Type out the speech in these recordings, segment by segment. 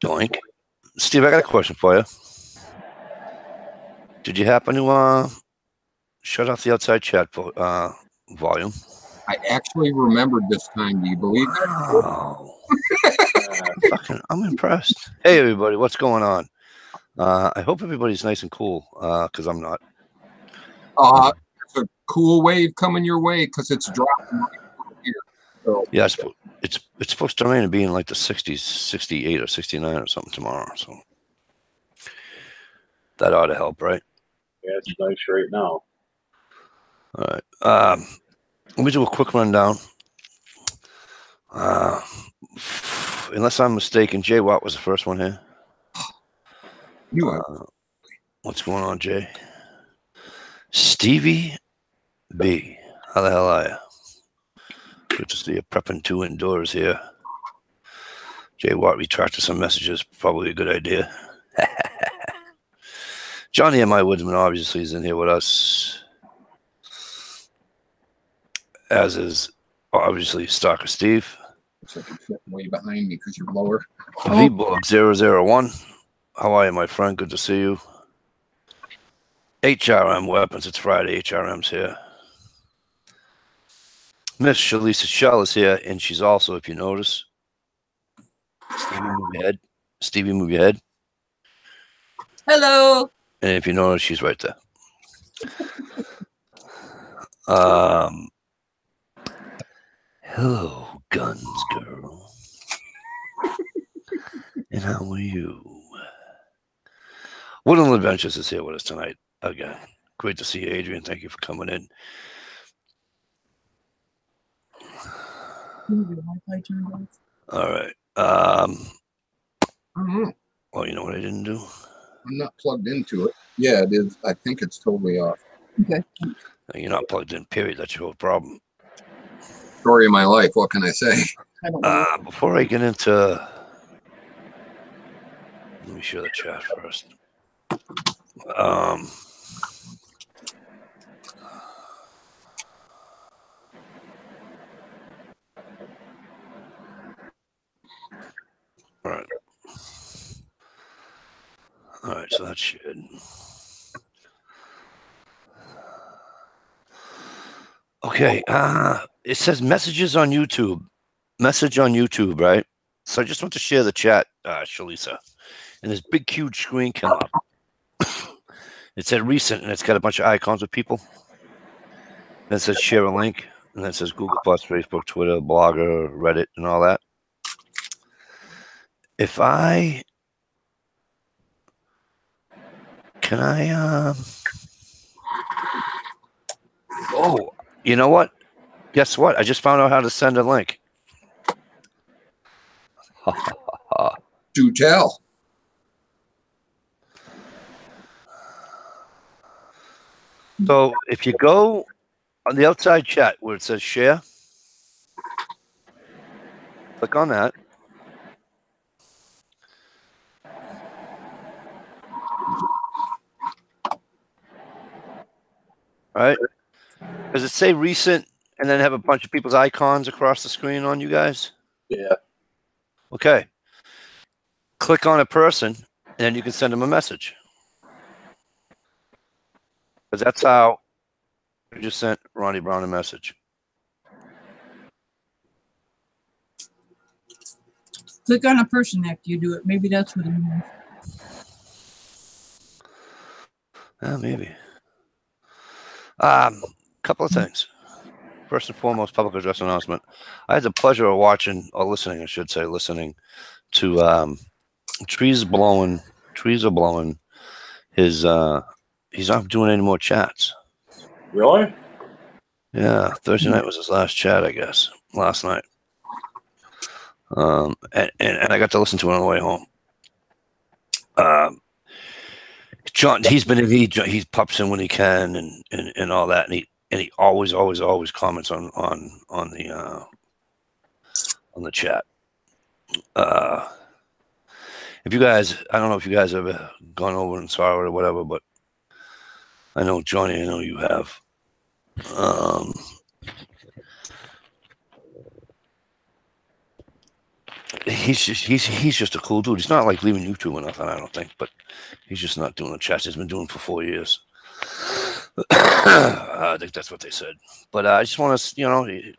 Doink. Steve, I got a question for you. Did you happen to shut off the outside chat volume? I actually remembered this time. Do you believe that? Wow. I'm impressed. Hey, everybody, what's going on? I hope everybody's nice and cool, because I'm not. There's a cool wave coming your way because it's dropping right here. So. Yeah, it's supposed to rain and be in like the 60s, 68 or 69 or something tomorrow. So that ought to help, right? Yeah, it's nice right now. All right. Let me do a quick rundown. Unless I'm mistaken, Jay Watt was the first one here. You are. What's going on, Jay? Stevie B. How the hell are you? Good to see you prepping 2 indoors here. Jay Watt retracted some messages. Probably a good idea. Johnny M.I. Woodsman obviously is in here with us. As is obviously Stalker Steve. Looks like you're sitting way behind me because you're lower. VBug001. How are you, my friend? Good to see you. HRM Weapons. It's Friday. HRM's here. Miss Shalisa Shell is here, and she's also, if you notice, Stevie, move your head. Stevie, move your head. Hello. And if you notice, she's right there. Hello, Guns Girl. And how are you? Woodland Adventures is here with us tonight. Again, great to see you, Adrian. Thank you for coming in. All right. Well, you know what I didn't do? I'm not plugged into it. Yeah, it is. I think it's totally off. Okay. You're not plugged in, period. That's your whole problem. Story of my life. What can I say? Before I get into... Let me share the chat first. All right. All right, so that should... Okay, it says messages on YouTube. Message on YouTube, right? So I just want to share the chat, Shalisa. And this big, huge screen came up. It said recent, and it's got a bunch of icons of people. Then it says share a link. And then it says Google+, Facebook, Twitter, Blogger, Reddit, and all that. If I... Can I... Oh, you know what? Guess what? I just found out how to send a link. Do tell. So if you go on the outside chat where it says share, click on that. Right? Does it say recent and then have a bunch of people's icons across the screen on you guys? Yeah. Okay. Click on a person, and then you can send them a message. Because that's how you just sent Ronnie Brown a message. Click on a person after you do it. Maybe that's what it means. Maybe. Couple of things. First and foremost, public address announcement. I had the pleasure of watching, or listening, I should say, listening to Trees Are Blowing. He's not doing any more chats. Really? Yeah, Thursday night was his last chat, I guess. Last night. And I got to listen to it on the way home. John, he's been in. He pops in when he can, and all that, and he always comments on the chat. If you guys, I don't know if you guys have ever gone over and saw it or whatever, but I know Johnny, I know you have. he's just a cool dude. He's not like leaving YouTube or nothing, I don't think, but he's just not doing the chats. He's been doing it for 4 years. I think that's what they said. But I just want to,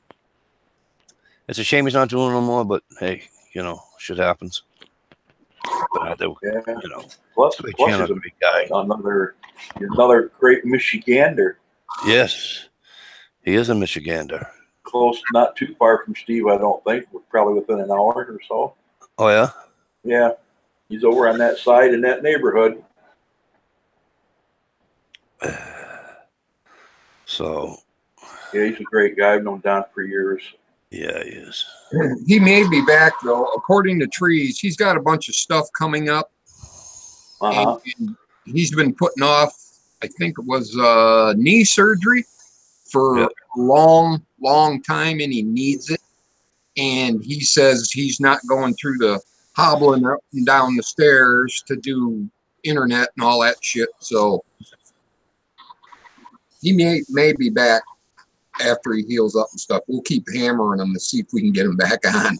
it's a shame he's not doing it no more. But hey, shit happens. But Yeah. Plus Plus he's he's a big guy. Another great Michigander. Yes, he is a Michigander. Close, not too far from Steve, I don't think. We're probably within an hour or so. Oh yeah. Yeah, he's over on that side in that neighborhood. So. Yeah, he's a great guy. I've known Don for years. Yeah, he is. He may be back though. According to Trees, he's got a bunch of stuff coming up. Uh-huh. And he's been putting off, I think it was knee surgery for a long, long time, and he needs it. And he says he's not going through the hobbling up and down the stairs to do internet and all that shit. So he may be back after he heals up and stuff. We'll keep hammering him to see if we can get him back on.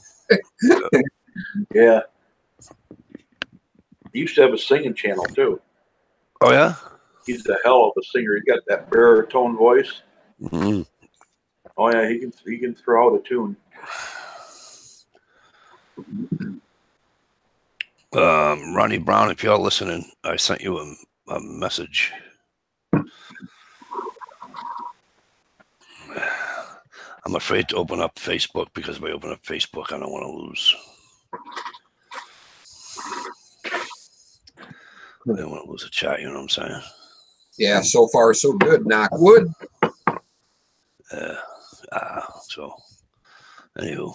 Yeah. He used to have a singing channel too. Oh yeah? He's a hell of a singer. He got that baritone voice. Mm-hmm. Oh yeah, he can throw out a tune. Ronnie Brown, if you're listening, I sent you a message. I'm afraid to open up Facebook because if I open up Facebook, I don't want to lose. I don't want to lose a chat, you know what I'm saying? Yeah, so far so good. Knock wood. So, anywho,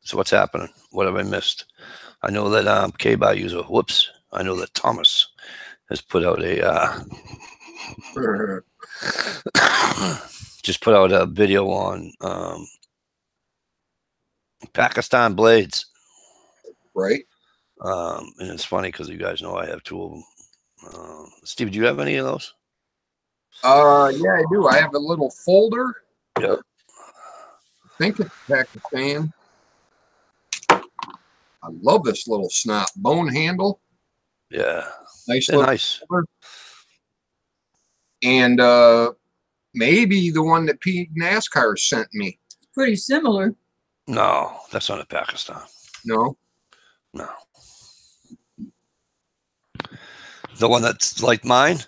so what's happening? What have I missed? I know that K-By user, whoops. I know that Thomas has put out a just put out a video on Pakistan blades. Right. And it's funny because you guys know I have two of them. Steve, do you have any of those? Yeah, I do. I have a little folder. Yep. I think it's Pakistan. I love this little snot bone handle. Yeah. Nice. They're nice. Folder. And maybe the one that Pete NASCAR sent me. Pretty similar. No, that's not a Pakistan. No. No. The one that's like mine?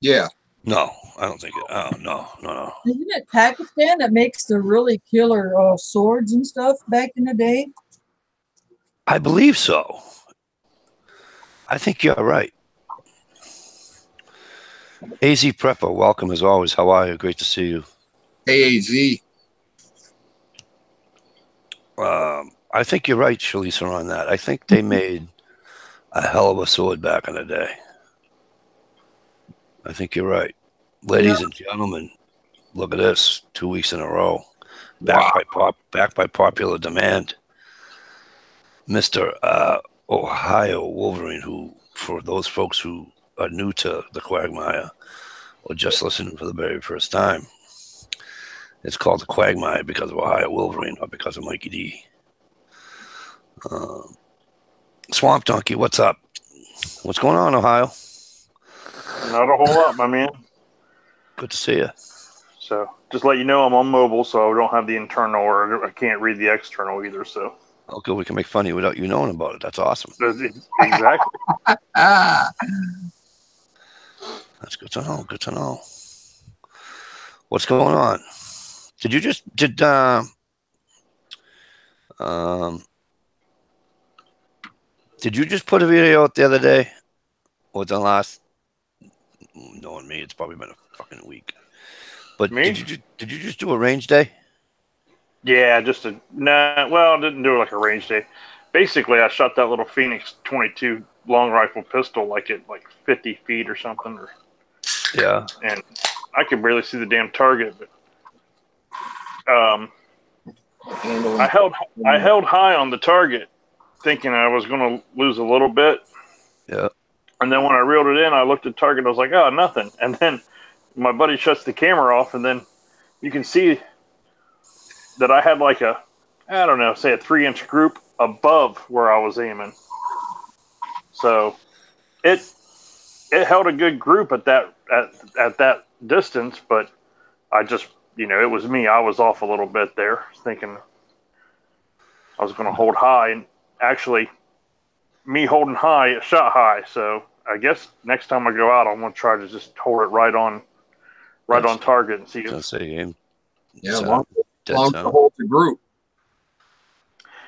Yeah. No, I don't think it. Oh, no. Isn't it Pakistan that makes the really killer swords and stuff back in the day? I believe so. I think you're right. AZ Prepper, welcome as always. How are you? Great to see you. Hey, AZ. I think you're right, Shalisa, on that. I think they made a hell of a sword back in the day. I think you're right. Ladies and gentlemen, look at this. 2 weeks in a row. Backed by popular demand. Mr. Ohio Wolverine, who, for those folks who are new to the Quagmire or just listening for the very first time, it's called the Quagmire because of Ohio Wolverine, not because of Mikey D. Swamp Donkey, what's up? What's going on, Ohio? Not a whole lot, my man. Good to see you. So, just let you know I'm on mobile, so I don't have the internal, or I can't read the external either. So, oh, good. We can make fun of you without you knowing about it. That's awesome. Exactly. That's good to know. Good to know. What's going on? Did you just put a video out the other day? Or the last? Knowing me, it's probably been a fucking week. But me? Did you just do a range day? Yeah, I didn't do it like a range day. Basically, I shot that little Phoenix 22 long rifle pistol at 50 feet or something. Yeah. And I could barely see the damn target, but I held high on the target, thinking I was going to lose a little bit. Yeah. And then when I reeled it in, I looked at the target. I was like, oh, nothing. And then my buddy shuts the camera off, and then you can see that I had like a I don't know, say a 3-inch group above where I was aiming. So it held a good group at that distance, but I just, it was me. I was off a little bit there, thinking I was going to hold high, and actually, me holding high, it shot high. So I guess next time I go out, I'm going to try to just hold it right on target and see if. Don't say game. Yeah, long to sound. hold the group.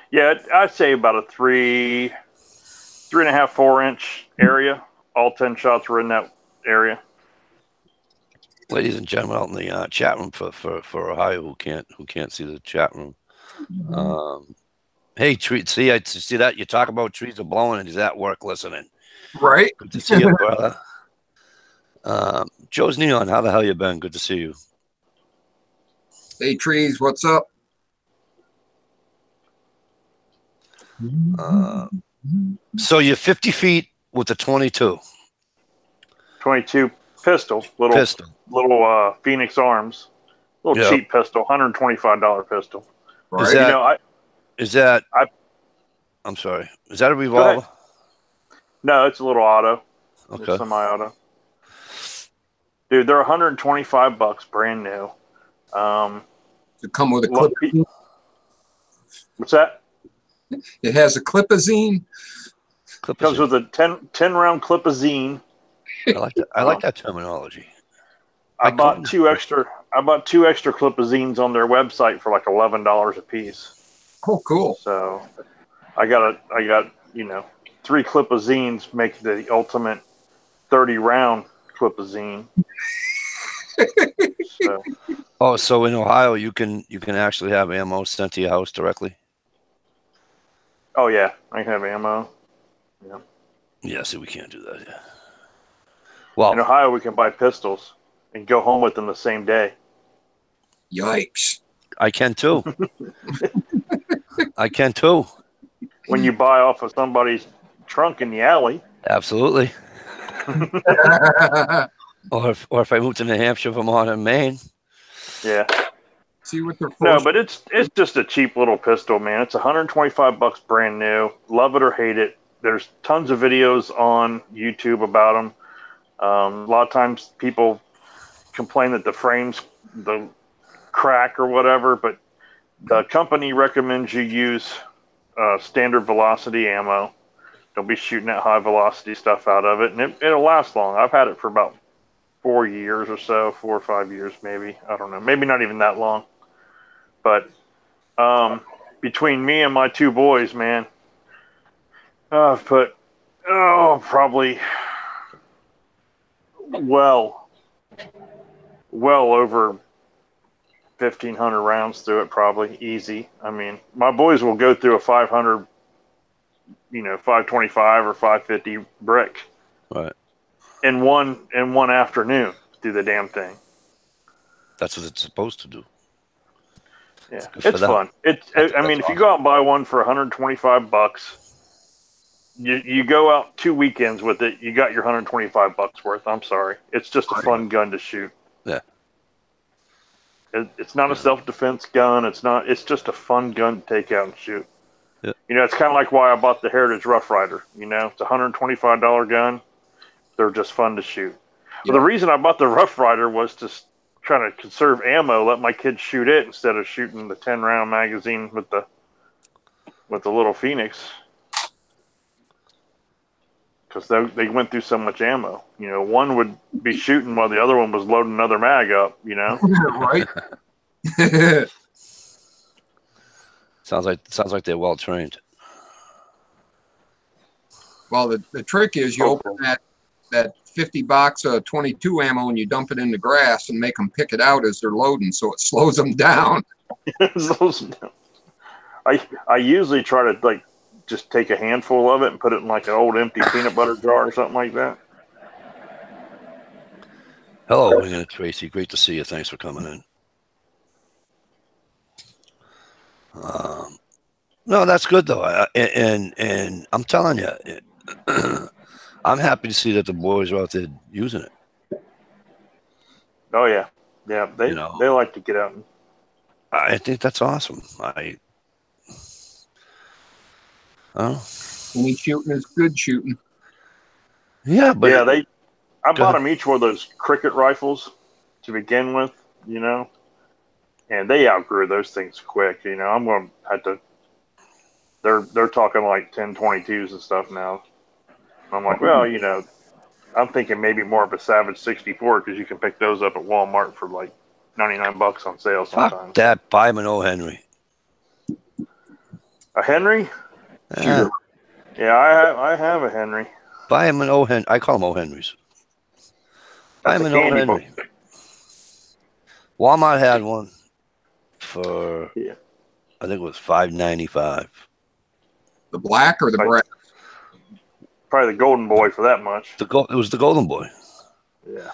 Yeah, I'd say about a 3.5, 4-inch area. All 10 shots were in that area. Ladies and gentlemen out in the chat room for Ohio who can't see the chat room. Hey, tree, see that you talk about trees are blowing and he's at work listening. Right. Good to see you, brother. Joe's Neon, how the hell you been? Good to see you. Hey, trees, what's up? So you're 50 feet with the 22. 22 pistol, little Phoenix Arms, little cheap pistol, $125 pistol. Right. I'm sorry. Is that a revolver? No, it's a little auto. Okay. It's semi-auto. Dude, they're $125 brand new. To come with a clip. What's that? It has a clipazine. Comes with a 10-round clipazine. I like that terminology. I bought two extra clipazines on their website for like $11 a piece. Oh, cool. So I got 3 clipazines make the ultimate 30-round clipazine. So in Ohio you can actually have ammo sent to your house directly? Oh yeah, I can have ammo. Yeah. Yeah, see, we can't do that. Yeah. Well, in Ohio we can buy pistols and go home with them the same day. Yikes. I can too. I can too. When you buy off of somebody's trunk in the alley. Absolutely. Or if I move to New Hampshire, Vermont, and Maine. Yeah. See what they're No, but it's just a cheap little pistol, man. It's $125 brand new. Love it or hate it. There's tons of videos on YouTube about them. A lot of times people complain that the frames the crack or whatever, but the company recommends you use standard velocity ammo. Don't be shooting that high velocity stuff out of it, and it'll last long. I've had it for about 4 years or so, 4 or 5 years maybe. I don't know. Maybe not even that long. But between me and my 2 boys, man, I've put probably well over 1,500 rounds through it, probably easy. I mean, my boys will go through a 500, 525 or 550 brick, right, in one afternoon through the damn thing. That's what it's supposed to do. Yeah, it's fun. I mean, if you go out and buy one for $125, you go out 2 weekends with it, you got your $125 worth. I'm sorry, it's just a fun gun to shoot. Yeah, it's not a self-defense gun. It's just a fun gun to take out and shoot. Yeah. It's kind of like why I bought the Heritage Rough Rider. It's a $125 gun. They're just fun to shoot. Yeah. Well, the reason I bought the Rough Rider was to trying to conserve ammo, let my kids shoot it instead of shooting the 10-round magazine with the little Phoenix, because they went through so much ammo. One would be shooting while the other one was loading another mag up. Right. Sounds like they're well trained. Well, the trick is you open that 50 box of 22 ammo and you dump it in the grass and make them pick it out as they're loading, so it slows them down. I usually try to just take a handful of it and put it in like an old empty peanut butter jar or something like that. Hello, Wing and Tracy. Great to see you. Thanks for coming in. No, that's good though, and I'm telling you, I'm happy to see that the boys are out there using it. Oh yeah, they like to get out. I think that's awesome. Oh, Any shooting is good shooting. yeah, but yeah, I Go bought ahead. them each one of those cricket rifles to begin with, you know, and they outgrew those things quick. You know, I'm going to have to. They're talking like 10-22s and stuff now. I'm like, well, you know, I'm thinking maybe more of a Savage 64 because you can pick those up at Walmart for like $99 on sale fuck sometimes. that. Buy him an O. Henry. A Henry? Yeah, Yeah, I have a Henry. buy him an O. Henry. I call them O. Henrys. Buy That's him a an O. candy book. Henry. Walmart had one for Yeah. I think it was $5.95. The black or the Like- brass? Probably the Golden Boy for that much. It was the Golden Boy. Yeah.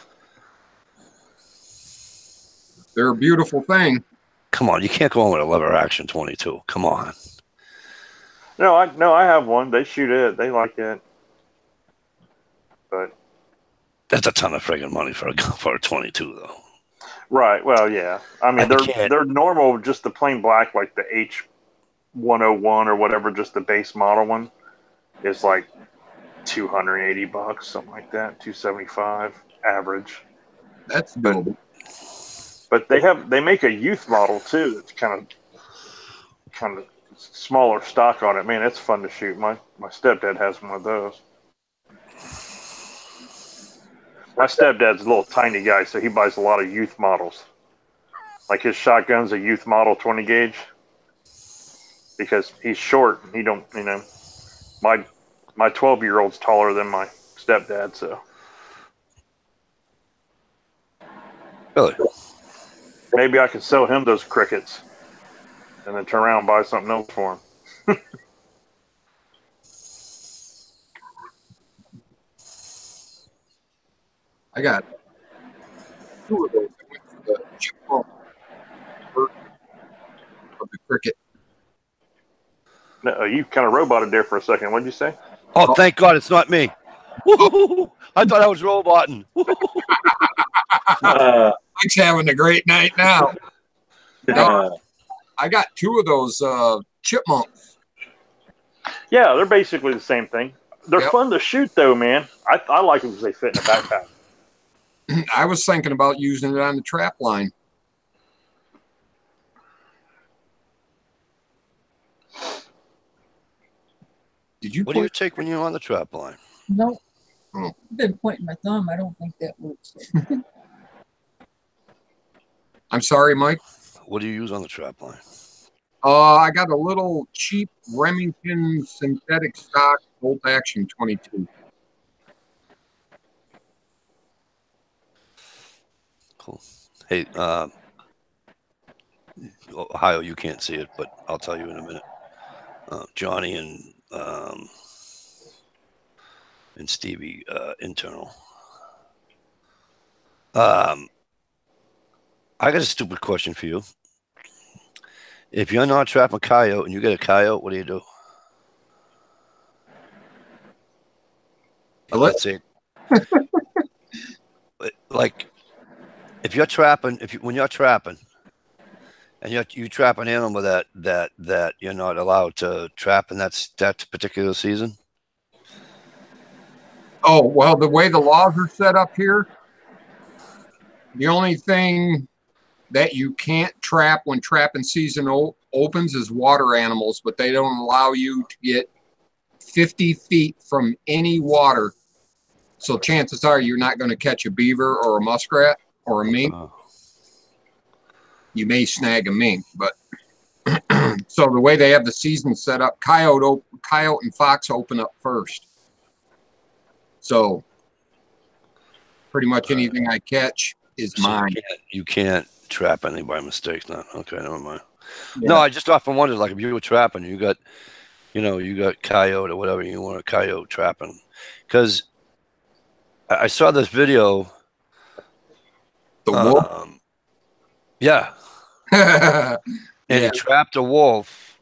They're a beautiful thing. Come on, you can't go on with a lever action 22. Come on. No, I have one. They shoot it. They like it. But That's a ton of friggin' money for a 22 though. right, well, yeah. I mean, I can't- they're normal, just the plain black, like the H101 or whatever, just the base model one is like $280, something like that, $275 average. That's doable. But they make a youth model too. That's kind of smaller stock on it. Man, it's fun to shoot. My stepdad has one of those. My stepdad's a little tiny guy, so he buys a lot of youth models. Like his shotgun's a youth model 20 gauge because he's short. And he don't, you know, my 12-year-old's taller than my stepdad, so Really? maybe I can sell him those crickets and then turn around and buy something else for him. I got 2 of those. I went for the chipmunk of the cricket. No, you kind of roboted there for a second. What did you say? Oh, thank God it's not me. Woo-hoo-hoo-hoo. I thought I was roboting. Mike's having a great night now. I got 2 of those chipmunks. Yeah, they're basically the same thing. They're Yep. fun to shoot, though, man. I like them because they fit in a backpack. I was thinking about using it on the trap line. Did you What do you put? take when you're on the trap line? No. Oh. I've been pointing my thumb. I don't think that works. I'm sorry, Mike. What do you use on the trap line? I got a little cheap Remington synthetic stock bolt action 22. Cool. Hey, Ohio, you can't see it, but I'll tell you in a minute. Johnny and Stevie internal. I got a stupid question for you. If you're not trapping coyote and you get a coyote, what do you do? Let's see. Like, if you're trapping, when you're trapping, and you trap an animal that you're not allowed to trap in that particular season. Oh, well, the way the laws are set up here, the only thing that you can't trap when trapping season opens is water animals, but they don't allow you to get 50 feet from any water. So chances are you're not going to catch a beaver or a muskrat or a mink. You may snag a mink, but so the way they have the season set up, coyote and fox open up first. So pretty much anything I catch is mine. You can't trap any by mistake. No, okay, never mind. Yeah. No, I just often wondered, like, if you were trapping, you got coyote or whatever you want, a coyote trapping, because I saw this video. The wolf. Yeah. And he trapped a wolf.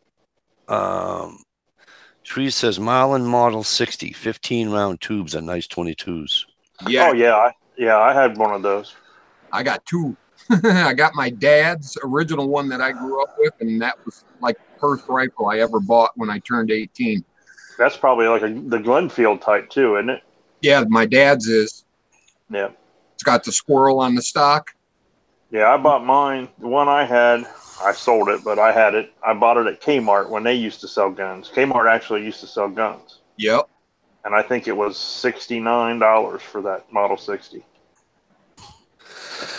Tree says Marlin Model 60, 15-round tubes and nice 22s. Yeah. Oh, yeah. I had one of those. I got 2. I got my dad's original one that I grew up with, and that was like the first rifle I ever bought when I turned 18. That's probably like the Glenfield type too, isn't it? Yeah, my dad's is. Yeah. It's got the squirrel on the stock. Yeah, I bought mine. The one I had, I sold it, but I had it. I bought it at Kmart when they used to sell guns. Kmart actually used to sell guns. Yep. And I think it was $69 for that Model 60.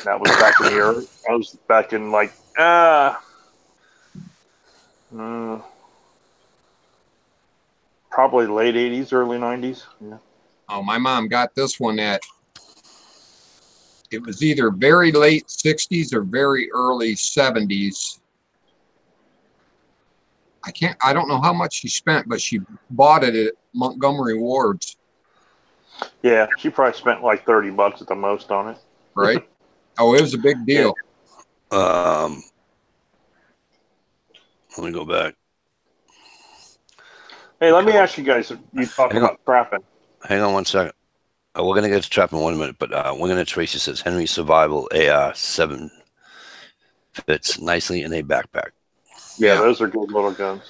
That was back in the early. I was back in like probably late 80s, early 90s. Yeah. Oh, my mom got this one at, it was either very late 60s or very early 70s. I don't know how much she spent, but she bought it at Montgomery Ward's. Yeah, she probably spent like $30 at the most on it. Right? Oh, it was a big deal. Let me go back. Hey, let me ask you guys, you talk about trapping. Hang on one second. We're going to get to trapping in 1 minute, but we're going to Tracy says Henry Survival AR-7 fits nicely in a backpack. Yeah, those are good little guns.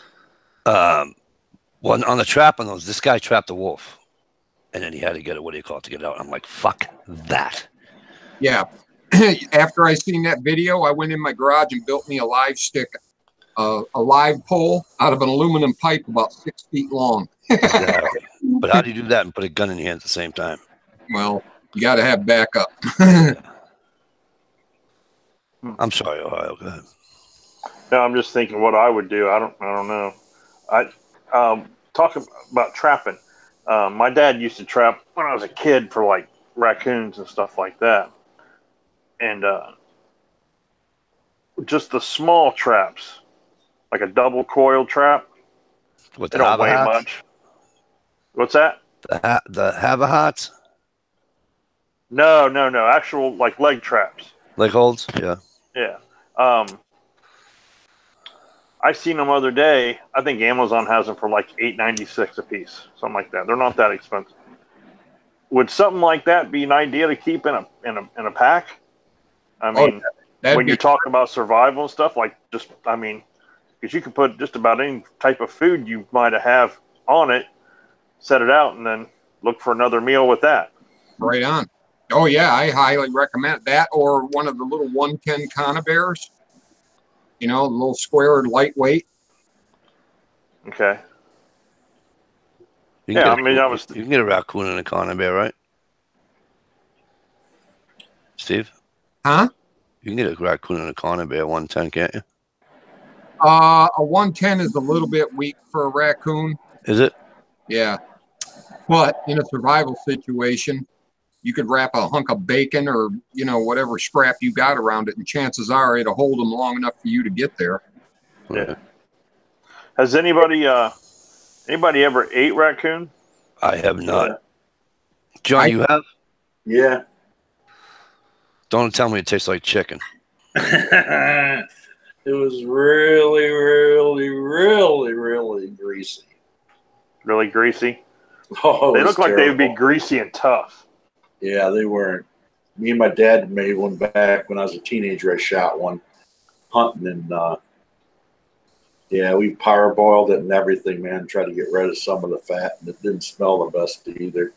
Well, on the trapping those, this guy trapped a wolf, and then he had to get it. What do you call it to get it out? I'm like, fuck that. Yeah. After I seen that video, I went in my garage and built me a live stick, a live pole out of an aluminum pipe about 6 feet long. Exactly. But how do you do that and put a gun in your hand at the same time? Well, you got to have backup. I'm sorry, Ohio. Go ahead. No, I'm just thinking what I would do. I don't know. Talk about trapping. My dad used to trap when I was a kid for like raccoons and stuff like that, and just the small traps, like a double coil trap. What, they don't weigh much. What's that? The Havahats? No. Actual like leg traps. Leg holds? Yeah. Yeah. I seen them the other day. I think Amazon has them for like $8.96 a piece, something like that. They're not that expensive. Would something like that be an idea to keep in a pack? I mean, when you're talking about survival and stuff, like because you can put just about any type of food you might have on it, set it out, and then look for another meal with that. Right on. Oh yeah, I highly recommend that, or one of the little 110 Conibears. You know, a little square and lightweight. Okay. You can get a raccoon in a Conibear, right? Steve? Huh? You can get a raccoon in a Conibear 110, can't you? A 110 is a little bit weak for a raccoon. Is it? Yeah. But in a survival situation, you could wrap a hunk of bacon or, whatever scrap you got around it, and chances are it'll hold them long enough for you to get there. Yeah. Has anybody ever ate raccoon? I have not. Yeah. John, you have? Yeah. Don't tell me it tastes like chicken. It was really, really, really, really greasy. Really greasy? Oh, they look like they would be greasy and tough. Yeah, they weren't. Me and my dad made one back when I was a teenager. I shot one hunting, and we parboiled it and everything, man. Tried to get rid of some of the fat, and it didn't smell the best either.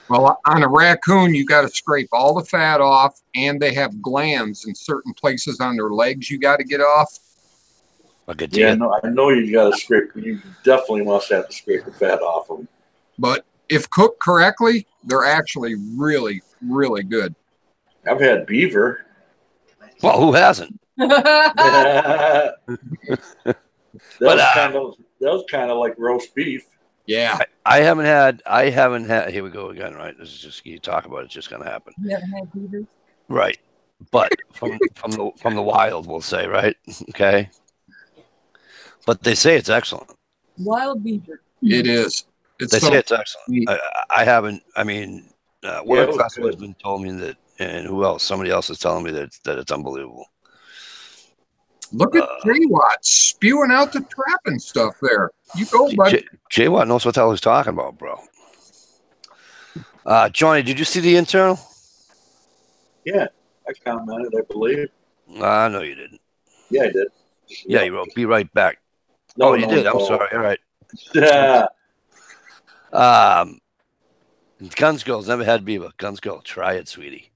Well, on a raccoon, you got to scrape all the fat off, and they have glands in certain places on their legs you got to get off. Yeah, I know you got to scrape. You definitely must have to scrape the fat off them. But if cooked correctly, they're actually really, really good. I've had beaver. Well, who hasn't? That was kind of like roast beef. Yeah. I haven't had. Here we go again. Right. This is just you talk about it. It's just going to happen. You haven't had beavers? Right. But from the wild, we'll say, right? Okay. But they say it's excellent. Wild beaver. It is. They say it's excellent. I haven't. I mean, one of the customers told me that, and who else? Somebody else is telling me that it's unbelievable. Look at J-Watt spewing out the trapping stuff there. You go, buddy. J-Watt knows what the hell he's talking about, bro. Johnny, did you see the internal? Yeah, I commented, I believe. No, you didn't. Yeah, I did. Yeah, you wrote, be right back. No, you did. I'm sorry. All right. Yeah. Guns Girls never had beaver. Guns Girl, try it, sweetie.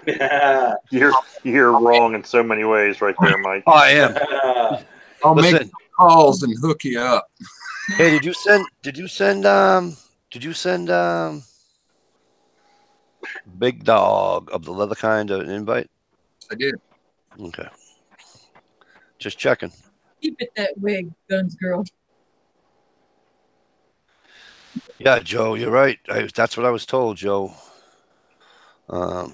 Yeah. You're wrong in so many ways, right there, Mike. Oh, I am. Yeah. I'll make Listen, calls and hook you up. hey, did you send Big Dog of the Leather Kind an invite? I did. Okay. Just checking. Keep it that way, Guns Girl. Yeah, Joe, you're right. That's what I was told, Joe.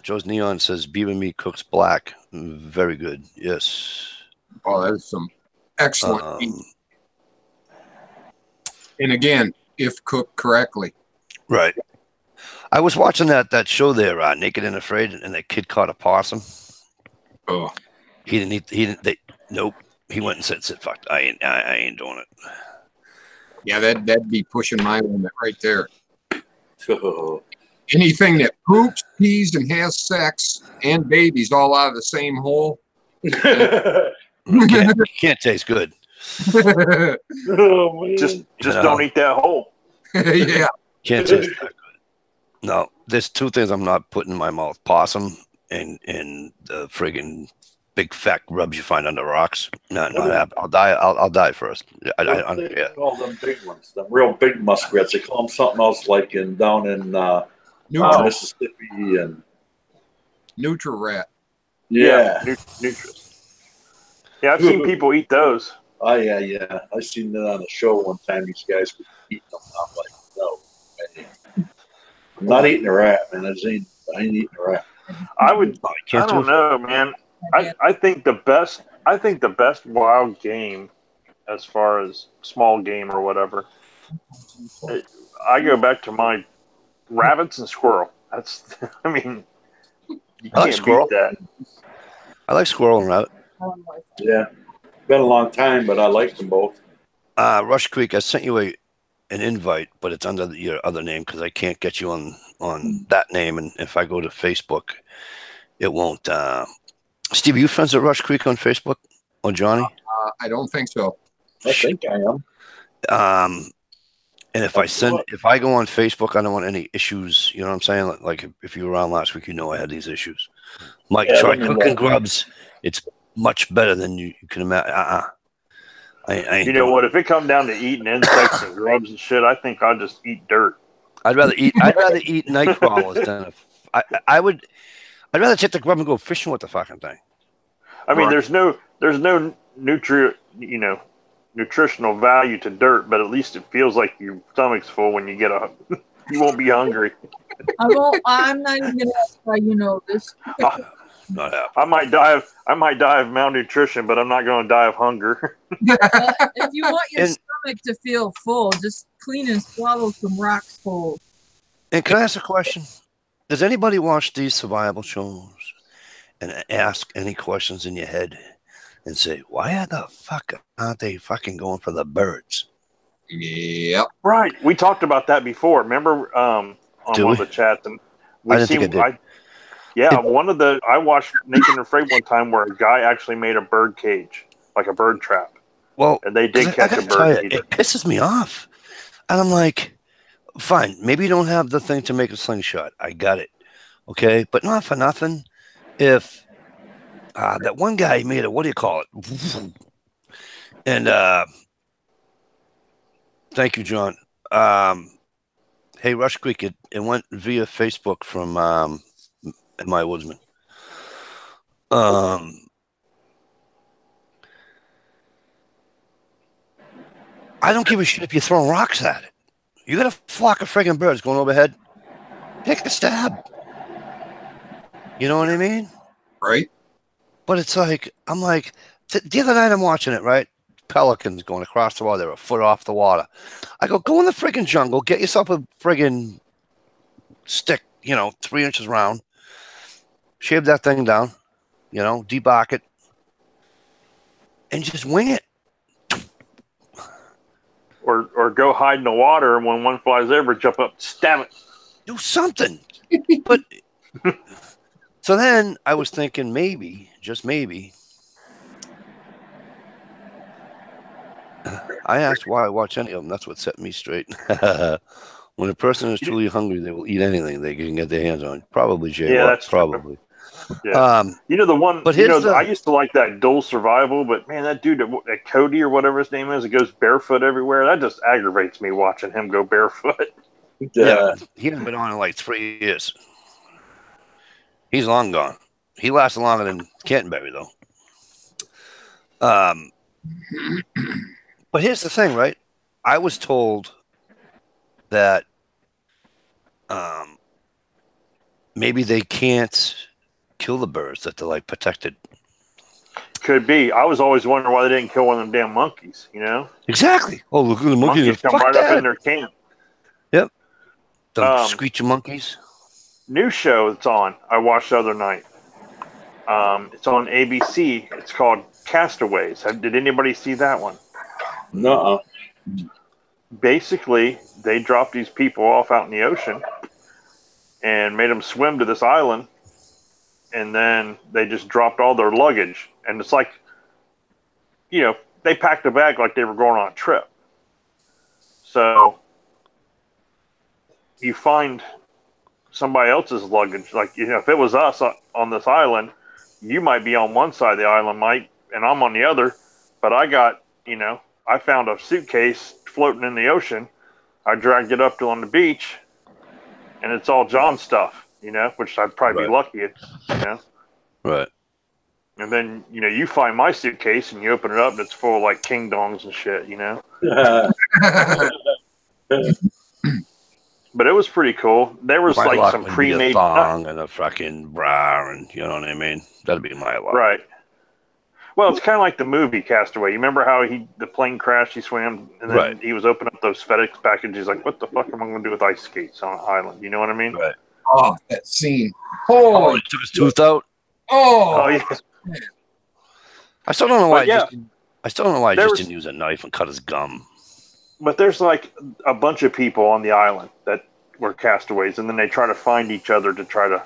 Joe's Neon says beaver meat cooks black. Very good. Yes. Oh, that's some excellent meat. Um, And again, if cooked correctly. right. I was watching that show there, Naked and Afraid, and that kid caught a possum. Oh, He didn't eat. He didn't. Nope. He went and said, "Fuck, I ain't doing it." yeah, that'd be pushing my limit right there. Oh. Anything that poops, pees, and has sex and babies all out of the same hole. Can't taste good. Oh, man. Just don't eat that whole. Yeah. Can't taste that good. No, there's two things I'm not putting in my mouth: possum and the friggin' big fat grubs you find under rocks. Not happening. I'll die. I'll die first. Yeah. All them big ones, them real big muskrats. They call them something else, like down in Mississippi and Nutri-Rat. yeah. Nutris. Yeah, I've seen people eat those. Oh yeah. I seen that on a show one time. These guys were eating them. I'm like, no, I'm not eating a rat, man. I ain't eating a rat. I don't know, man. I think the best wild game, as far as small game or whatever, I go back to my rabbits and squirrel. That's, I mean, you I like can't squirrel. beat that. I like squirrel and rabbit. Yeah, been a long time, but I like them both. Rush Creek, I sent you an invite, but it's under your other name because I can't get you on that name. And if I go to Facebook, it won't. Steve, are you friends with Rush Creek on Facebook or Johnny? I don't think so. I think I am. And if I go on Facebook, I don't want any issues. You know what I'm saying? Like if you were around last week, you know I had these issues. Mike, try cooking grubs. It's much better than you can imagine. You know what? If it come down to eating insects and grubs and shit, I think I'll just eat dirt. I'd rather eat night crawlers than I'd rather take the grub and go fishing with the fucking thing. I mean, there's no nutritional value to dirt, but at least it feels like your stomach's full when you get up. You won't be hungry. I'm not even gonna ask why you know this. Not happening. I might die of malnutrition, but I'm not going to die of hunger. If you want your stomach to feel full, just clean and swallow some rocks whole. And can I ask a question? Does anybody watch these survival shows and ask any questions in your head and say, why the fuck aren't they fucking going for the birds? Yep. Right. We talked about that before. Remember on one of the chats, and I watched Naked and Afraid one time where a guy actually made a bird cage, like a bird trap. Well, and they did catch a bird. It pisses me off. And I'm like, fine, maybe you don't have the thing to make a slingshot. I got it. Okay. But not for nothing. If that one guy made a, what do you call it? And thank you, John. Hey, Rush Creek, it went via Facebook from my woodsman. I don't give a shit if you're throwing rocks at it. You got a flock of friggin' birds going overhead. Take a stab. You know what I mean? Right. But it's like, I'm like, the other night I'm watching it, right? Pelicans going across the water. They're a foot off the water. I go in the friggin' jungle, get yourself a friggin' stick, 3 inches round. Shave that thing down, debark it, and just wing it. Or go hide in the water, and when one flies over, jump up, stab it. Do something. But so then I was thinking maybe, just maybe, I asked why I watch any of them. That's what set me straight. When a person is truly hungry, they will eat anything they can get their hands on. Probably, Jay. Yeah, that's true. probably. Yeah. The one. But I used to like that Dual Survival, but man, that dude, that Cody or whatever his name is, it goes barefoot everywhere. That just aggravates me watching him go barefoot. Yeah, he hasn't been on in like 3 years. He's long gone. He lasted longer than Canterbury, though. But here's the thing, right? I was told that maybe they can't kill the birds, that they're like protected. Could be. I was always wondering why they didn't kill one of them damn monkeys. Exactly. Oh, look at the monkeys come right up in their camp. Yep. The screeching monkeys. New show that's on. I watched the other night. It's on ABC. It's called Castaways. Did anybody see that one? No. Basically, they dropped these people off out in the ocean and made them swim to this island, and then they just dropped all their luggage. And it's like, they packed a bag like they were going on a trip. So you find somebody else's luggage. Like, if it was us on this island, you might be on one side of the island, Mike, and I'm on the other. But I got, I found a suitcase floating in the ocean. I dragged it up to on the beach, and it's all John stuff, which I'd probably be lucky at, Right. And then, you find my suitcase and you open it up and it's full of like king dongs and shit, But it was pretty cool. There was like some pre-made thong and a fucking bra, and you know what I mean. That'd be my luck. Right. Well, it's kind of like the movie Castaway. You remember how the plane crashed, he swam, and then he was opening up those FedEx packages. Like, what the fuck am I going to do with ice skates on an island? You know what I mean? Right. Oh, that scene. Oh, he took his tooth out. Oh yeah. I still don't know why. I still don't know why he just didn't use a knife and cut his gum. But there's like a bunch of people on the island that were castaways, and then they try to find each other to try to,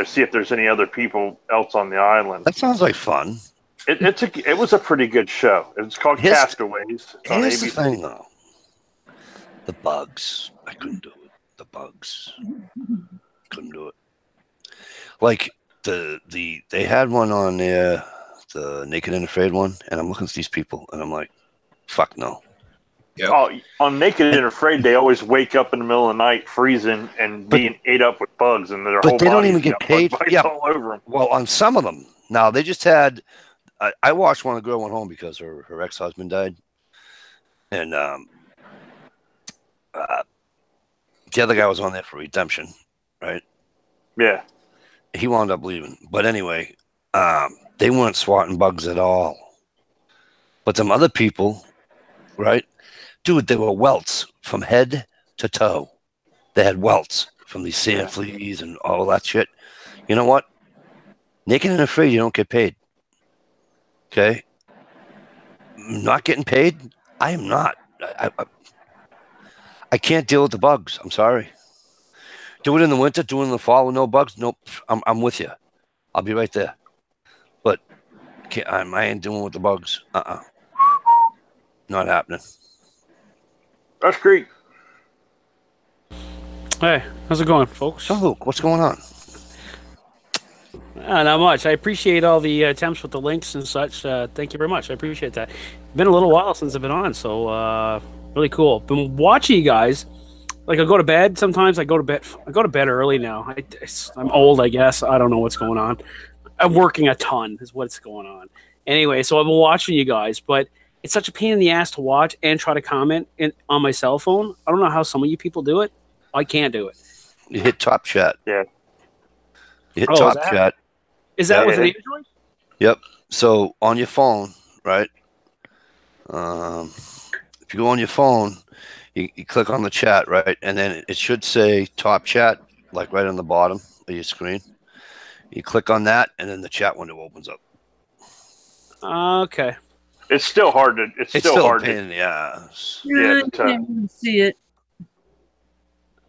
see if there's any other people else on the island. That sounds like fun. It was a pretty good show. It's called Castaways. It's on here's ABC. the thing, though. The bugs. I couldn't do it. The bugs. Couldn't do it. Like they had one on there, the Naked and Afraid one, and I'm looking at these people, and I'm like, fuck no. Yep. Oh, on Naked and Afraid, they always wake up in the middle of the night, freezing and being ate up with bugs, and their whole But they don't bodies even get got paid. bug bites all over them. Well, on some of them. Now, they just had... I watched one. The girl went home because her ex-husband died. And the other guy was on there for redemption, right? Yeah. He wound up leaving. But anyway, they weren't swatting bugs at all. But some other people, right? Dude, they were welts from head to toe. They had welts from these sand fleas and all that shit. You know what? Naked and Afraid, you don't get paid. Okay? Not getting paid? I am not. I can't deal with the bugs. I'm sorry. Do it in the winter, do it in the fall with no bugs. Nope. I'm with you. I'll be right there. But I ain't dealing with the bugs. Not happening. That's great. Hey, how's it going, folks? So, Luke, what's going on? Not much. I appreciate all the attempts with the links and such. Thank you very much. I appreciate that. Been a little while since I've been on, so really cool. Been watching you guys. Like, I go to bed sometimes. I go to bed early now. I'm old, I guess. I don't know what's going on. I'm working a ton is what's going on. Anyway, so I've been watching you guys, but it's such a pain in the ass to watch and try to comment on my cell phone. I don't know how some of you people do it. I can't do it. You hit top chat. Yeah. You hit top chat. Is that with an Android? Yep. So on your phone, right? If you go on your phone, you click on the chat, right? And then it should say top chat, like right on the bottom of your screen. You click on that, and then the chat window opens up. Okay. It's still hard to. It's still hard a pain to. in the ass. Yeah, I can't even see it.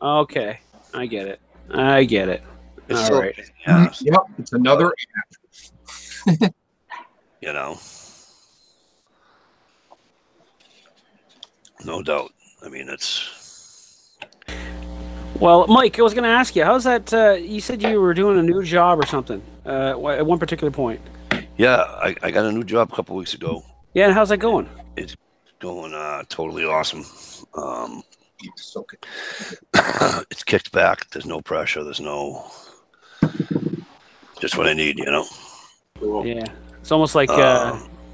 Okay. I get it. It's All still right. a pain in the ass, Yep, it's another you know. no doubt. I mean, it's Well, Mike, I was going to ask you, how's that? You said you were doing a new job or something at one particular point. yeah. I got a new job a couple weeks ago. Yeah, and how's that going? It's going totally awesome. It's kicked back. There's no pressure. There's no just what I need, you know. Cool. Yeah, it's almost like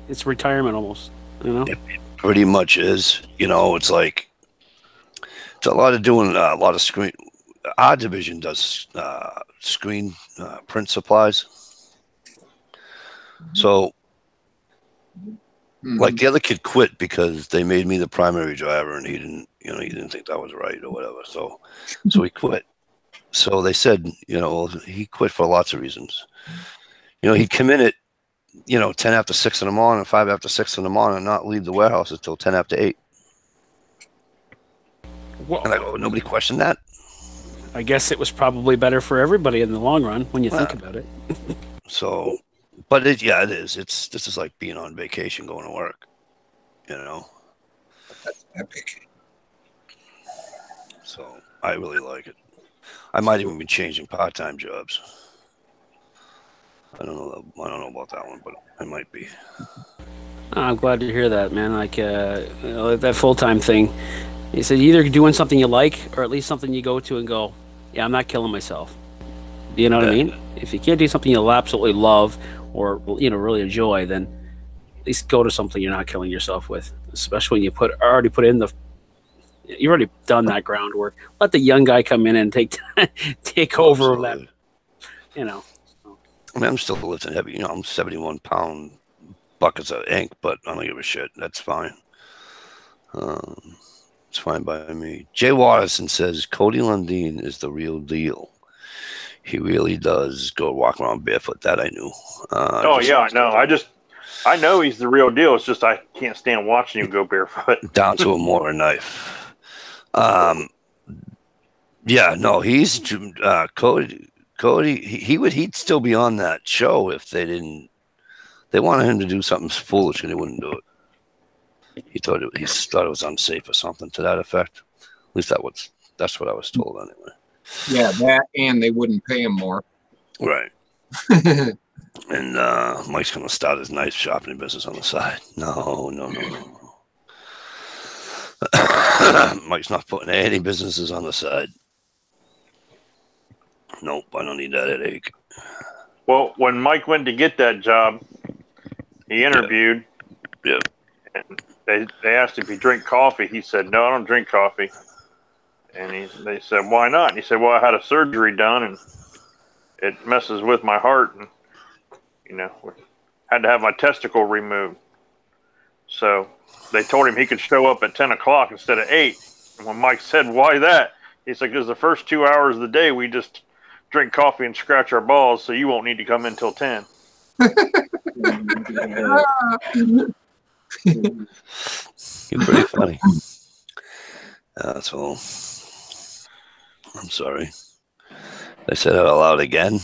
it's retirement, almost. You know, it pretty much is. You know, it's like it's a lot of doing a lot of screen. Our division does screen print supplies. So, like the other kid quit because they made me the primary driver, and he didn't think that was right or whatever. So he quit. So they said, he quit for lots of reasons. He'd come in at, 10 after 6 in the morning, 5 after 6 in the morning, and not leave the warehouse until 10 after 8. Well, and I go, nobody questioned that. I guess it was probably better for everybody in the long run when you think about it. So, but it is. This is like being on vacation, going to work. That's epic. So I really like it. I might even be changing part-time jobs. I don't know about that one, but I might be. I'm glad to hear that, man. Like that full-time thing. You said either doing something you like or at least something you go to and go, yeah, I'm not killing myself. You know what I mean? If you can't do something you'll absolutely love or really enjoy, then at least go to something you're not killing yourself with. Especially when you already put in you've already done that groundwork. Let the young guy come in and take over that. I mean, I'm still lifting heavy. I'm 71-pound buckets of ink, but I don't give a shit. That's fine. It's fine by me. Jay Watterson says Cody Lundeen is the real deal. He really does go walk around barefoot. That I knew. I know. I know he's the real deal. It's just I can't stand watching him go barefoot. Down to a mortar knife. He's Cody. He'd still be on that show if they wanted him to do something foolish and he wouldn't do it. He thought it was unsafe or something to that effect. At least that's what I was told anyway. Yeah, that and they wouldn't pay him more. Right. And Mike's going to start his knife shopping business on the side. No. Mike's not putting any businesses on the side. Nope, I don't need that headache. Well, when Mike went to get that job, he interviewed. Yeah. And they asked if he drank coffee. He said, no, I don't drink coffee. And they said, why not? And he said, well, I had a surgery done, and it messes with my heart, and, had to have my testicle removed. So they told him he could show up at 10 o'clock instead of 8. And when Mike said, why that? He said, because the first 2 hours of the day, we just drink coffee and scratch our balls, so you won't need to come in till 10. You're pretty funny. That's all. I'm sorry. I said it out loud again.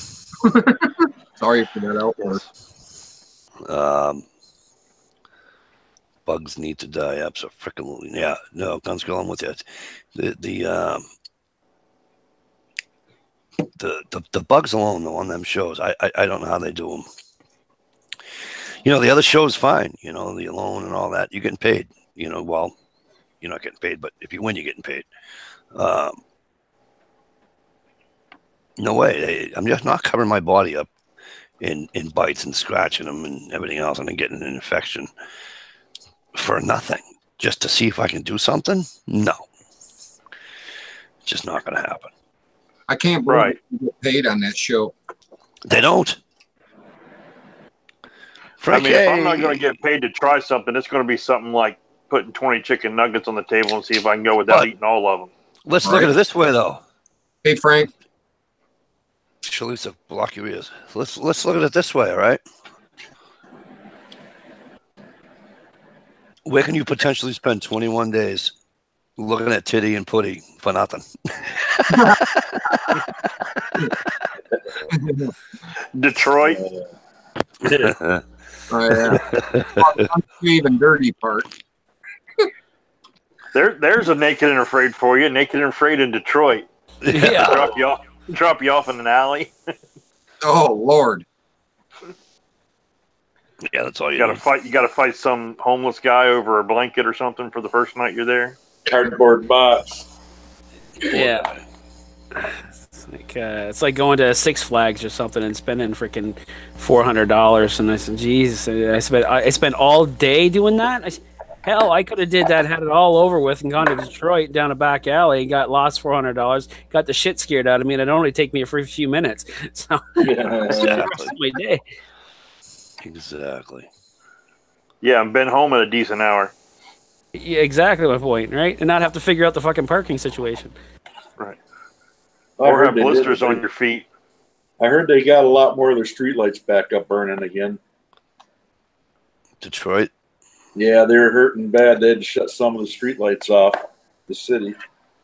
Sorry for that outward. Bugs need to die. Absolutely. Yeah. No, Guns Girl, I'm with you. The bugs alone, though, on them shows, I don't know how they do them. The other show's fine. The Alone and all that. You're getting paid. Well, you're not getting paid, but if you win, you're getting paid. No way. I'm just not covering my body up in bites and scratching them and everything else, and then getting an infection for nothing. Just to see if I can do something? No. It's just not going to happen. I can't believe you get paid on that show. They don't. Frankie. I mean, if I'm not going to get paid to try something, it's going to be something like putting 20 chicken nuggets on the table and see if I can go without eating all of them. Let's look at it this way, though. Hey, Frank. Shalisa, block your ears. Let's look at it this way, all right? Where can you potentially spend 21 days looking at titty and putty for nothing? Detroit. Unshaved and dirty part. There's a Naked and Afraid for you. Naked and Afraid in Detroit. Yeah. Drop you off in an alley. Oh Lord. Yeah, that's all You gotta fight some homeless guy over a blanket or something for the first night you're there. Cardboard box. Yeah. It's like going to Six Flags or something and spending freaking $400. And I said, Jesus, I spent all day doing that. Hell, I could have did that, had it all over with, and gone to Detroit down a back alley, got lost $400, got the shit scared out of me, and it'd only take me a few minutes. So that's the rest of my day. Exactly. Yeah, and been home at a decent hour. Yeah, exactly my point, right? And not have to figure out the fucking parking situation. Right. I Or heard have they blisters did- on your feet. I heard they got a lot more of their streetlights back up burning again. Detroit. Yeah, they were hurting bad. They had to shut some of the streetlights off the city.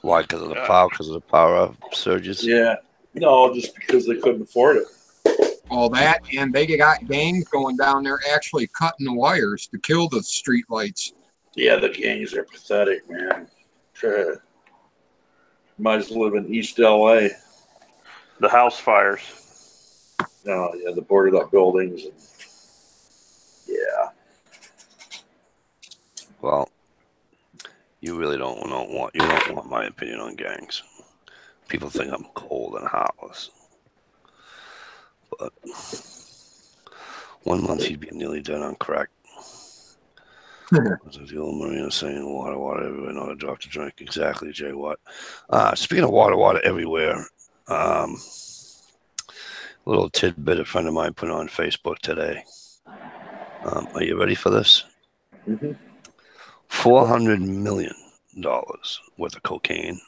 Why? Because of the power? Because of the power surges? Yeah. No, just because they couldn't afford it. All that, and they got gangs going down there actually cutting the wires to kill the street lights. Yeah, the gangs are pathetic, man. Might as well live in East LA. The house fires. Oh, yeah, the boarded up buildings. And, yeah. Well, you really don't want my opinion on gangs. People think I'm cold and heartless. But 1 month he'd be nearly dead on crack. Was the old Marina saying water everywhere, not a drop to drink. Exactly, Jay Watt. Speaking of water everywhere, little tidbit a friend of mine put on Facebook today. Are you ready for this? Mm-hmm. $400 million worth of cocaine,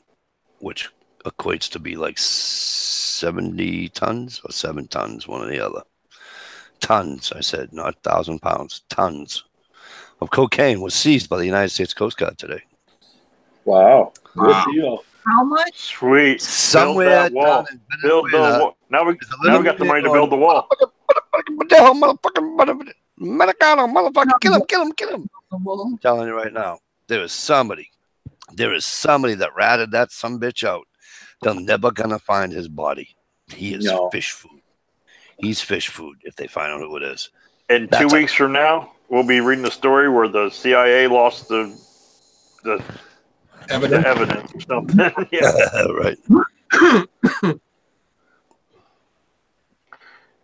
which equates to be like 70 tons or 7 tons, one or the other. Tons, I said, not 1,000 pounds, tons of cocaine was seized by the United States Coast Guard today. Wow. Wow. Good deal. How much? Sweet. Somewhere build that wall. down in Build the Venezuela, wall. Now we got the money to on- build the wall. Motherfucker, kill him. Well, I'm telling you right now, there is somebody that ratted that sumbitch out. They're never gonna find his body. He is fish food. He's fish food if they find out who it is. And 2 weeks from now, we'll be reading the story where the CIA lost the evidence or something. Yeah. Right.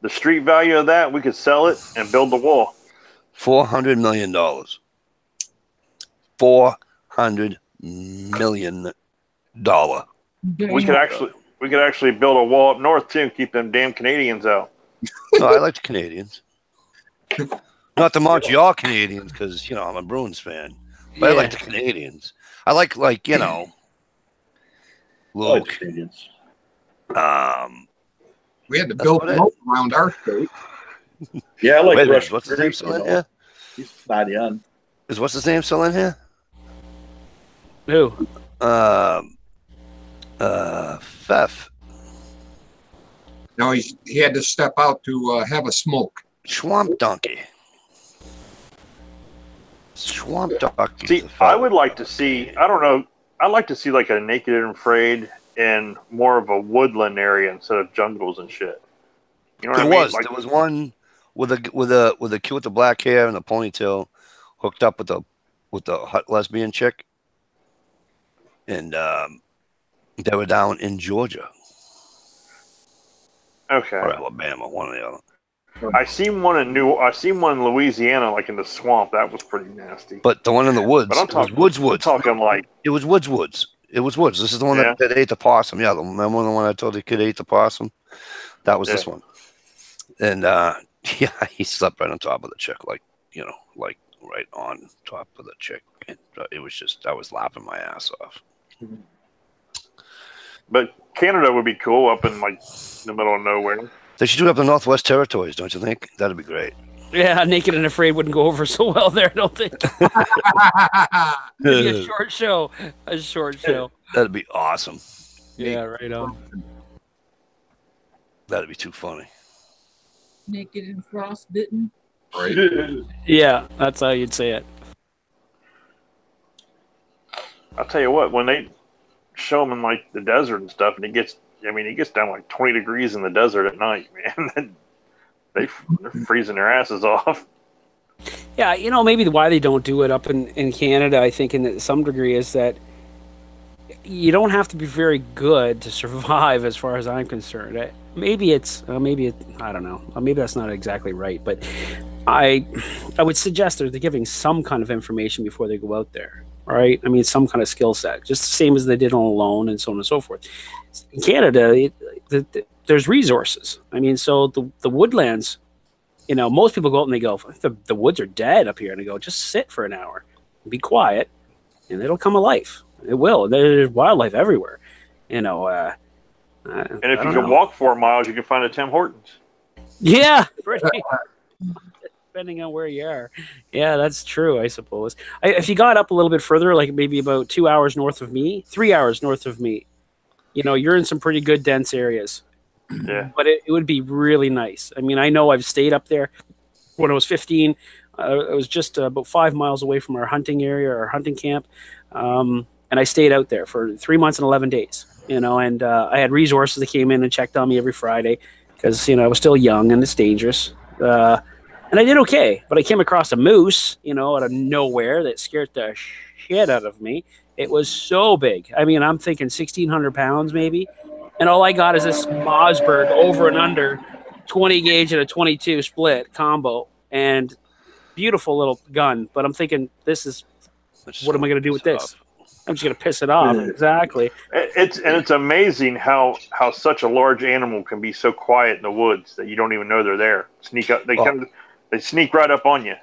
The street value of that, we could sell it and build the wall. $400 million. $400 million. We could actually build a wall up north too and keep them damn Canadians out. No, I like the Canadians. Not the Montreal Canadians, because I'm a Bruins fan. But I like the Canadians. I like Luke. Canadians. We had to build a moat around our state. Yeah, I like Wait a minute, Rush. what's his name still in here? He's not young. What's his name still in here? Who? Fef. No, he had to step out to have a smoke. Swamp Donkey. Swamp Donkey. See, I would like to see, I don't know, I'd like to see like a Naked and Afraid in more of a woodland area instead of jungles and shit. You know what I mean? Like, there was one with a kid with the black hair and the ponytail hooked up with the hot lesbian chick. And they were down in Georgia. Okay. Or Alabama, one or the other. I seen one in Louisiana, like in the swamp. That was pretty nasty. But the one in the woods, But I'm talking woods. I'm talking like It was woods. It was woods. This is the one that ate the possum. Yeah, remember the one I told the kid ate the possum? That was this one. And he slept right on top of the chick, like right on top of the chick. And it was just, I was laughing my ass off. But Canada would be cool up in like the middle of nowhere. They should do it up the Northwest Territories, don't you think? That'd be great. Yeah, Naked and Afraid wouldn't go over so well there, I don't think. It'd be a short show. That'd be awesome. Yeah, right on. That'd be too funny. naked and frostbitten. Right. Yeah, that's how you'd say it. I'll tell you what, when they show them in like the desert and stuff, and it gets down like 20 degrees in the desert at night, man. They're freezing their asses off. Yeah, maybe why they don't do it up in Canada, I think, in some degree, is that you don't have to be very good to survive, as far as I'm concerned. Maybe I don't know. Maybe that's not exactly right, but I would suggest they're giving some kind of information before they go out there. All right, I mean, some kind of skill set, just the same as they did on Alone and so on and so forth. In Canada, there's resources. I mean, so the woodlands. Most people go out and they go, the woods are dead up here, and I go, just sit for an hour, be quiet, and it'll come alive. It will. There's wildlife everywhere. And if you can walk 4 miles, you can find a Tim Hortons. Yeah, depending on where you are. Yeah, that's true, I suppose. If you got up a little bit further, like maybe about 2 hours north of me, 3 hours north of me, you're in some pretty good dense areas. Yeah. But it would be really nice. I mean, I know I've stayed up there when I was 15. I was just about 5 miles away from our hunting area, our hunting camp. And I stayed out there for 3 months and 11 days, and I had resources that came in and checked on me every Friday because, I was still young and it's dangerous. And I did okay, but I came across a moose, out of nowhere that scared the shit out of me. It was so big. I mean, I'm thinking 1,600 pounds maybe. And all I got is this Mossberg over and under 20 gauge and a 22 split combo, and beautiful little gun. But I'm thinking, what am I going to do with this? I'm just going to piss it off. Exactly. It's amazing how such a large animal can be so quiet in the woods that you don't even know they're there. Sneak up. They sneak right up on you.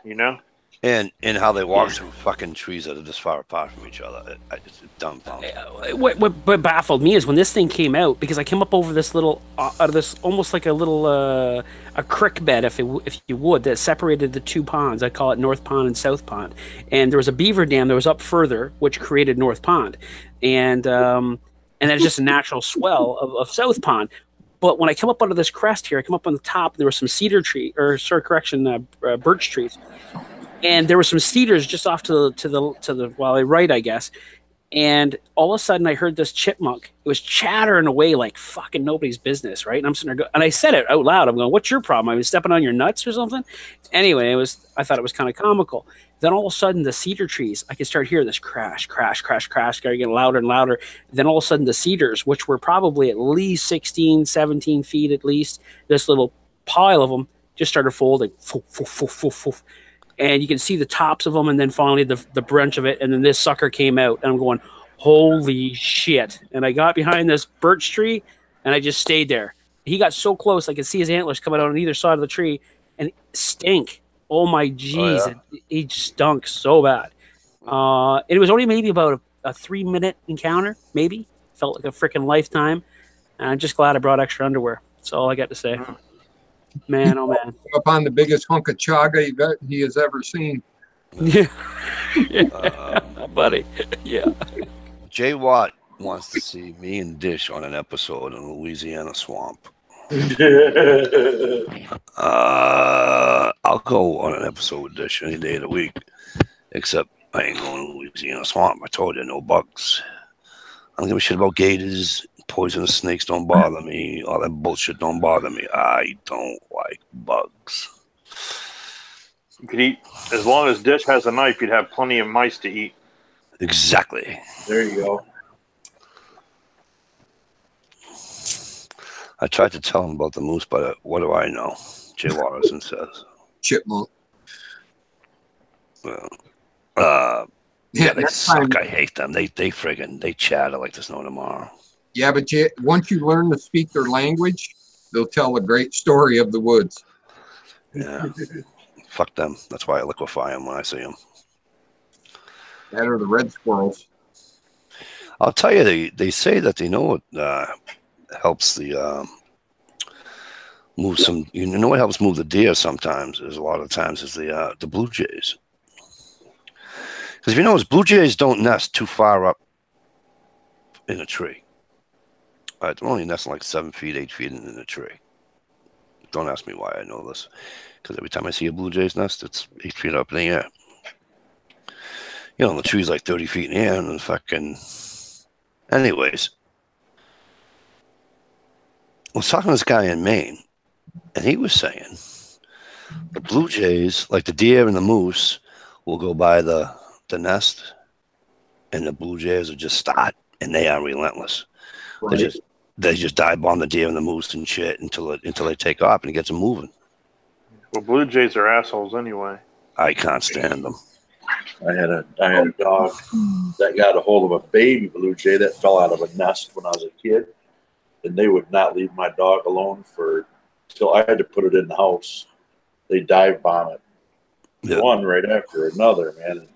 And how they walk through fucking trees that are this far apart from each other. It's dumbfounded. What baffled me is when this thing came out, because I came up over this little, this almost like a little a creek bed, if you would, that separated the two ponds. I call it North Pond and South Pond. And there was a beaver dam that was up further, which created North Pond, and then just a natural swell of South Pond. But when I come up under this crest here, I come up on the top. There was some birch trees. And there were some cedars just off to the right, I guess. And all of a sudden, I heard this chipmunk. It was chattering away like fucking nobody's business, right? And I'm sitting there, and I said it out loud. I'm going, "What's your problem? I was stepping on your nuts or something?" Anyway, I thought it was kind of comical. Then all of a sudden, the cedar trees, I could start hearing this crash, crash, crash, crash, started getting louder and louder. Then all of a sudden, the cedars, which were probably at least 16, 17 feet at least, this little pile of them just started folding. Foof, foof, foof, foof, foof. And you can see the tops of them, and then finally the branch of it, and then this sucker came out, and I'm going, holy shit. And I got behind this birch tree, and I just stayed there. He got so close, I could see his antlers coming out on either side of the tree, and it stink. Oh my jeez, he stunk so bad. It was only maybe about a 3-minute encounter, maybe. Felt like a freaking lifetime. And I'm just glad I brought extra underwear. That's all I got to say. Man, oh man. Up on the biggest hunk of chaga he has ever seen. Yeah. Buddy. Yeah. Jay Watt wants to see me and Dish on an episode in Louisiana swamp. I'll go on an episode with Dish any day of the week, except I ain't going to Louisiana swamp. I told you, no bugs. I don't give a shit about gators. Poisonous snakes don't bother me. All that bullshit don't bother me. I don't like bugs. You could eat, as long as Dish has a knife, you'd have plenty of mice to eat. Exactly. There you go. I tried to tell him about the moose, but what do I know? Jay Watterson says. Chipmunk. Yeah, they suck. I hate them. They chatter like there's no tomorrow. Yeah, but once you learn to speak their language, they'll tell a great story of the woods. Yeah. Fuck them. That's why I liquefy them when I see them. That or the red squirrels. I'll tell you, they say that they know what helps the move some. You know what helps move the deer sometimes? Is a lot of times is the blue jays. Because if you notice, blue jays don't nest too far up in a tree. They're only nesting like 7 feet, 8 feet in a tree. Don't ask me why I know this. Because every time I see a blue jay's nest, it's 8 feet up in the air. You know, the tree's like 30 feet in the air, and the fucking. Anyways, I was talking to this guy in Maine, and he was saying the blue jays, like the deer and the moose, will go by the nest, and the blue jays will just start, and they are relentless. Right. They just dive bomb the deer and the moose and shit until they take off and it gets them moving. Well, blue jays are assholes anyway. I can't stand them. I had a dog that got a hold of a baby blue jay that fell out of a nest when I was a kid, and they would not leave my dog alone till I had to put it in the house. They dive bomb it, one right after another, man.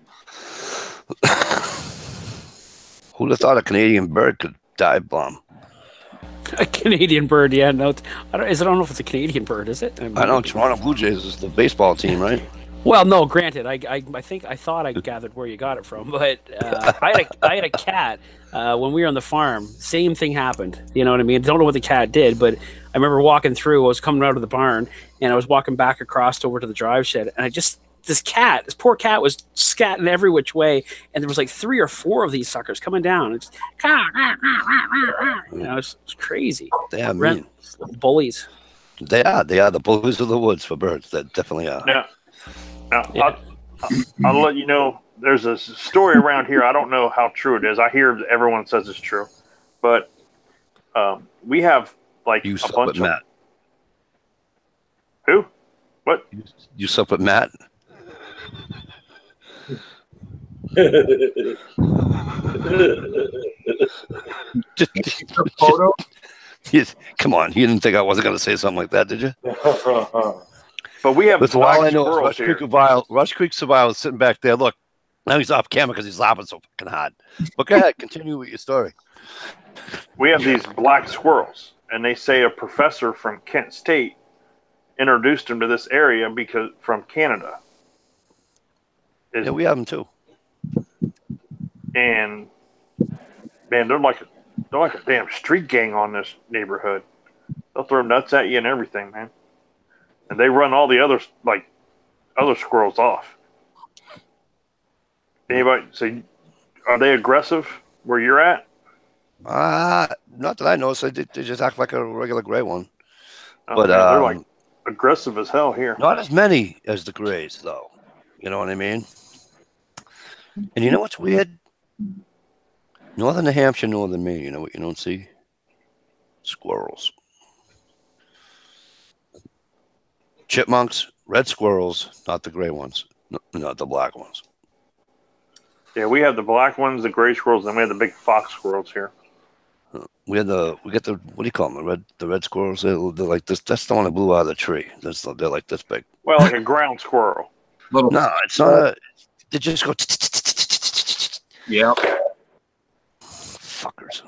Who'd have thought a Canadian bird could dive bomb? A Canadian bird, yeah. No, I don't know if it's a Canadian bird, is it? I know Toronto Blue Jays is the baseball team, right? Well, no. Granted, I thought I gathered where you got it from, but I had a cat when we were on the farm. Same thing happened. You know what I mean? I don't know what the cat did, but I remember walking through. I was coming out of the barn, and I was walking back across over to the drive shed, and this poor cat was scatting every which way, and there was like 3 or 4 of these suckers coming down. It's it's crazy. They are mean. Bullies. They are the bullies of the woods for birds. They definitely are. Now I'll let you know. There's a story around here. I don't know how true it is. I hear everyone says it's true, but we have like You a sup bunch with of Matt. Who? What? You sup with Matt? Photo. Come on, you didn't think I wasn't going to say something like that, did you? But we have Listen, black all I know is squirrels Rush Creek Survival is sitting back there. Look, now he's off camera because he's laughing so fucking hard. But go ahead, continue with your story. We have these black squirrels, and they say a professor from Kent State introduced them to this area because from Canada. Yeah, we have them too. And man, they're like a damn street gang on this neighborhood. They'll throw nuts at you and everything, man. And they run all the other squirrels off. Anybody? So, are they aggressive where you're at? Not that I know. So they just act like a regular gray one. Oh, But man, they're like aggressive as hell here. not as many as the grays, though. You know what I mean? And you know what's weird? Northern New Hampshire, northern Maine. You know what you don't see? Squirrels. Chipmunks, red squirrels, not the gray ones, not the black ones. Yeah, we have the black ones, the gray squirrels, and we have the big fox squirrels here. We get the what do you call them? The red squirrels. They're like this. That's the one that blew out of the tree. They're like this big. Well, like a ground squirrel. No, it's not. They just go. Yeah. Fuckers.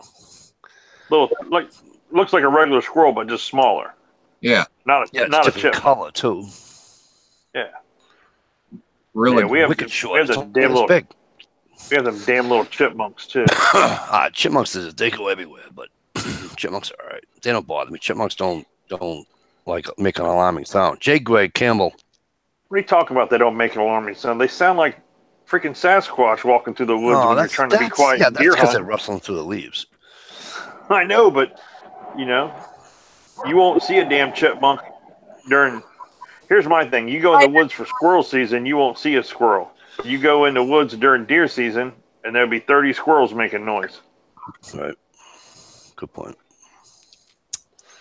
Looks like a regular squirrel, but just smaller. Yeah. Not a chip. Color too. Yeah. Really. Yeah, we have wicked short. them damn little. Big. We have them damn little chipmunks too. Chipmunks they go everywhere, but chipmunks are all right. They don't bother me. Chipmunks don't like make an alarming sound. J. Greg Campbell. What are you talking about? They don't make an alarming sound. They sound like freaking Sasquatch walking through the woods when you're trying to be quiet. Yeah, that's because they're rustling through the leaves. I know, but you won't see a damn chipmunk during. Here's my thing: you go in the woods for squirrel season, you won't see a squirrel. You go in the woods during deer season, and there'll be 30 squirrels making noise. Right. Good point.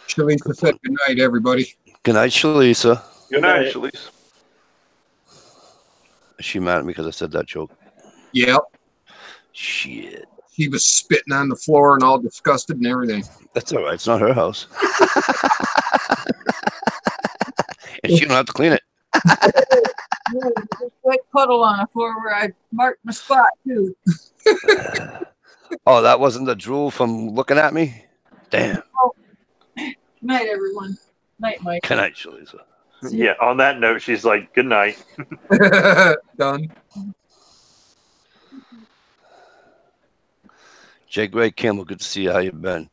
Shalisa said good night, everybody. Good night, Shalisa. Good night, Shalise. Is she mad at me because I said that joke? Yep. Shit. He was spitting on the floor and all disgusted and everything. That's all right. It's not her house. And she don't have to clean it. Quick puddle on the floor where I marked my spot too. Oh, that wasn't the drool from looking at me? Damn. Good night, everyone. Night, Mike. Good night, Shalisa. Yeah, on that note, she's like, good night. Done. Jay Greg Campbell, good to see you. How you been?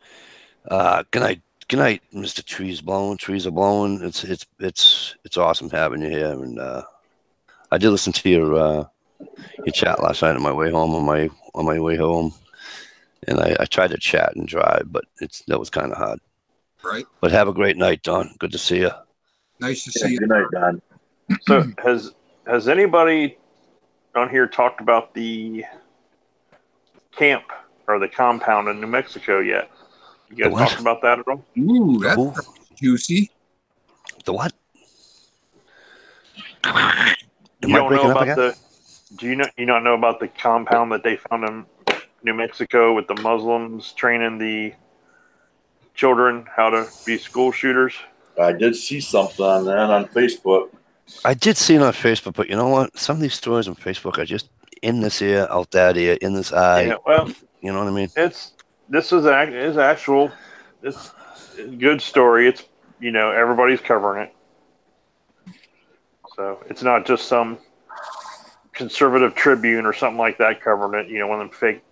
Good night, Mr. Trees Blowing. Trees are blowing. It's awesome having you here. And I did listen to your chat last night on my way home, on my way home, and I tried to chat and drive, but that was kind of hard. Right. But have a great night, Don. Good to see you. Nice to see you. Good night, Don. So has anybody on here talked about the camp or the compound in New Mexico yet? You guys talked about that at all? Ooh, that's juicy. The what? You don't know about do you not know about the compound that they found in New Mexico with the Muslims training the children how to be school shooters? I did see something on that on Facebook. I did see it on Facebook, but you know what? Some of these stories on Facebook are just in this ear, out that ear, in this eye. Yeah, well, you know what I mean? It's actual. It's a good story. It's everybody's covering it, so it's not just some conservative Tribune or something like that covering it. One of them fake.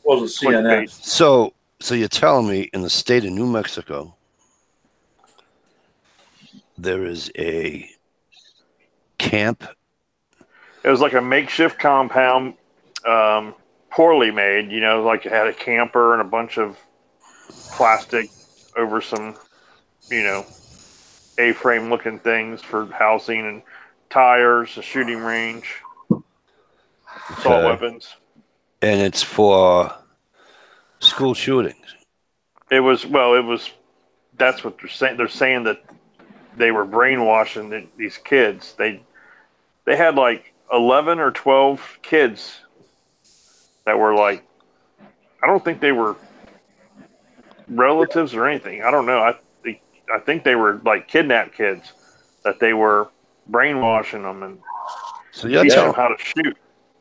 Wasn't CNN. So you're telling me in the state of New Mexico there is a camp? It was like a makeshift compound, poorly made. Like it had a camper and a bunch of plastic over some, A-frame looking things for housing and tires, a shooting range, assault weapons. And it's for school shootings. That's what they're saying. They're saying that they were brainwashing these kids. They had like 11 or 12 kids that were like, I don't think they were relatives or anything. I don't know. I think they were like kidnapped kids that they were brainwashing them and teaching them how to shoot.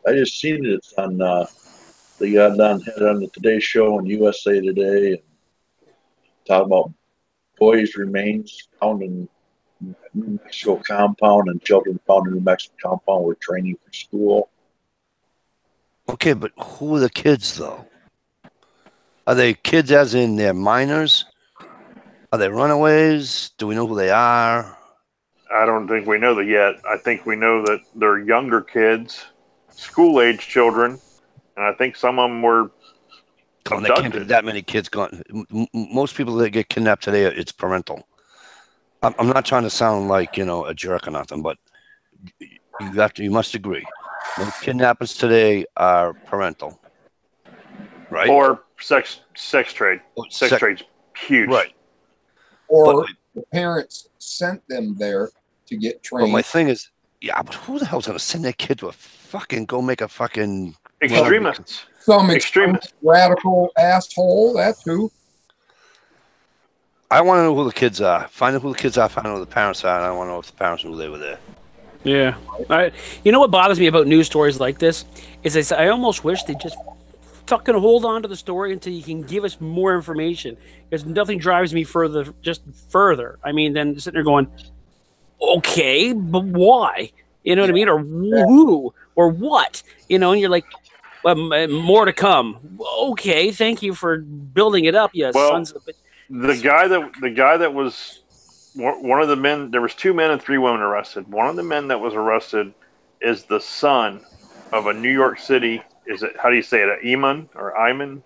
I just seen it on they got had on the Today Show and USA Today, and talking about boys' remains found in New Mexico compound and children found in New Mexico compound were training for school. Okay, but who are the kids though? Are they kids as in they're minors? Are they runaways? Do we know who they are? I don't think we know that yet. I think we know that they're younger kids, school-age children, and I think some of them were abducted. There can't be that many kids gone. Most people that get kidnapped today, it's parental. I'm not trying to sound like a jerk or nothing, but you must agree. Most kidnappings today are parental, right? Or sex trade. Sex trade's huge, right? Or the parents sent them there to get trained. But my thing is, but who the hell's going to send their kid to go make a fucking extremists? Some extremist radical asshole. That too. I want to know who the kids are. Find out who the kids are. Find out who the parents are. And I want to know if the parents knew they were there. Yeah. You know what bothers me about news stories like this is I almost wish they just fucking hold on to the story until you can give us more information, because nothing drives me further. I mean, than sitting there going, okay, but why? You know what I mean? Or who? Or what? And you're like, more to come. Okay, thank you for building it up, yes. Sons of the guy that was one of the men. There was 2 men and 3 women arrested. One of the men that was arrested is the son of a New York City. Is it, how do you say it? An imam,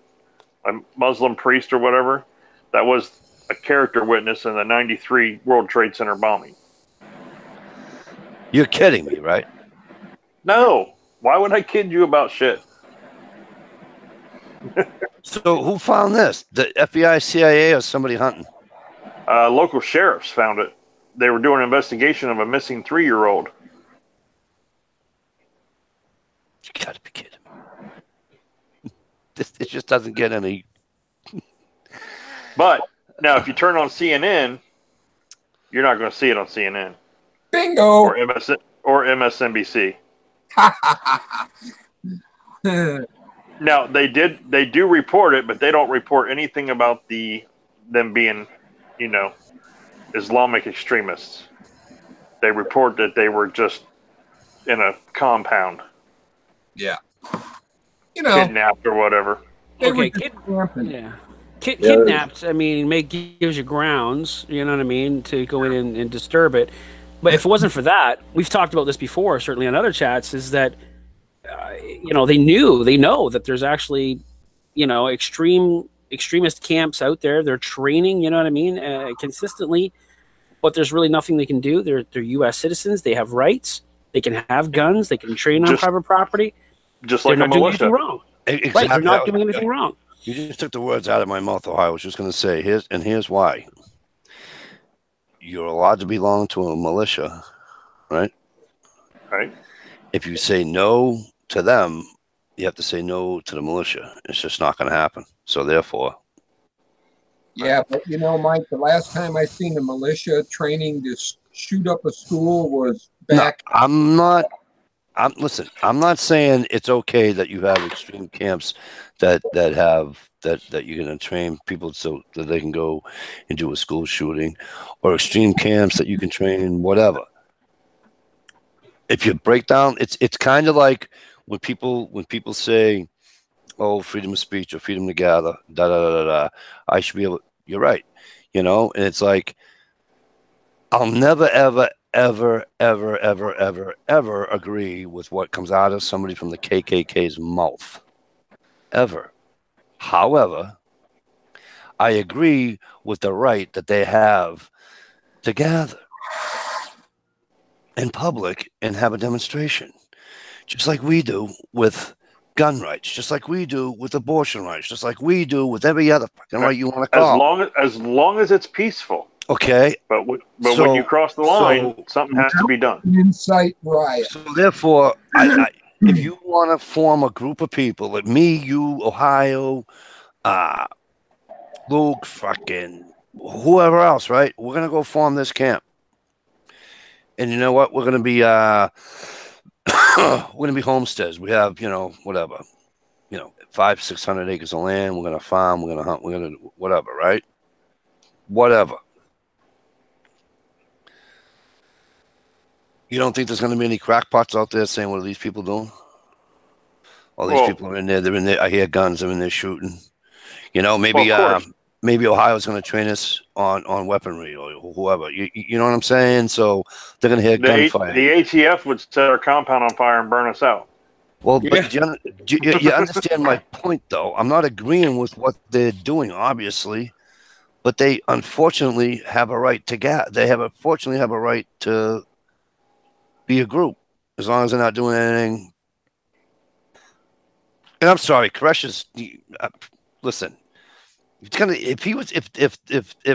a Muslim priest or whatever. That was a character witness in the '93 World Trade Center bombing. You're kidding me, right? No. Why would I kid you about shit? So who found this? The FBI, CIA, or somebody hunting? Local sheriffs found it. They were doing an investigation of a missing 3-year-old. You gotta be kidding me. This just doesn't get any. But now, if you turn on CNN, you're not going to see it on CNN. Bingo. Or MSNBC. Now they do report it, but they don't report anything about them being, Islamic extremists. They report that they were just in a compound. Yeah. Kidnapped or whatever. Okay, kidnapped. I mean, gives you grounds. You know what I mean, to go in and disturb it. But if it wasn't for that, we've talked about this before, certainly on other chats, is that they know that there's actually extremist camps out there. They're training, you know what I mean, consistently, but there's really nothing they can do. They're U.S. citizens. They have rights. They can have guns. They can train on private property. Just like they're a not doing militia. anything wrong. Exactly. Right, they're not doing anything wrong. You just took the words out of my mouth, Ohio. I was just going to say, here's why. You're allowed to belong to a militia, right? Right. If you say no to them, you have to say no to the militia. It's just not going to happen. So therefore. Yeah, but Mike, the last time I seen a militia training to shoot up a school was back. No, I'm not saying it's okay that you have extreme camps that you're going to train people so that they can go and do a school shooting, or extreme camps that you can train in whatever. If you break down, it's kind of like when people say, "Oh, freedom of speech or freedom to gather," da da da da da. I should be able. You're right, and it's like I'll never ever agree with what comes out of somebody from the KKK's mouth, ever. However, I agree with the right that they have to gather in public and have a demonstration, just like we do with gun rights, just like we do with abortion rights, just like we do with every other fucking right you want to call. As long as it's peaceful. Okay. But when you cross the line, something has to be done. Incite riot. So therefore, if you want to form a group of people like me, you, Ohio, Luke, fucking whoever else, right? We're gonna go form this camp, and you know what? We're gonna be homesteads. We have whatever, 500-600 acres of land. We're gonna farm. We're gonna hunt. We're gonna do whatever, right? Whatever. You don't think there's going to be any crackpots out there saying, "What are these people doing?" All these people are in there. They're in there. I hear guns. They're in there shooting. Maybe Ohio's going to train us on weaponry or whoever. You know what I'm saying? So they're going to hear gunfire. The ATF would set our compound on fire and burn us out. Well, but you understand my point, though. I'm not agreeing with what they're doing, obviously, but they unfortunately have a right to unfortunately have a right to be a group, as long as they're not doing anything. And I'm sorry, Koresh is. Listen, if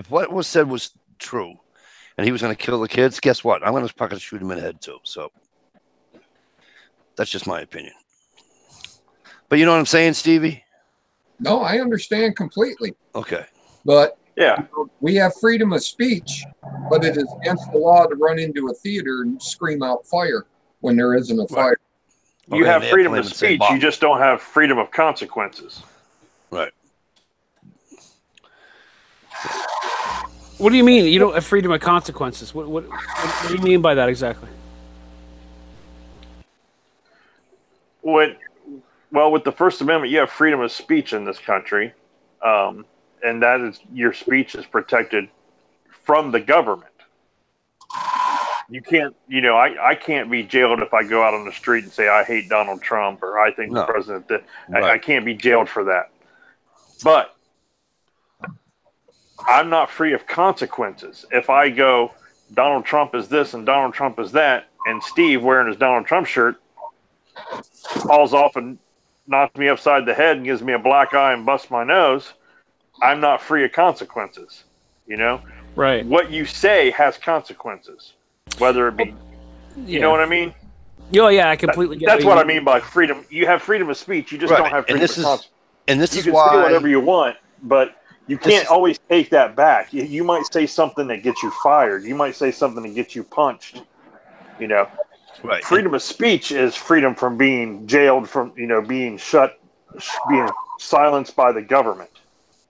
what was said was true, and he was going to kill the kids, guess what? I'm going to fucking shoot him in the head too. So that's just my opinion. But you know what I'm saying, Stevie? No, I understand completely. Okay. But yeah, we have freedom of speech, but it is against the law to run into a theater and scream out fire when there isn't a fire. You have freedom of speech, you just don't have freedom of consequences. Right. What do you mean you don't have freedom of consequences? What do you mean by that exactly? Well, with the First Amendment, you have freedom of speech in this country. And that is, your speech is protected from the government. You can't, I can't be jailed if I go out on the street and say I hate Donald Trump or I think the president did. Right. I can't be jailed for that. But I'm not free of consequences. If I go, Donald Trump is this and Donald Trump is that, and Steve wearing his Donald Trump shirt falls off and knocks me upside the head and gives me a black eye and busts my nose, I'm not free of consequences, Right. What you say has consequences, whether it be, you know what I mean? Oh, yeah, I completely get That's what I mean by freedom. You have freedom of speech. You just don't have freedom of consequences. And this you is can why say whatever you want, but you can't always take that back. You might say something that gets you fired. You might say something that gets you punched, Right. Freedom of speech is freedom from being jailed, from, being silenced by the government.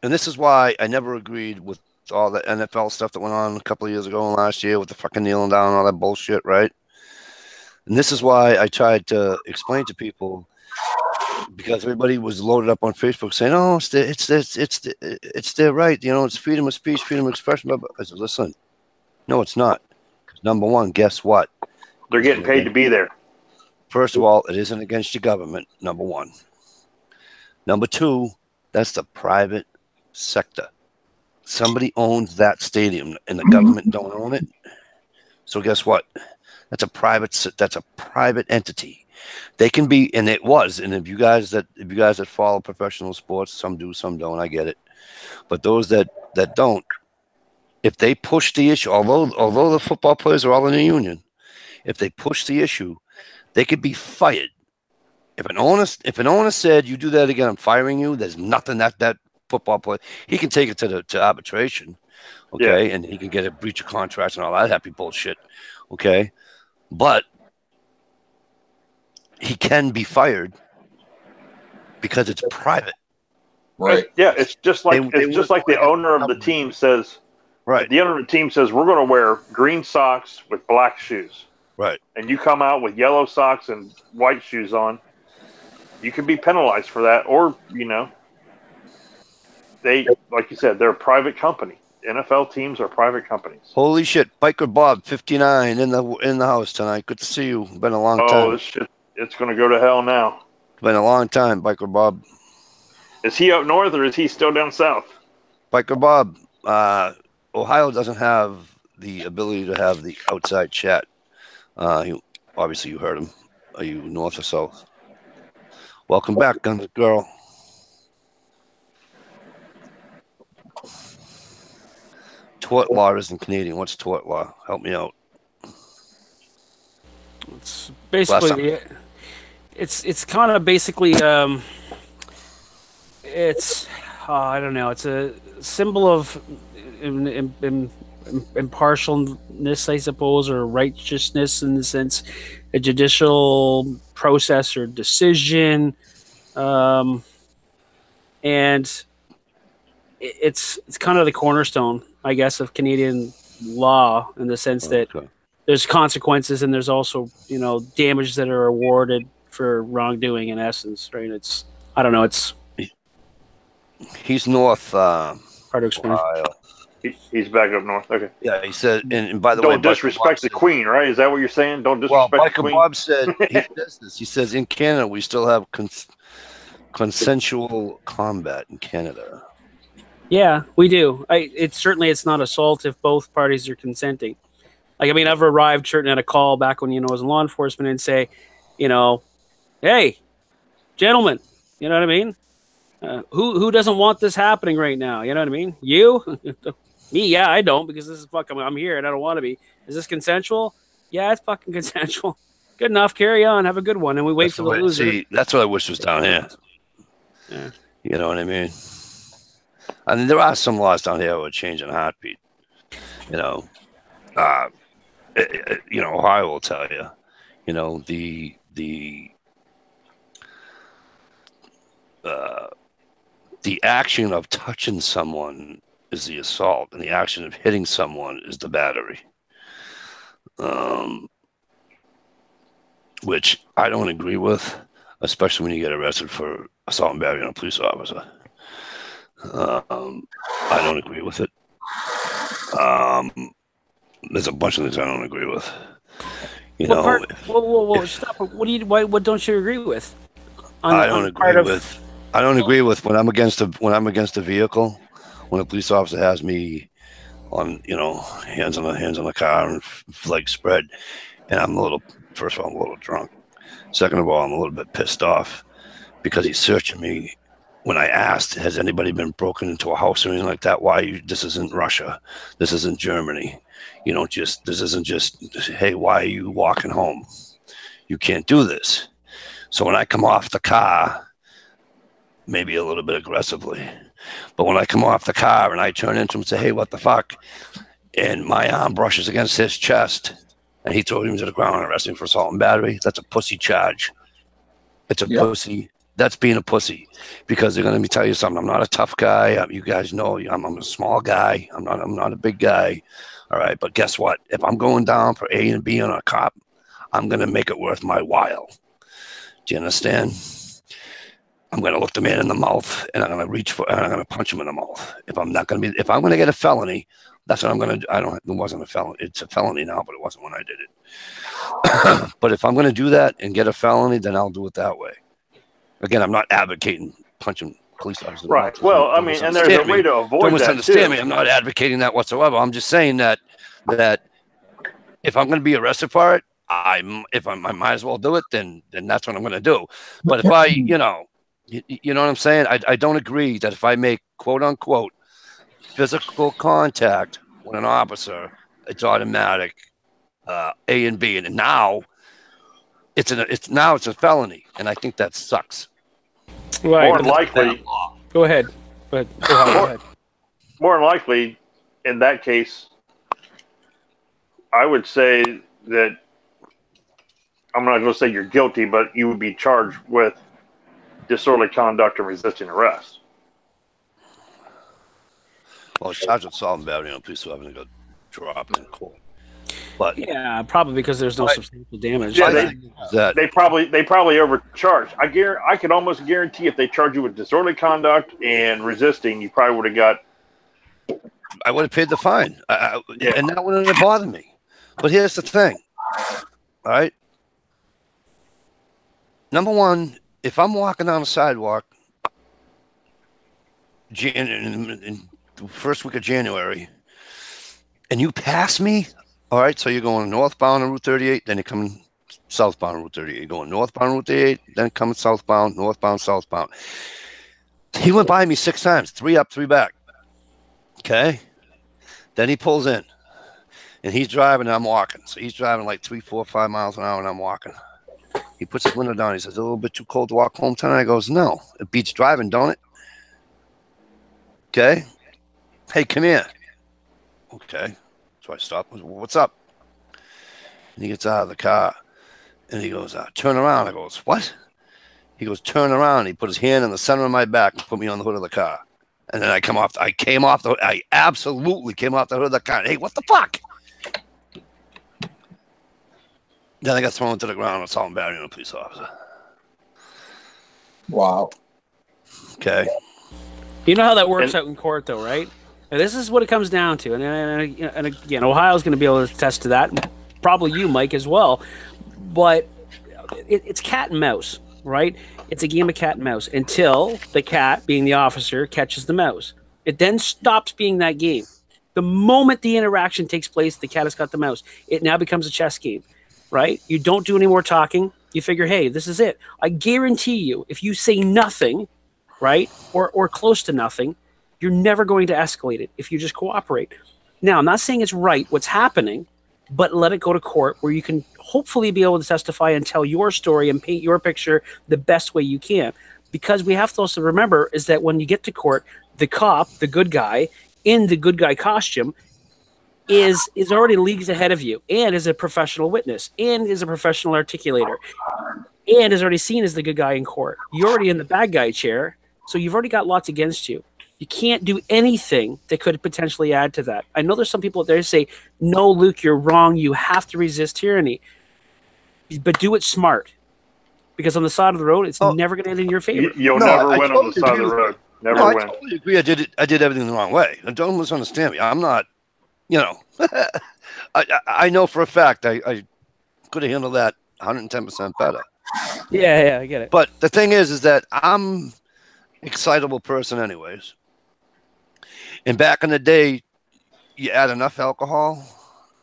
And this is why I never agreed with all the NFL stuff that went on a couple of years ago and last year with the fucking kneeling down and all that bullshit, right? And this is why I tried to explain to people, because everybody was loaded up on Facebook saying, "Oh, it's their right, it's freedom of speech, freedom of expression." I said, listen, no, it's not. Number one, guess what? They're getting paid to be there. First of all, it isn't against your government, number one. Number two, that's the private sector. Somebody owns that stadium and the government don't own it. So guess what? That's a private entity. They can be, and it was, and if you guys that follow professional sports, some do, some don't, I get it. But those that don't, if they push the issue, although the football players are all in a union, if they push the issue, they could be fired. If an owner said, you do that again, I'm firing you, there's nothing that football player, he can take it to arbitration, okay, and he can get a breach of contract and all that happy bullshit, okay, but he can be fired because it's private. Right. Yeah, it's just like the owner of the team says. Right. The owner of the team says we're going to wear green socks with black shoes. Right. And you come out with yellow socks and white shoes on, you can be penalized for that, or they, like you said, they're a private company. NFL teams are private companies. Holy shit, Biker Bob 59 in the house tonight. Good to see you. Been a long time. Oh, this shit, it's going to go to hell now. Been a long time, Biker Bob. Is he up north or is he still down south? Biker Bob, Ohio doesn't have the ability to have the outside chat. Obviously, you heard him. Are you north or south? Welcome back, Guns Girl. Tort law isn't Canadian. What's tort law? Help me out. It's basically it's kind of basically it's I don't know. It's a symbol of impartialness, I suppose, or righteousness in the sense, a judicial process or decision, and it's kind of the cornerstone, I guess, of Canadian law in the sense that there's consequences and there's also damages that are awarded for wrongdoing. In essence, right? It's I don't know. It's he's north. Hard to explain. Ohio. He's back up north. Okay. Yeah, he said, and by the way, don't disrespect the Queen, right? Is that what you're saying? Don't disrespect the Queen. Bob said he says this. He says in Canada we still have consensual combat in Canada. Yeah, we do. It's not assault if both parties are consenting. Like, I mean, I've arrived certain at a call back when I was in law enforcement and say, hey, gentlemen, you know what I mean? Who doesn't want this happening right now? You know what I mean? You? Me? Yeah, I don't, because this is fucking. I'm here and I don't want to be. Is this consensual? Yeah, it's fucking consensual. Good enough. Carry on. Have a good one. And we wait for the loser. See, that's what I wish was down here. Yeah. You know what I mean? I mean, there are some laws down here that would change in a heartbeat. Ohio will tell you. The action of touching someone is the assault, and the action of hitting someone is the battery. Which I don't agree with, especially when you get arrested for assault and battery on a police officer. I don't agree with it. There's a bunch of things I don't agree with. Whoa, stop. What don't you agree with? I don't agree with when I'm against a vehicle, when a police officer has me on, hands on the car and legs spread, and first of all, I'm a little drunk. Second of all, I'm a little bit pissed off because he's searching me. When I asked, has anybody been broken into a house or anything like that? This isn't Russia. This isn't Germany. This isn't just, hey, why are you walking home? You can't do this. So when I come off the car, maybe a little bit aggressively, but when I come off the car and I turn into him and say, hey, what the fuck? And my arm brushes against his chest and he throws him to the ground and arrests him for assault and battery, that's a pussy charge. It's a pussy. That's being a pussy, because they're going to tell you something. I'm not a tough guy. You guys know I'm a small guy. I'm not a big guy. All right. But guess what? If I'm going down for A and B on a cop, I'm going to make it worth my while. Do you understand? I'm going to look the man in the mouth and I'm going to reach for, and I'm going to punch him in the mouth. If I'm going to get a felony, That's what I'm going to do. It wasn't a felony. It's a felony now, but it wasn't when I did it. But if I'm going to do that and get a felony, then I'll do it that way. Again, I'm not advocating punching police officers. Right. Well, I mean, and there's a way to avoid don't that misunderstand too. me. I'm not advocating that whatsoever. I'm just saying that if I'm going to be arrested for it, I might as well do it. Then that's what I'm going to do. But if I, you know what I'm saying? I don't agree that if I make quote unquote physical contact with an officer, it's automatic A and B, and now it's a felony, and I think that sucks. Right. More than likely, Go ahead. Go ahead. more than likely, in that case, I would say that I'm not going to say you're guilty, but you would be charged with disorderly conduct and resisting arrest. Well, it's charged with assault and battery on a police officer got dropped in court. But Yeah, probably because there's no substantial damage. Yeah, they probably overcharged. I could almost guarantee if they charge you with disorderly conduct and resisting, you probably would have got. I would have paid the fine, and that wouldn't have bothered me. But here's the thing, all right? Number one, if I'm walking down the sidewalk in the first week of January, and you pass me, all right, so you're going northbound on Route 38, then you're coming southbound on Route 38. You're going northbound on Route 38, then coming southbound, northbound, southbound. He went by me 6 times, 3 up, 3 back. Okay? Then he pulls in, and he's driving, and I'm walking. So he's driving like 3, 4, 5 miles an hour, and I'm walking. He puts his window down. He says, a little bit too cold to walk home tonight. I goes, no, it beats driving, don't it? Okay? Hey, come here. Okay. So I stop. What's up? And he gets out of the car, and he goes, turn around. I goes, what? He goes, turn around. He put his hand in the center of my back and put me on the hood of the car. And then I absolutely came off the hood of the car. Hey, what the fuck? Then I got thrown to the ground with assault and battery on a police officer. Wow. Okay. You know how that works out in court, though, right? And this is what it comes down to. And again, Ohio's going to be able to attest to that. And probably you, Mike, as well. But it's cat and mouse, right? It's a game of cat and mouse until the cat, being the officer, catches the mouse. It then stops being that game. The moment the interaction takes place, the cat has got the mouse. It now becomes a chess game, right? You don't do any more talking. You figure, hey, this is it. I guarantee you, if you say nothing, right, or close to nothing, you're never going to escalate it if you just cooperate. Now, I'm not saying it's right what's happening, but let it go to court where you can hopefully be able to testify and tell your story and paint your picture the best way you can. Because we have to also remember is that when you get to court, the cop, the good guy, in the good guy costume, is already leagues ahead of you and is a professional witness and is a professional articulator and is already seen as the good guy in court. You're already in the bad guy chair, so you've already got lots against you. You can't do anything that could potentially add to that. I know there's some people out there who say, no, Luke, you're wrong. You have to resist tyranny. But do it smart. Because on the side of the road, it's never going to end in your favor. You'll never win on the side of the road. Never win. I totally agree. I did everything the wrong way. And don't misunderstand me. I'm not, I know for a fact I could have handled that 110% better. Yeah, I get it. But the thing is that I'm excitable person anyways. And back in the day, you add enough alcohol,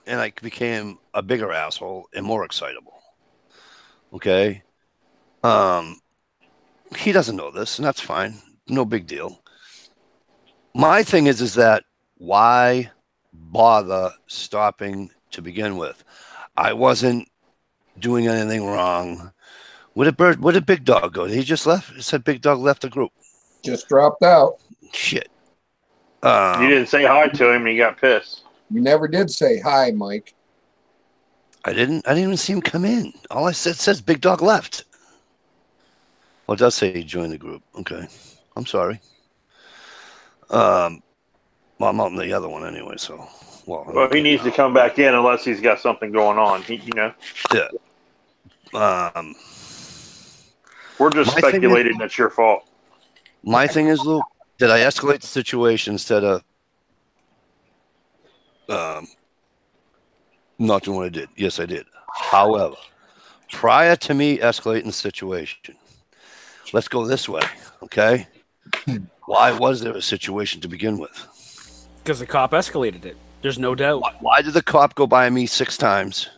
and I became a bigger asshole and more excitable. Okay? He doesn't know this, and that's fine. No big deal. My thing is that why bother stopping to begin with? I wasn't doing anything wrong. Where did Big Dog go? He just left? It said Big Dog left the group. Just dropped out. Shit. You didn't say hi to him and he got pissed. You never did say hi, Mike. I didn't even see him come in. All I says Big Dog left. Well, it does say he joined the group. Okay. I'm sorry. Well, I'm out in the other one anyway, so. Well, he needs to come back in unless he's got something going on. Yeah. We're just speculating that's your fault. My thing is, Luke, did I escalate the situation instead of not doing what I did. Yes, I did. However, prior to me escalating the situation, let's go this way, okay? Why was there a situation to begin with? Because the cop escalated it. There's no doubt. Why did the cop go by me 6 times?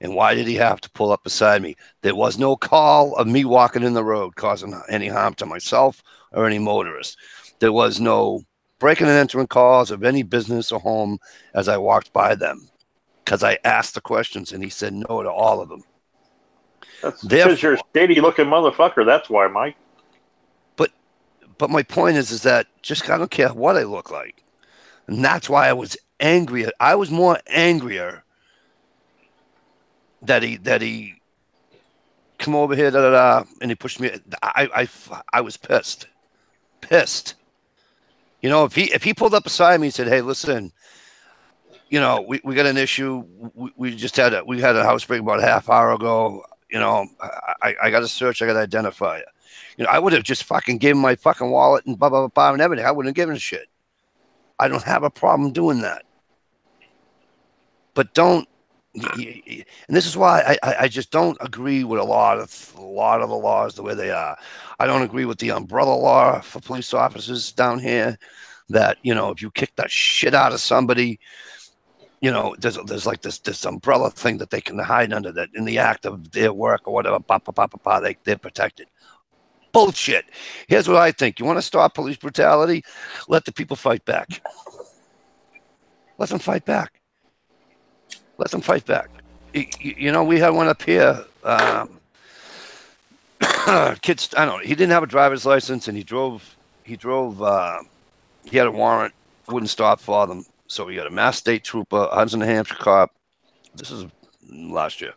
And why did he have to pull up beside me? There was no call of me walking in the road causing any harm to myself or any motorist. There was no breaking and entering calls of any business or home as I walked by them, because I asked the questions and he said no to all of them. That's because you're a shady looking motherfucker. That's why, Mike. But my point is that just I don't care what I look like. And that's why I was angry. I was more angrier that he come over here, and he pushed me. I was pissed. You know, if he pulled up beside me and said, "Hey, listen, you know, we got an issue. We had a house break about a half hour ago. You know, I got to search. I got to identify it." You know, I would have just fucking gave him my fucking wallet and blah, blah, blah, and everything. I wouldn't have given a shit. I don't have a problem doing that. But don't, and this is why I just don't agree with a lot of the laws the way they are. I don't agree with the umbrella law for police officers down here that, you know, if you kick the shit out of somebody, you know, there's like this umbrella thing that they can hide under, that in the act of their work or whatever, they're protected. Bullshit. Here's what I think. You want to stop police brutality? Let the people fight back. Let them fight back. Let them fight back. You know, we had one up here. Kids, I don't know. He didn't have a driver's license, and he drove. He had a warrant. Wouldn't stop for them. So we got a Mass State Trooper, Hudson, New Hampshire cop. This is last year.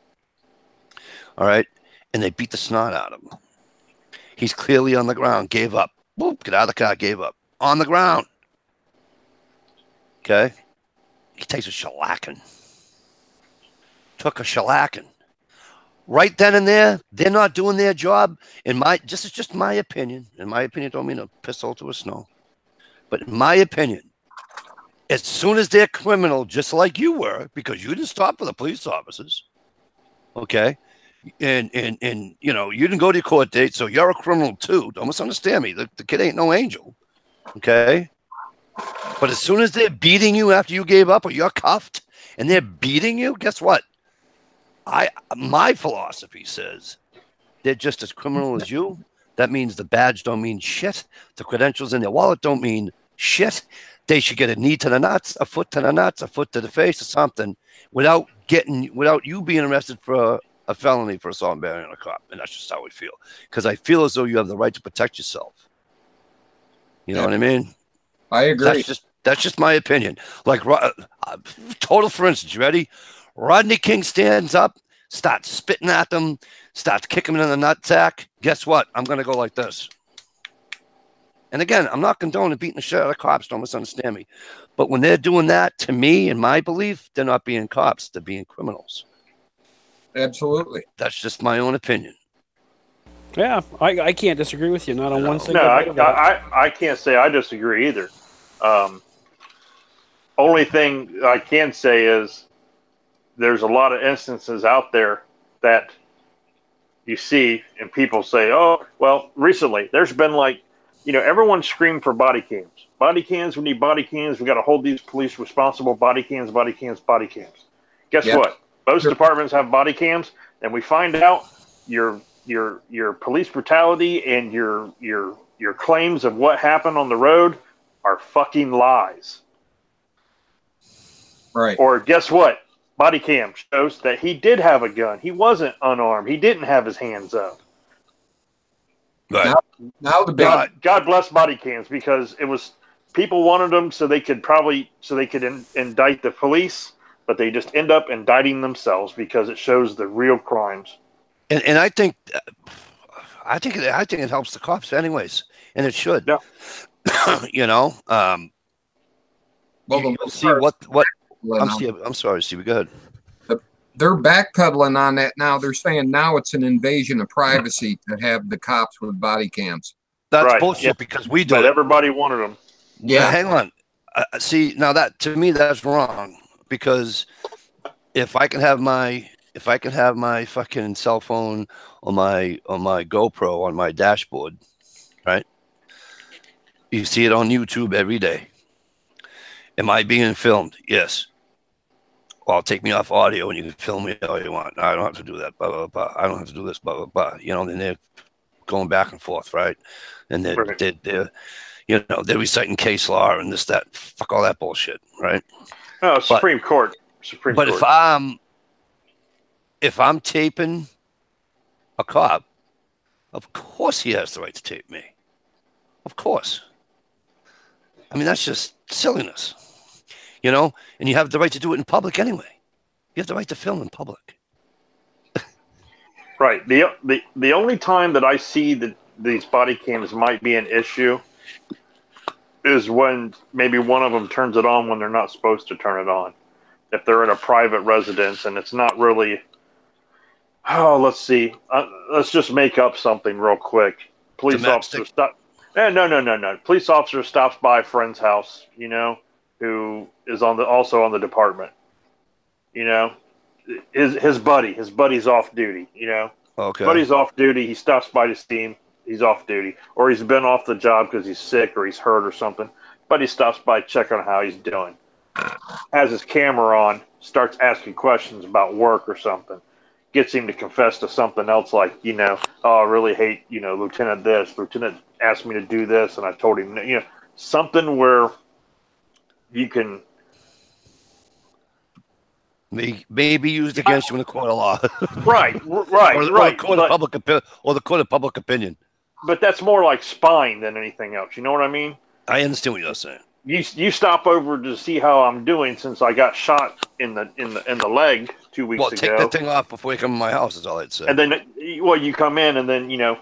All right, and they beat the snot out of him. He's clearly on the ground, gave up. Boop, get out of the car, gave up. On the ground. Okay? He takes a shellacking. Took a shellacking. Right then and there, they're not doing their job. This is just my opinion. In my opinion, don't mean to piss all to a snow. But in my opinion, as soon as they're criminal, just like you were, because you didn't stop for the police officers, okay? And you know, you didn't go to your court date, so you're a criminal too. Don't misunderstand me. The kid ain't no angel, okay? But as soon as they're beating you after you gave up, or you're cuffed and they're beating you, guess what? My philosophy says they're just as criminal as you. That means the badge don't mean shit. The credentials in their wallet don't mean shit. They should get a knee to the nuts, a foot to the nuts, a foot to the face, or something, without you being arrested for a felony for assault and battery on a cop. And that's just how I feel. Because I feel as though you have the right to protect yourself. You know what I mean? I agree. That's just my opinion. Like, total for instance, you ready? Rodney King stands up, starts spitting at them, starts kicking them in the nutsack. Guess what? I'm going to go like this. And again, I'm not condoning beating the shit out of cops. Don't misunderstand me. But when they're doing that, to me, in my belief, they're not being cops. They're being criminals. Absolutely. That's just my own opinion. Yeah, I can't disagree with you. Not on one single. No, I can't say I disagree either. Only thing I can say is there's a lot of instances out there that you see and people say, oh, well, recently there's been like, you know, everyone screamed for body cams. Body cams, we need body cams. We got to hold these police responsible. Body cams, body cams, body cams. Guess what? Most departments have body cams, and we find out your police brutality and your claims of what happened on the road are fucking lies. Right. Or guess what? Body cam shows that he did have a gun. He wasn't unarmed. He didn't have his hands up. Right. Now the big God bless body cams, because it was people wanted them so they could indict the police, but they just end up indicting themselves because it shows the real crimes. And I think it helps the cops anyways, and it should. Yeah. You know, well, you'll see what. I'm sorry, Steve. Go ahead. They're backpedaling on that now. They're saying now it's an invasion of privacy to have the cops with body cams. That's right. bullshit, because we do. But everybody wanted them. Yeah, hang on. See, now that to me that's wrong. because if I can have my fucking cell phone or my GoPro on my dashboard, right? You see it on YouTube every day. Am I being filmed? Yes. Well, take me off audio and you can film me all you want. No, I don't have to do that. Blah, blah, blah. I don't have to do this. Blah, blah, blah. You know, then they're going back and forth, right? And they're you know, they're reciting case law and this, that, fuck all that bullshit, right? No, Supreme Court. But if I'm taping a cop, of course he has the right to tape me. Of course. I mean, that's just silliness, you know? And you have the right to do it in public anyway. You have the right to film in public. Right. The only time that I see that these body cams might be an issue is when maybe one of them turns it on when they're not supposed to turn it on. If they're in a private residence and it's not really, let's see. Let's just make up something real quick. Police officer stop. No. Police officer stops by a friend's house, you know, who is also on the department. You know, his buddy's off duty, you know. Okay. Buddy's off duty. He stops by to see him. He's off duty, or he's been off the job because he's sick or he's hurt or something. Buddy stops by, check on how he's doing. Has his camera on, starts asking questions about work or something. Gets him to confess to something else, like, you know, oh, I really hate, you know, Lieutenant asked me to do this, and I told him, you know, something where you can may be used against you in the court of law. Right. Or the court of public opinion. But that's more like spying than anything else. You know what I mean? I understand what you're saying. You stop over to see how I'm doing since I got shot in the leg 2 weeks ago. Well, take that thing off before you come to my house is all I'd say. And then, well, you come in and then you know,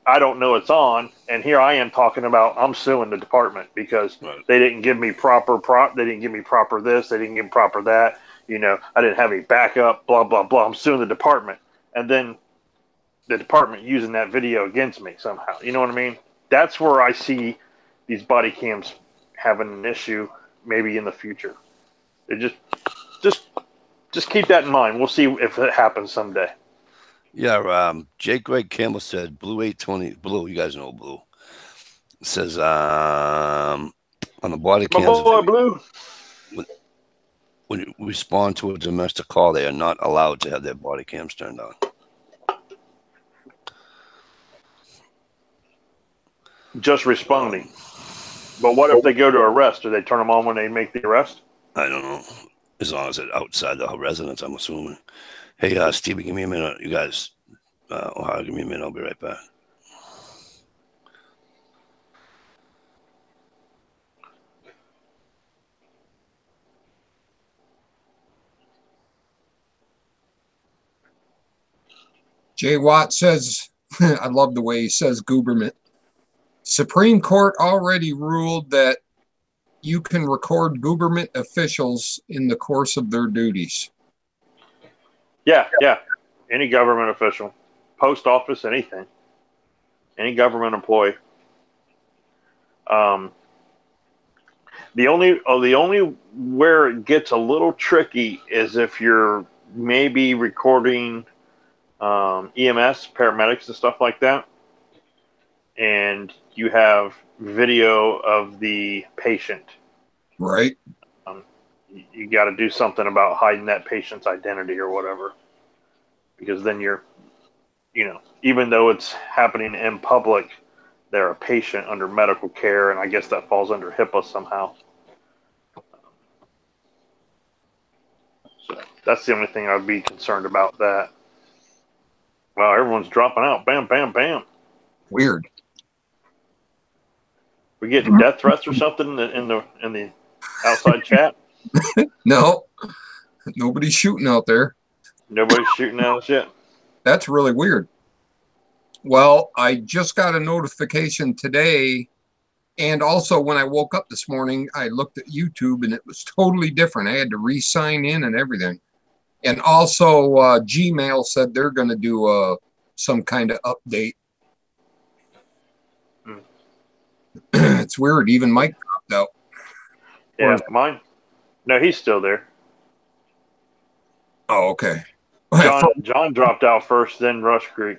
I don't know it's on, and here I am talking about I'm suing the department because they didn't give me proper they didn't give me proper this, they didn't give me proper that. You know, I didn't have any backup, blah, blah, blah. I'm suing the department. And then the department using that video against me somehow. You know what I mean? That's where I see these body cams having an issue maybe in the future. It just keep that in mind. We'll see if it happens someday. Yeah, Jake Greg Campbell said Blue 820, Blue, you guys know Blue. It says on the body cams. My boy, Blue. When you respond to a domestic call, they are not allowed to have their body cams turned on. Just responding. But what if they go to arrest? Do they turn them on when they make the arrest? I don't know. As long as it's outside the residence, I'm assuming. Hey, Stevie, give me a minute. You guys, Ohio, give me a minute. I'll be right back. Jay Watt says, I love the way he says Gooberman. Supreme Court already ruled that you can record Gooberman officials in the course of their duties. Yeah. Any government official, post office, anything, any government employee. The only where it gets a little tricky is if you're maybe recording EMS, paramedics, and stuff like that, and you have video of the patient. Right. You got to do something about hiding that patient's identity or whatever, because then you're, even though it's happening in public, they're a patient under medical care, and I guess that falls under HIPAA somehow. So that's the only thing I'd be concerned about. That. Wow, everyone's dropping out. Bam, bam, bam. Weird. We getting death threats or something in the outside chat? No, nobody's shooting out there. Nobody's shooting out yet. That's really weird. Well, I just got a notification today, and also when I woke up this morning, I looked at YouTube and it was totally different. I had to re-sign in and everything. And also Gmail said they're going to do some kind of update. Hmm. It's weird. Even Mike dropped out. Yeah, mine No, he's still there. Oh, okay. John dropped out first, then Rush Creek.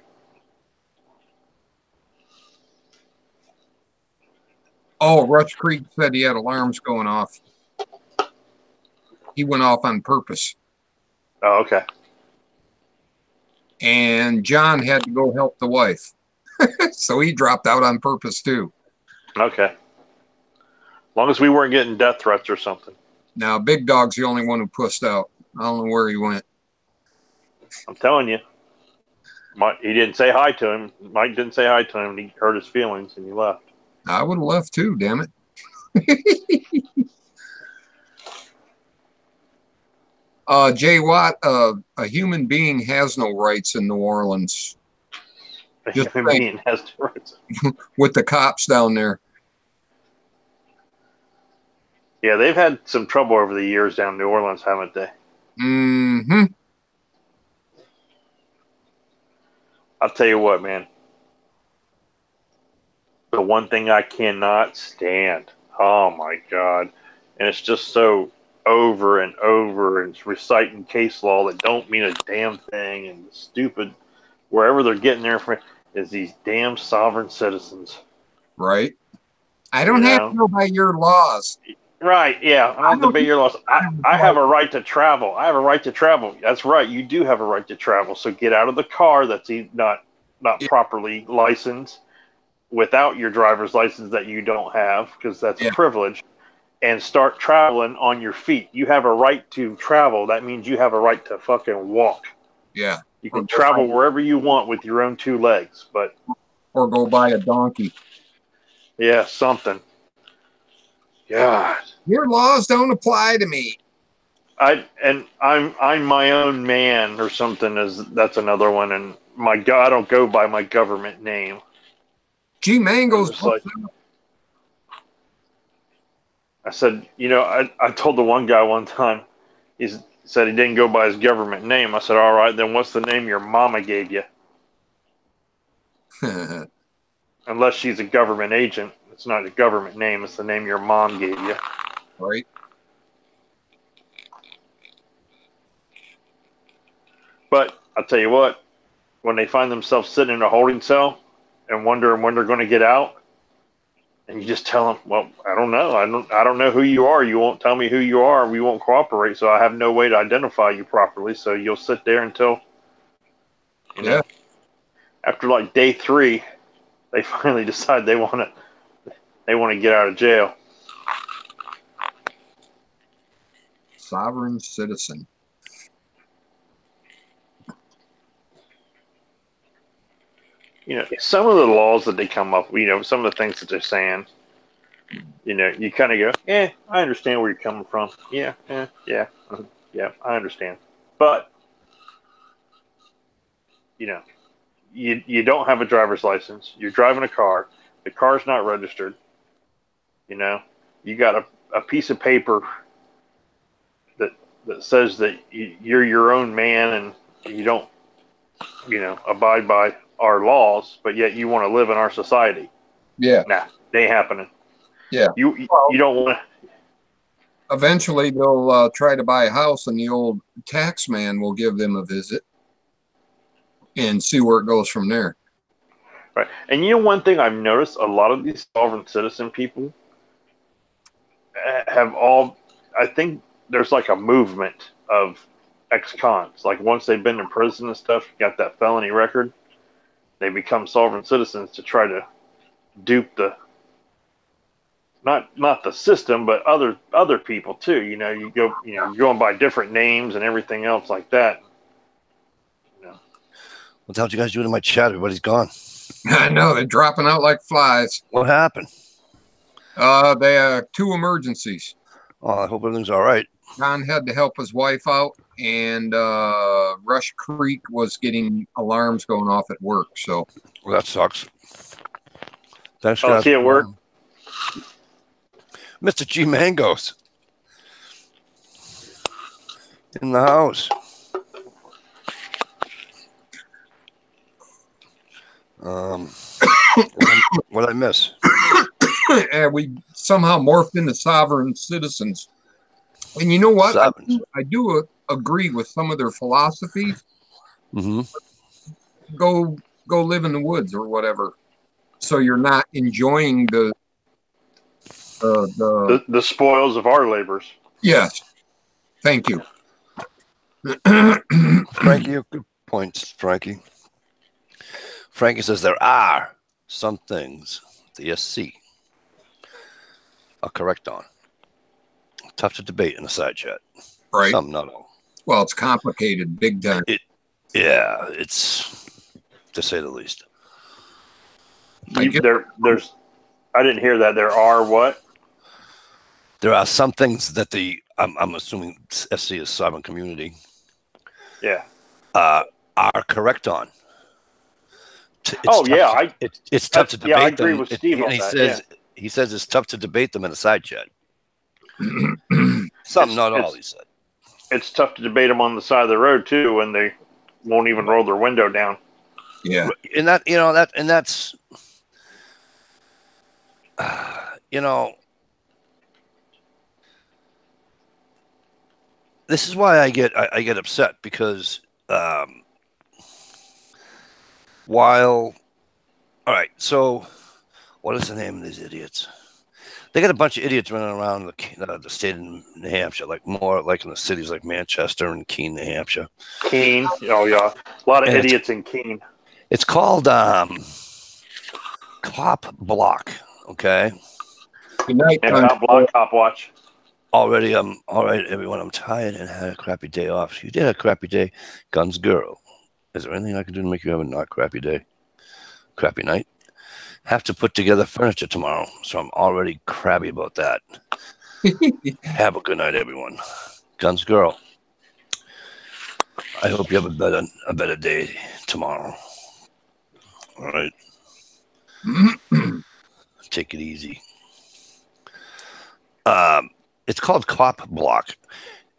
Oh, Rush Creek said he had alarms going off. He went off on purpose. Oh, okay. And John had to go help the wife. So he dropped out on purpose too. Okay. As long as we weren't getting death threats or something. Now, Big Dog's the only one who pussed out. I don't know where he went. I'm telling you. He didn't say hi to him. Mike didn't say hi to him, and he hurt his feelings, and he left. I would have left too, damn it. Jay Watt, a human being has no rights in New Orleans. A human being has no rights. With the cops down there. Yeah, they've had some trouble over the years down in New Orleans, haven't they? Mm-hmm. I'll tell you what, man. The one thing I cannot stand. Oh, my God. And it's just so over and over and reciting case law that don't mean a damn thing, and stupid wherever they're getting their information is these damn sovereign citizens. Right. I don't have to go by your laws. Right, yeah. I don't debate your laws. I have a right to travel. I have a right to travel. That's right. You do have a right to travel. So get out of the car that's not properly licensed, without your driver's license that you don't have, because that's a privilege, and start traveling on your feet. You have a right to travel. That means you have a right to fucking walk. Yeah. You can travel wherever you want with your own two legs, but or go buy a donkey. Yeah, something. God. Your laws don't apply to me. I'm my own man or something. That's another one. And I don't go by my government name. G Mango's like, I said, I told the one guy one time, he said he didn't go by his government name. I said, all right, then what's the name your mama gave you? Unless she's a government agent. It's not a government name. It's the name your mom gave you. Right. But I'll tell you what, when they find themselves sitting in a holding cell and wondering when they're going to get out, and you just tell them, well, I don't know. I don't know who you are. You won't tell me who you are. We won't cooperate. So I have no way to identify you properly. So you'll sit there until, you know, after like day 3, they finally decide they want to get out of jail. Sovereign citizen. Some of the laws that they come up, some of the things that they're saying, you kind of go, I understand where you're coming from. Yeah, I understand. But, you don't have a driver's license. You're driving a car. The car's not registered. You got a piece of paper that says that you're your own man and you don't, abide by our laws, but yet you want to live in our society. Yeah. Nah, they ain't happening. Yeah. You don't want to. Eventually, they'll try to buy a house, and the old tax man will give them a visit and see where it goes from there. Right. And one thing I've noticed, a lot of these sovereign citizen people have I think there's like a movement of ex-cons. Like once they've been in prison and stuff, got that felony record, they become sovereign citizens to try to dupe not the system, but other people too. You go, you're going by different names and everything else like that. What the hell did you guys do to my chat? Everybody's gone. I know, they're dropping out like flies. What happened? They have 2 emergencies. Oh, I hope everything's all right. John had to help his wife out, and Rush Creek was getting alarms going off at work. So, well, that sucks. Thanks, guys. See you at work, Mr. G Mangoes in the house. What did I miss? We somehow morphed into sovereign citizens. And you know what? Seven. I do agree with some of their philosophies. Mm-hmm. Go live in the woods or whatever, so you're not enjoying the The spoils of our labors. Yes. Thank you. Frankie, good points, Frankie. Frankie says there are some things the SC are correct on. Tough to debate in a side chat. Right. Some, not all. Well, it's complicated, big time. Yeah, it's to say the least. I didn't hear that. There are what? There are some things that I'm assuming SC is sovereign community. Yeah. Are correct on. It's tough to debate I agree them. with Steve on that. He says it's tough to debate them in a side chat. Some, not all, he said. It's tough to debate them on the side of the road too when they won't even roll their window down. Yeah. And that's this is why I get upset because all right, so what is the name of these idiots? They got a bunch of idiots running around the state of New Hampshire, like more like in the cities like Manchester and Keene, New Hampshire. Keene, oh yeah, a lot of idiots in Keene. It's called Cop Block. Okay. Good night. Cop Block, Cop Watch. All right, everyone. I'm tired and had a crappy day off. You did have a crappy day, Guns Girl. Is there anything I can do to make you have a not crappy day? Crappy night? Have to put together furniture tomorrow, so I'm already crabby about that. Have a good night, everyone. Guns Girl. I hope you have a better day tomorrow. All right. Take it easy. It's called Cop Block,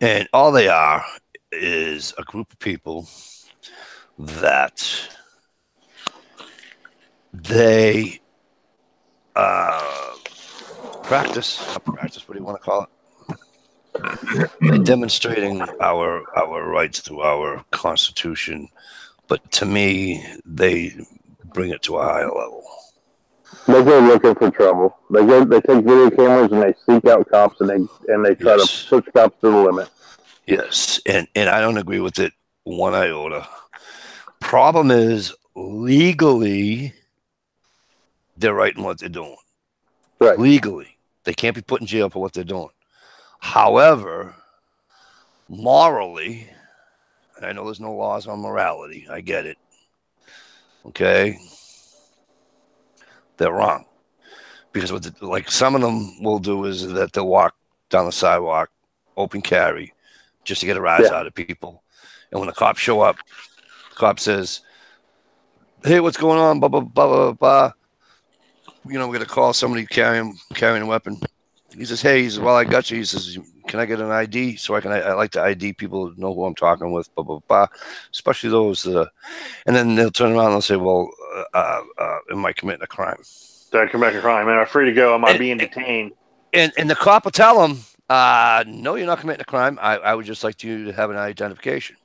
and all they are is a group of people that they practice. What do you want to call it? They're demonstrating our rights through our Constitution, but to me, they bring it to a higher level. They go looking for trouble. They take video cameras and they seek out cops and they try to push cops to the limit. Yes, and I don't agree with it one iota. Problem is, legally, they're right in what they're doing. Right. Legally, they can't be put in jail for what they're doing. However, morally, and I know there's no laws on morality. I get it. Okay. They're wrong. Because like some of them will do is that they'll walk down the sidewalk, open carry, just to get a rise out of people. And when the cops show up, the cop says, "Hey, what's going on? Blah, blah, blah, blah, blah. We're going to call somebody carrying a weapon." He says, "Hey," he says, "Well, I got you." He says, "Can I get an ID? So I like to ID people, know who I'm talking with, blah, blah, blah." Especially those and then they'll turn around and they'll say, "Well, am I committing a crime? Did I commit a crime? Am I free to go? Am I being detained?" And the cop will tell them, "No, you're not committing a crime. I would just like you to have an identification."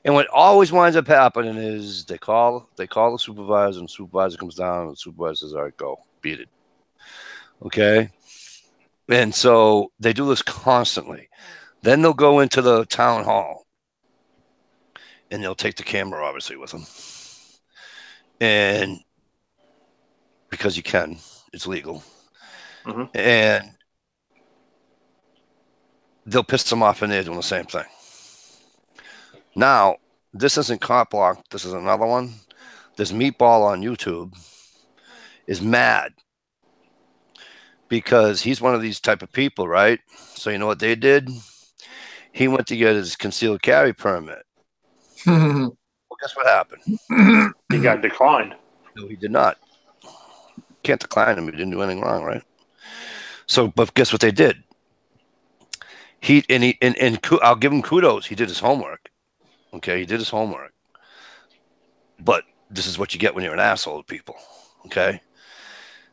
And what always winds up happening is they call the supervisor, and the supervisor comes down, and the supervisor says, "All right, go, beat it." Okay? And so they do this constantly. Then they'll go into the town hall, and they'll take the camera, obviously, with them. And because you can, it's legal. Mm-hmm. And they'll piss them off, and they're doing the same thing. Now, this isn't Cop Block. This is another one. This Meatball on YouTube is mad because he's one of these type of people, right? So you know what they did? He went to get his concealed carry permit. Well, guess what happened? He got declined. No, he did not. Can't decline him. He didn't do anything wrong, right? So, but guess what they did? I'll give him kudos. He did his homework. Okay, he did his homework. But this is what you get when you're an asshole to people. Okay,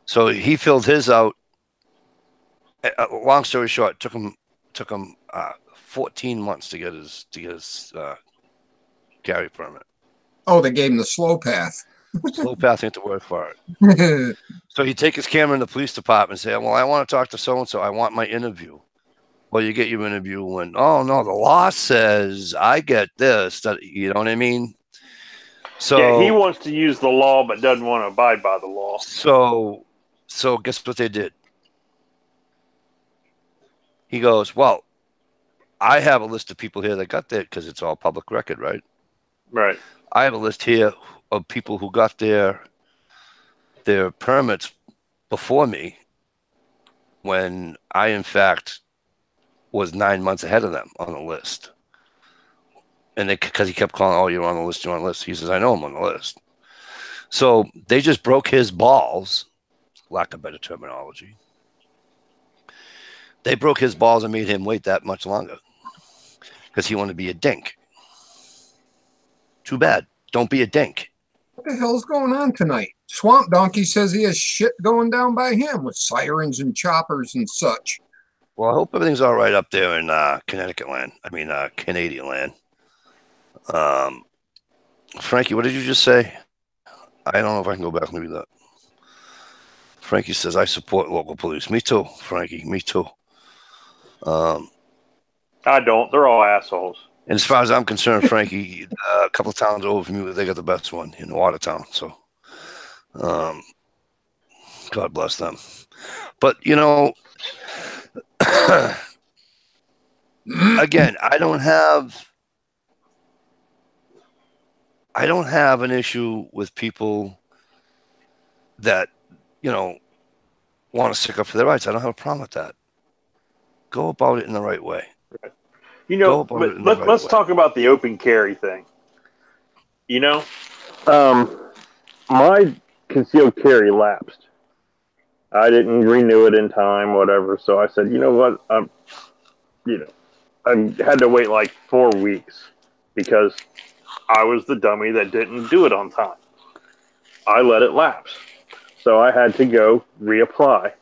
so he filled his out. Long story short, took him 14 months to get his carry permit. Oh, they gave him the slow path. Slow path ain't the word for it. So you take his camera in the police department and say, well, I want to talk to so-and-so. I want my interview. Well, you get your interview when, oh, no, the law says I get this. You know what I mean? So yeah, he wants to use the law but doesn't want to abide by the law. So guess what they did? He goes, well, I have a list of people here that got there because it's all public record, right? Right. I have a list here of people who got their permits before me when I, in fact, was 9 months ahead of them on the list. And because he kept calling, oh, you're on the list, you're on the list. He says, I know I'm on the list. So they just broke his balls, lack of better terminology. They broke his balls and made him wait that much longer because he wanted to be a dink. Too bad. Don't be a dink. What the hell's going on tonight? Swamp Donkey says he has shit going down by him with sirens and choppers and such. Well, I hope everything's all right up there in Connecticut land. I mean, Canadian land. Frankie, what did you just say? I don't know if I can go back and read that. Frankie says, I support local police. Me too, Frankie. Me too. I don't. They're all assholes. And as far as I'm concerned, Frankie, a couple of towns over from you, they got the best one in Watertown. So, God bless them. But, you know, again, I don't have an issue with people that, you know, want to stick up for their rights. I don't have a problem with that. Go about it in the right way. Right. You know, let's talk about the open carry thing. You know? My concealed carry lapsed. I didn't renew it in time, whatever. So I said, you know what? I had to wait like 4 weeks because I was the dummy that didn't do it on time. I let it lapse. So I had to go reapply.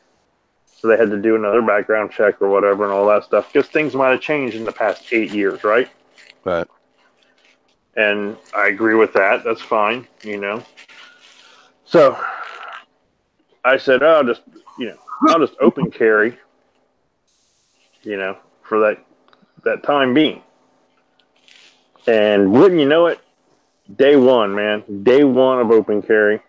So they had to do another background check or whatever and all that stuff. Because things might have changed in the past 8 years, right? Right. And I agree with that. That's fine, you know. So I said, I'll just open carry, you know, for that time being. And wouldn't you know it, day one of open carry,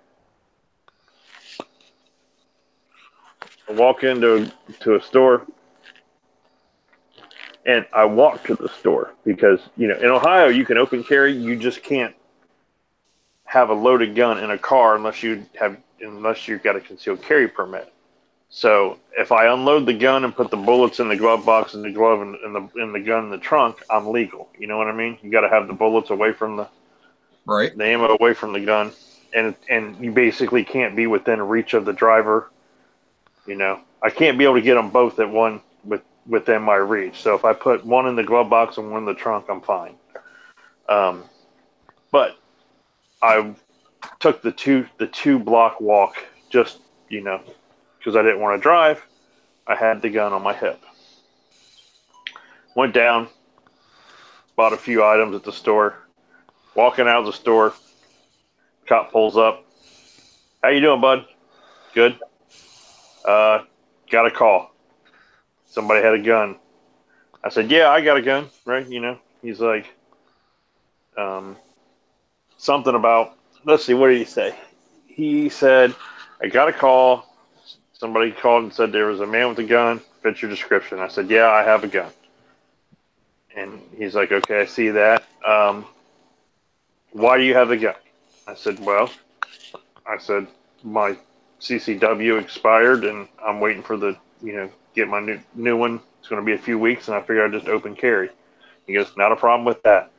I walk into a store, and I walk to the store because, you know, in Ohio you can open carry. You just can't have a loaded gun in a car unless you've got a concealed carry permit. So if I unload the gun and put the bullets in the glove box and the glove and the gun in the trunk, I'm legal. You know what I mean? You got to have the bullets away from the ammo away from the gun, and you basically can't be within reach of the driver. You know, I can't be able to get them both at one within my reach. So if I put one in the glove box and one in the trunk, I'm fine. But I took the two block walk just, you know, because I didn't want to drive. I had the gun on my hip. Went down, bought a few items at the store. Walking out of the store, cop pulls up. How you doing, bud? Good. Got a call. Somebody had a gun. I said, yeah, I got a gun, right? You know, he's like, something about, let's see, what did he say? He said, I got a call. Somebody called and said there was a man with a gun. Fits your description. I said, yeah, I have a gun. And he's like, okay, I see that. Why do you have the gun? I said, my CCW expired and I'm waiting for get my new one. It's going to be a few weeks and I figured I'd just open carry. He goes, not a problem with that.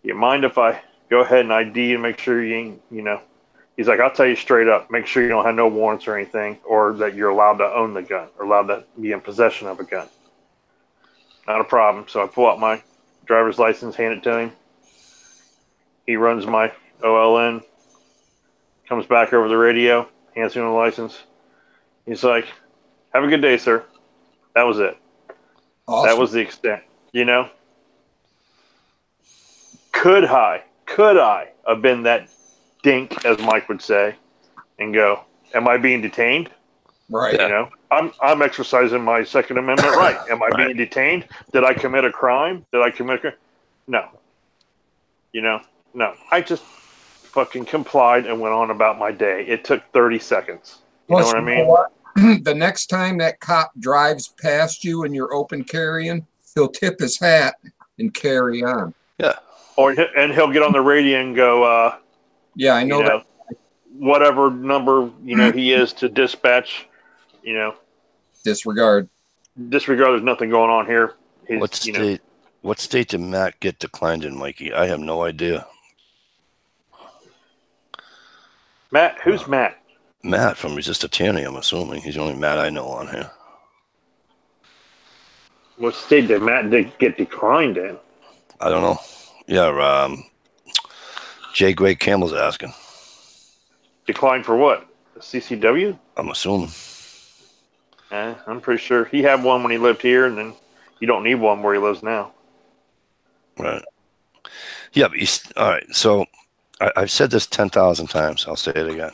You mind if I go ahead and ID and make sure you ain't, you know, he's like, I'll tell you straight up, make sure you don't have no warrants or anything, or that you're allowed to own the gun or allowed to be in possession of a gun. Not a problem. So I pull out my driver's license, hand it to him. He runs my OLN, comes back over the radio, hands me the license. He's like, have a good day, sir. That was it. Awesome. That was the extent. You know, could I have been that dink, as Mike would say, and go, am I being detained? Right. You know, I'm exercising my Second Amendment right. Am I Right. being detained? Did I commit a crime? No. You know, no. I just fucking complied and went on about my day. It took 30 seconds. You know Plus, what I you know mean? what? The next time that cop drives past you and you're open carrying, he'll tip his hat and carry on. Yeah. And he'll get on the radio and go, Yeah, I know, you know, whatever number, you know, he is to dispatch, you know, disregard. disregard, there's nothing going on here. What state did Matt get declined in, Mikey? I have no idea. Matt, who's Matt? Matt from Resist Tyranny, I'm assuming. He's the only Matt I know on here. What state did Matt get declined in? I don't know. Yeah, Jay Greg Campbell's asking. Declined for what? The CCW? I'm assuming. I'm pretty sure he had one when he lived here, and then you don't need one where he lives now. Right. Yeah, but all right. So I've said this 10,000 times. I'll say it again.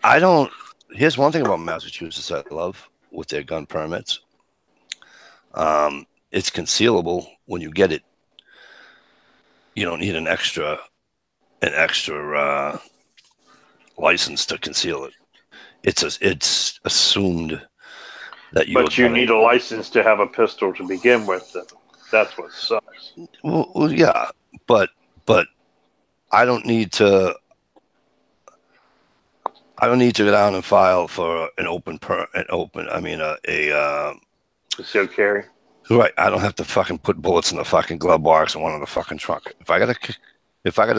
I don't. Here's one thing about Massachusetts I love with their gun permits. It's concealable when you get it. You don't need an extra license to conceal it. It's assumed that you. But you need a license to have a pistol to begin with. That's what sucks. Well, yeah, but I don't need to. I don't need to go down and file for an open. I mean, Concealed carry. Right. I don't have to fucking put bullets in the fucking glove box and one in the fucking trunk. If I got a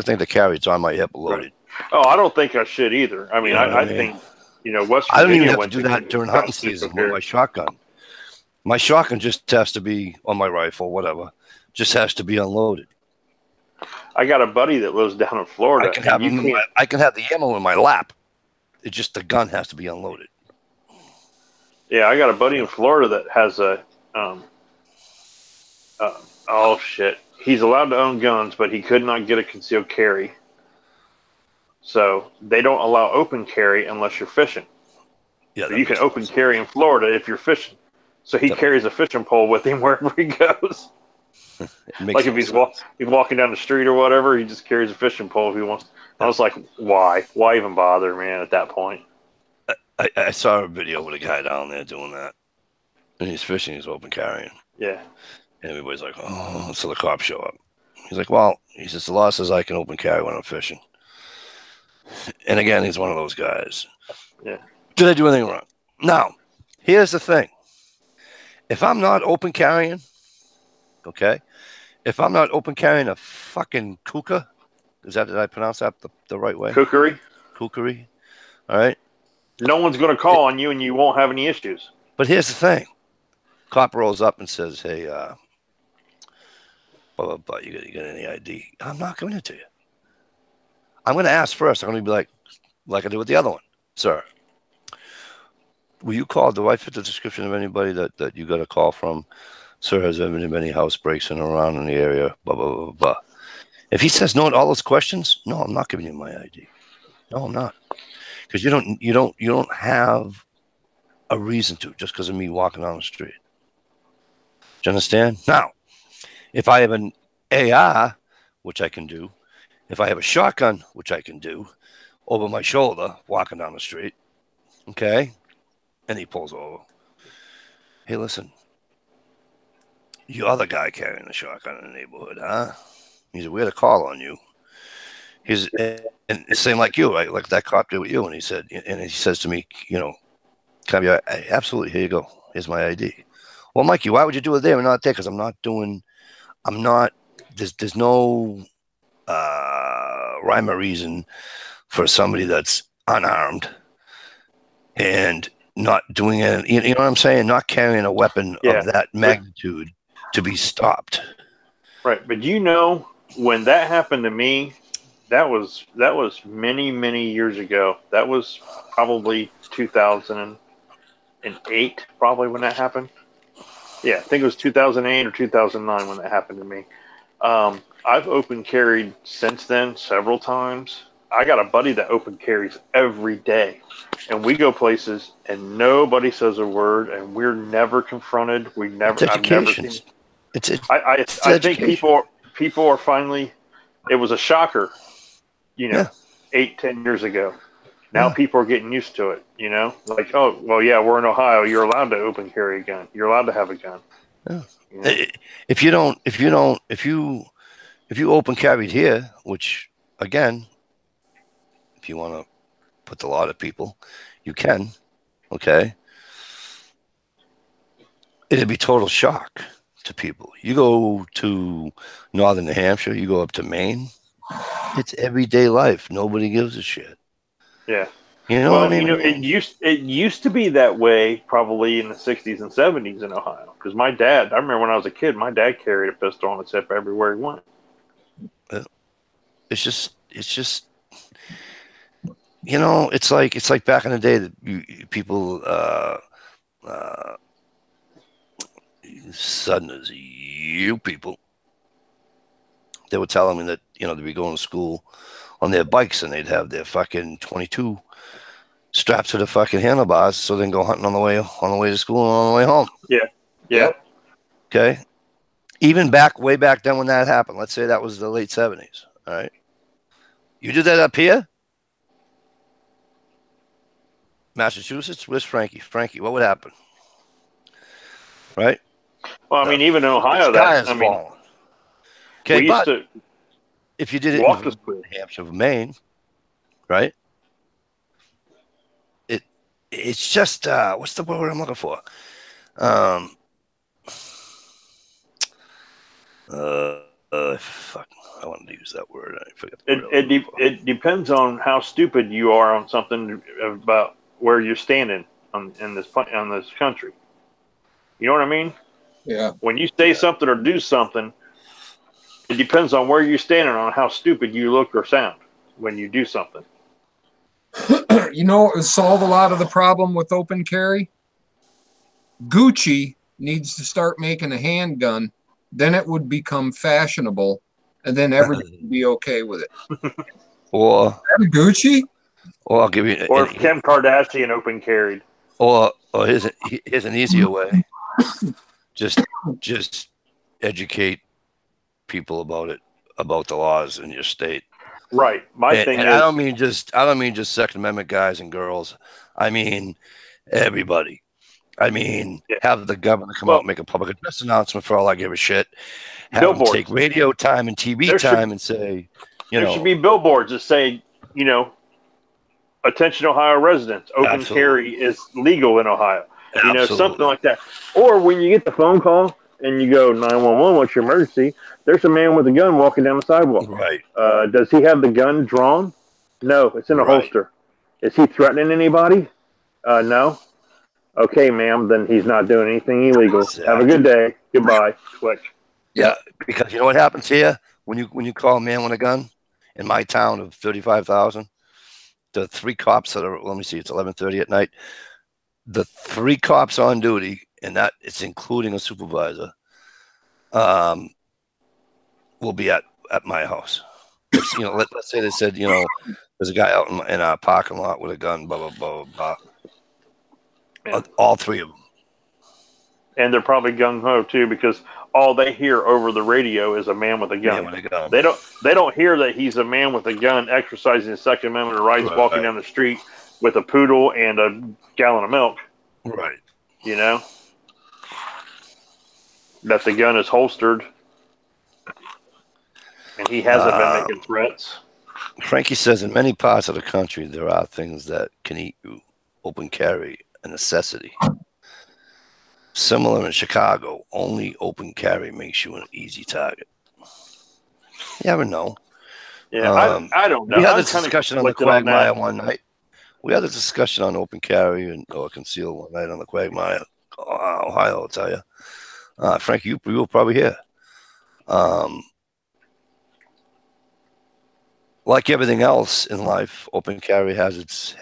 thing to carry, it's on my hip loaded. Right. Oh, I don't think I should either. I mean, I think, you know, West Virginia. I don't even have to do that during hunting season with my shotgun. My shotgun just has to be on my rifle, whatever. Just has to be unloaded. I got a buddy that lives down in Florida. I can have the ammo in my lap. It's just the gun has to be unloaded. Yeah, I got a buddy in Florida that has a oh shit. He's allowed to own guns, but he could not get a concealed carry. So they don't allow open carry unless you're fishing. Yeah, so you can open carry in Florida if you're fishing. So he carries a fishing pole with him wherever he goes. Like if he's walking down the street or whatever, he just carries a fishing pole if he wants. I was like, why? Why even bother, man, at that point? I saw a video with a guy down there doing that. And he's fishing, he's open carrying. Yeah. And everybody's like, oh, so the cops show up. He's like, well, he says, the law says I can open carry when I'm fishing. And again, he's one of those guys. Yeah. Did I do anything wrong? Now, here's the thing. If I'm not open carrying, okay, if I'm not open carrying a fucking kuka, did I pronounce that the right way? Kookery. All right. No one's going to call on you and you won't have any issues. But here's the thing. Cop rolls up and says, hey, blah, blah, blah, you got any ID? I'm not giving it to you. I'm going to ask first. I'm going to be like I did with the other one. Sir, will you call? Do I fit the description of anybody that you got a call from? Sir, has there been any house breaks in and around in the area? Blah, blah, blah, blah. If he says no to all those questions, no, I'm not giving you my ID. No, I'm not. Because you don't have a reason to just because of me walking down the street. Do you understand? Now, if I have an AR, which I can do, if I have a shotgun, which I can do, over my shoulder, walking down the street, okay, and he pulls over. Hey, listen, you other guy carrying the shotgun in the neighborhood, huh? He said, we had a call on you. He's and it's same like you, right? Like that cop did with you. And he says to me, you know, absolutely, here you go. Here's my ID. Well, Mikey, why would you do it there and not there? Because there's no rhyme or reason for somebody that's unarmed and not doing it. You know what I'm saying? Not carrying a weapon of that magnitude to be stopped. Right. But you know, when that happened to me, that was many, many years ago. That was probably 2008, probably when that happened. Yeah, I think it was 2008 or 2009 when that happened to me. I've open carried since then several times. I got a buddy that open carries every day, and we go places and nobody says a word, and we're never confronted. It's I've never education. seen. It's I think education. people are finally. It was a shocker, Yeah. 8, 10 years ago. Now Yeah. people are getting used to it. Like, oh well, yeah, we're in Ohio. You're allowed to open carry a gun. You're allowed to have a gun. Yeah. If you open carried here, which again, if you want to put the law to people, you can. Okay. It'd be total shock to people. You go to northern New Hampshire, you go up to Maine, it's everyday life. Nobody gives a shit. Yeah. You know what I mean? It used to be that way probably in the 60s and 70s in Ohio. Because I remember when I was a kid, my dad carried a pistol on his hip everywhere he went. It's just it's like back in the day that people Southerners, you people, they were telling me that they'd be going to school on their bikes and they'd have their fucking 22 strapped to the fucking handlebars, so they can go hunting on the way to school and on the way home. Yeah. Okay. Even way back then when that happened, let's say that was the late 70s. All right. You did that up here? Massachusetts? Where's Frankie? Frankie, what would happen? Right? Well, I mean, even in Ohio, falling. Okay, we used to if you did it walk in to school. New Hampshire, Maine, right? It's just what's the word I'm looking for? Fuck, I wanted to use that word. I forget the word. It depends on how stupid you are on something about where you're standing in this country. You know what I mean? Yeah. When you say something or do something, it depends on where you're standing on how stupid you look or sound when you do something. It would solve a lot of the problem with open carry. Gucci needs to start making a handgun, then it would become fashionable, and then everybody would be okay with it. Or Gucci? Or I'll give you. Or if Kim Kardashian open carried. Or here's an easier way. Just educate people about the laws in your state. Right. My thing is, I don't mean just Second Amendment guys and girls. I mean everybody. I mean, have the governor come out and make a public address announcement for all I give a shit. Have them take radio time and TV time and say, there should be billboards that say, attention Ohio residents, open carry is legal in Ohio. Something like that. Or when you get the phone call and you go 911, what's your emergency? There's a man with a gun walking down the sidewalk. Right. Does he have the gun drawn? No, it's in a holster. Is he threatening anybody? No. Okay, ma'am, then he's not doing anything illegal. Exactly. Have a good day. Goodbye. Click. Yeah, because you know what happens here when you call a man with a gun in my town of 35,000, the 3 cops that are, let me see, it's 11:30 at night. The 3 cops on duty, and that it's including a supervisor, will be at my house. Let's say they said, there's a guy out in our parking lot with a gun, blah, blah, blah, blah. Yeah. All 3 of them. And they're probably gung-ho too, because all they hear over the radio is a man with a gun. Man with a gun. They don't hear that he's a man with a gun exercising his Second Amendment rights, walking down the street with a poodle and a gallon of milk. Right. That the gun is holstered and he hasn't been making threats. Frankie says in many parts of the country there are things that can eat you. Open carry, a necessity. Similar in Chicago, only open carry makes you an easy target. You never know. Yeah, I don't know. We had this discussion on the Quagmire one night. We had a discussion on open carry or conceal one night on the Quagmire, Ohio, I'll tell you. Frank, you were probably here. Like everything else in life, open carry has its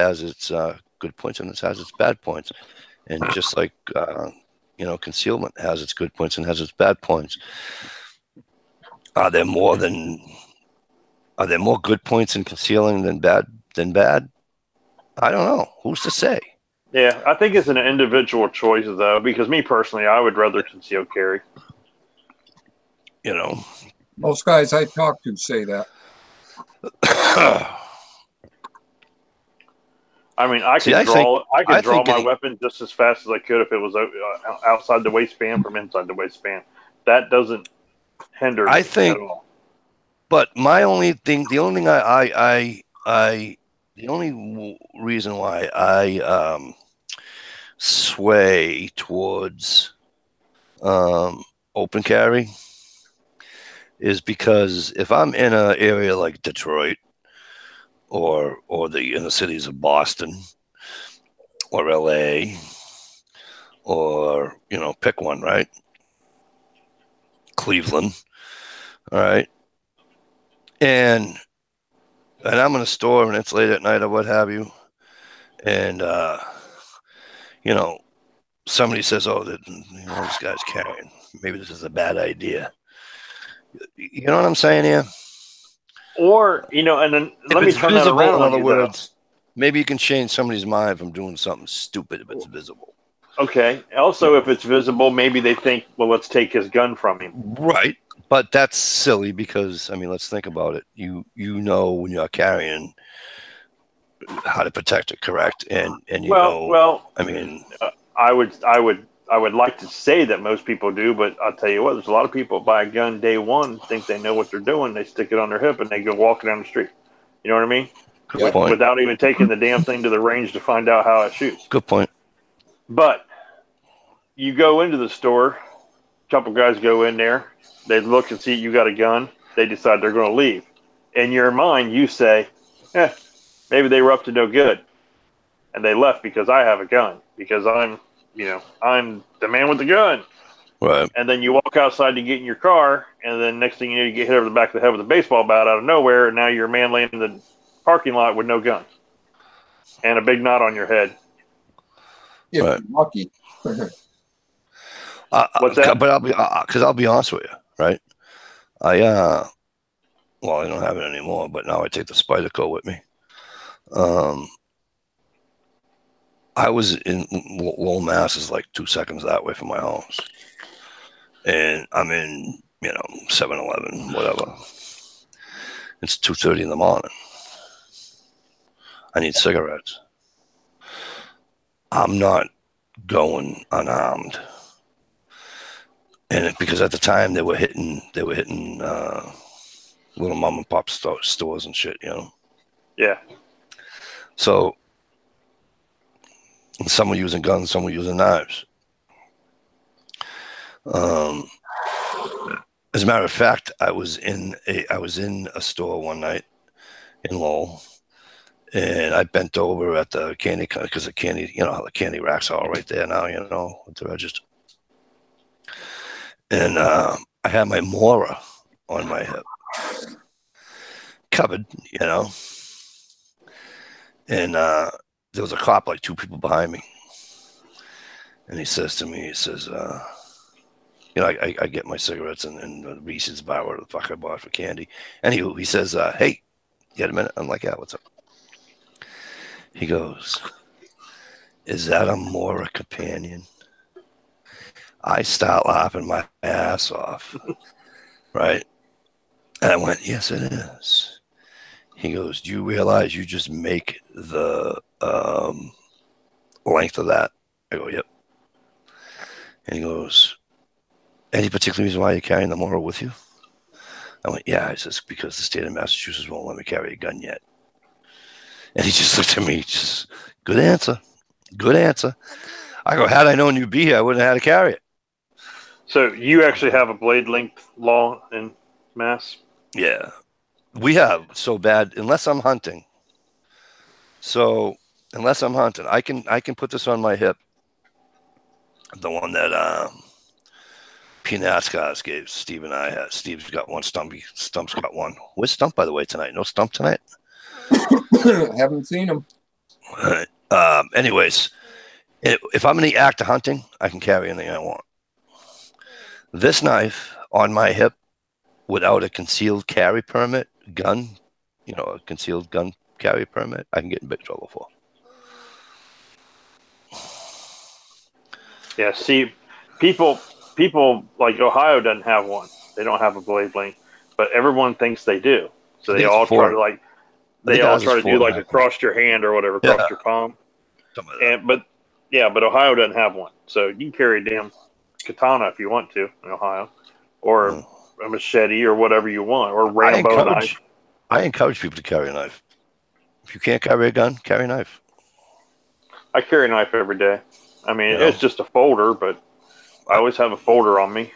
good points and it has its bad points. And just like You know, concealment has its good points and has its bad points. Are there more good points in concealing than bad? I don't know. Who's to say? Yeah, I think it's an individual choice though, because me personally, I would rather conceal carry. You know, Most guys I talk to say that. I mean, I could draw my weapon just as fast as I could if it was outside the waistband from inside the waistband. That doesn't hinder me at all. But the only reason why I sway towards open carry is because if I'm in an area like Detroit or in the cities of Boston or LA or, you know, pick one, right? Cleveland, all right? And I'm in a store and it's late at night or what have you. And, you know, somebody says, oh, this guy's carrying. Maybe this is a bad idea. You know what I'm saying here? Or, you know, and then let me turn that around. In other words, maybe you can change somebody's mind from doing something stupid if it's visible. Okay. Also, if it's visible, maybe they think, well, let's take his gun from him. Right. But that's silly because, I mean, let's think about it. You know when you're carrying how to protect it, correct? And you know, I mean, I would like to say that most people do, but I'll tell you what, there's a lot of people buy a gun day one, think they know what they're doing, they stick it on their hip and they go walking down the street. You know what I mean? Good point. Without even taking the damn thing to the range to find out how it shoots. Good point. But you go into the store, a couple guys go in there, they look and see you got a gun, they decide they're going to leave. In your mind, you say, maybe they were up to no good. And they left because I have a gun, because I'm the man with the gun. Right. And then you walk outside to get in your car, and then next thing you know, you get hit over the back of the head with a baseball bat out of nowhere, and now you're a man laying in the parking lot with no gun and a big knot on your head. If you're lucky. What's that? But I'll be honest with you, right? I don't have it anymore, but now I take the Spyderco with me. I was in Lowell, Mass, is like 2 seconds that way from my house, and I'm in 7-Eleven, whatever. It's 2:30 in the morning. I need cigarettes. I'm not going unarmed, and because at the time they were hitting little mom and pop stores and shit, you know. Yeah. So some were using guns, some were using knives. As a matter of fact, I was in a store one night in Lowell, and I bent over at the candy, because the candy, you know how the candy racks are all right there now, you know, with the register. And I had my Mora on my hip, covered, you know. And there was a cop, like 2 people behind me. And he says to me, I get my cigarettes and the Reese's bar, whatever the fuck I bought for candy. Anywho, he says, hey, you got a minute? I'm like, yeah, what's up? He goes, is that a Mora companion? I start laughing my ass off, right? And I went, yes, it is. He goes, do you realize you just make the length of that? I go, yep. And he goes, any particular reason why you're carrying the Mora with you? I went, yeah. He says, because the state of Massachusetts won't let me carry a gun yet. And he just looked at me, just, good answer. Good answer. I go, had I known you'd be here, I wouldn't have had to carry it. So you actually have a blade length law in Mass? Yeah. We have so bad, unless I'm hunting. So unless I'm hunting, I can put this on my hip. The one that P. NASCAR's gave Steve and I had. Steve's got one, Stump's got one. Where's Stump, by the way, tonight? No Stump tonight? Haven't seen him. Anyways, If I'm in the act of hunting, I can carry anything I want. This knife on my hip without a concealed carry permit, gun, a concealed gun carry permit, I can get in big trouble for. Yeah, see, people like Ohio doesn't have one. They don't have a blade link, but everyone thinks they do. So they all try to do like across your hand or whatever, across your palm. But Ohio doesn't have one. So you can carry a damn katana if you want to in Ohio, or a machete or whatever you want, or Rambo knife. I encourage people to carry a knife. If you can't carry a gun, carry a knife. I carry a knife every day. I mean, it's just a folder, but I always have a folder on me.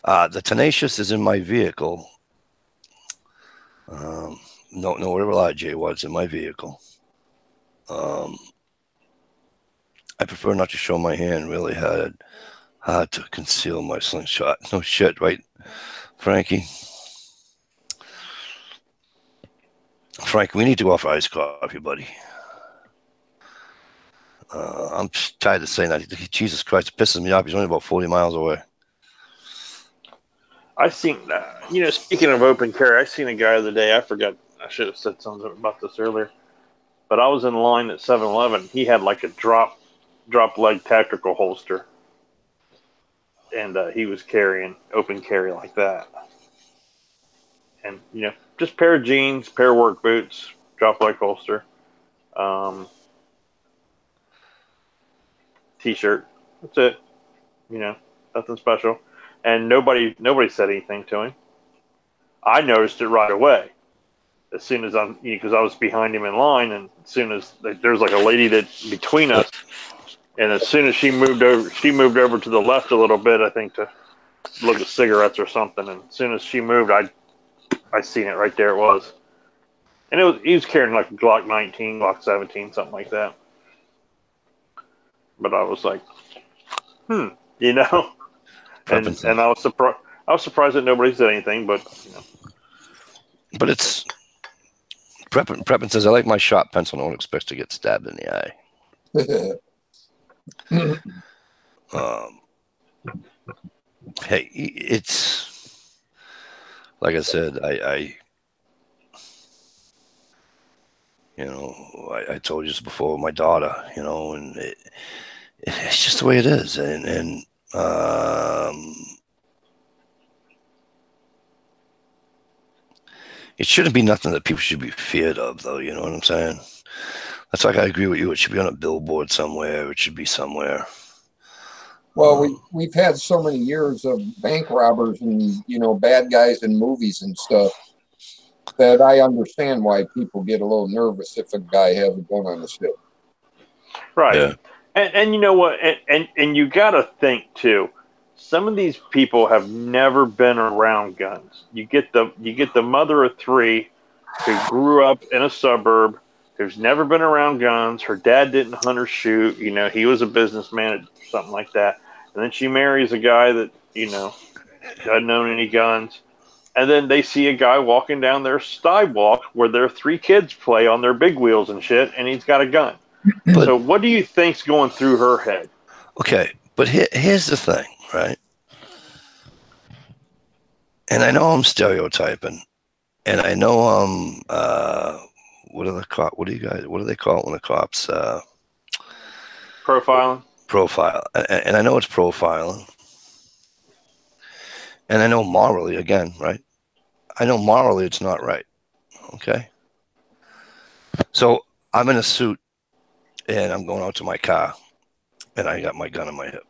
The Tenacious is in my vehicle. No, whatever RJ was in my vehicle. I prefer not to show my hand. Really hard to conceal my slingshot. No shit, right, Frankie? Frank, we need to go off iced coffee, buddy. I'm tired of saying that. Jesus Christ, it pisses me off. He's only about 40 miles away. I seen, speaking of open carry, I seen a guy the other day. I forgot. I should have said something about this earlier. But I was in line at 7-Eleven. He had like a drop leg tactical holster, and he was carrying open carry like that. And just pair of jeans, pair of work boots, drop leg holster, t-shirt. That's it. Nothing special. And nobody said anything to him. I noticed it right away. As soon as because I was behind him in line, and as soon as there's like a lady that between us, and as soon as she moved over to the left a little bit, I think to look at cigarettes or something. And as soon as she moved, I seen it right there. It was, and he was carrying like a Glock 19, Glock 17, something like that. But I was like, and I was surprised. I was surprised that nobody said anything, but But it's Preppin says, I like my sharp pencil. No one expects to get stabbed in the eye. Hey, it's like I said, I told you this before, my daughter, and it's just the way it is. And it shouldn't be nothing that people should be feared of, though. You know what I'm saying? That's like I agree with you. It should be on a billboard somewhere. It should be somewhere. Well, we've had so many years of bank robbers and bad guys in movies and stuff that I understand why people get a little nervous if a guy has a gun on his hip. Right. Yeah. And you know what? And you got to think too. Some of these people have never been around guns. You get the mother of three who grew up in a suburb, who's never been around guns. Her dad didn't hunt or shoot. He was a businessman, something like that. And then she marries a guy that doesn't own any guns. And then they see a guy walking down their sidewalk where their three kids play on their big wheels and shit, and he's got a gun. So what do you think's going through her head? Okay, but here's the thing, right? And I know I'm stereotyping, and I know I'm what do they call it when the cops profiling? Profile, and I know it's profiling, and I know morally, again, right? I know morally it's not right. Okay, so I'm in a suit, and I'm going out to my car, and I got my gun on my hip.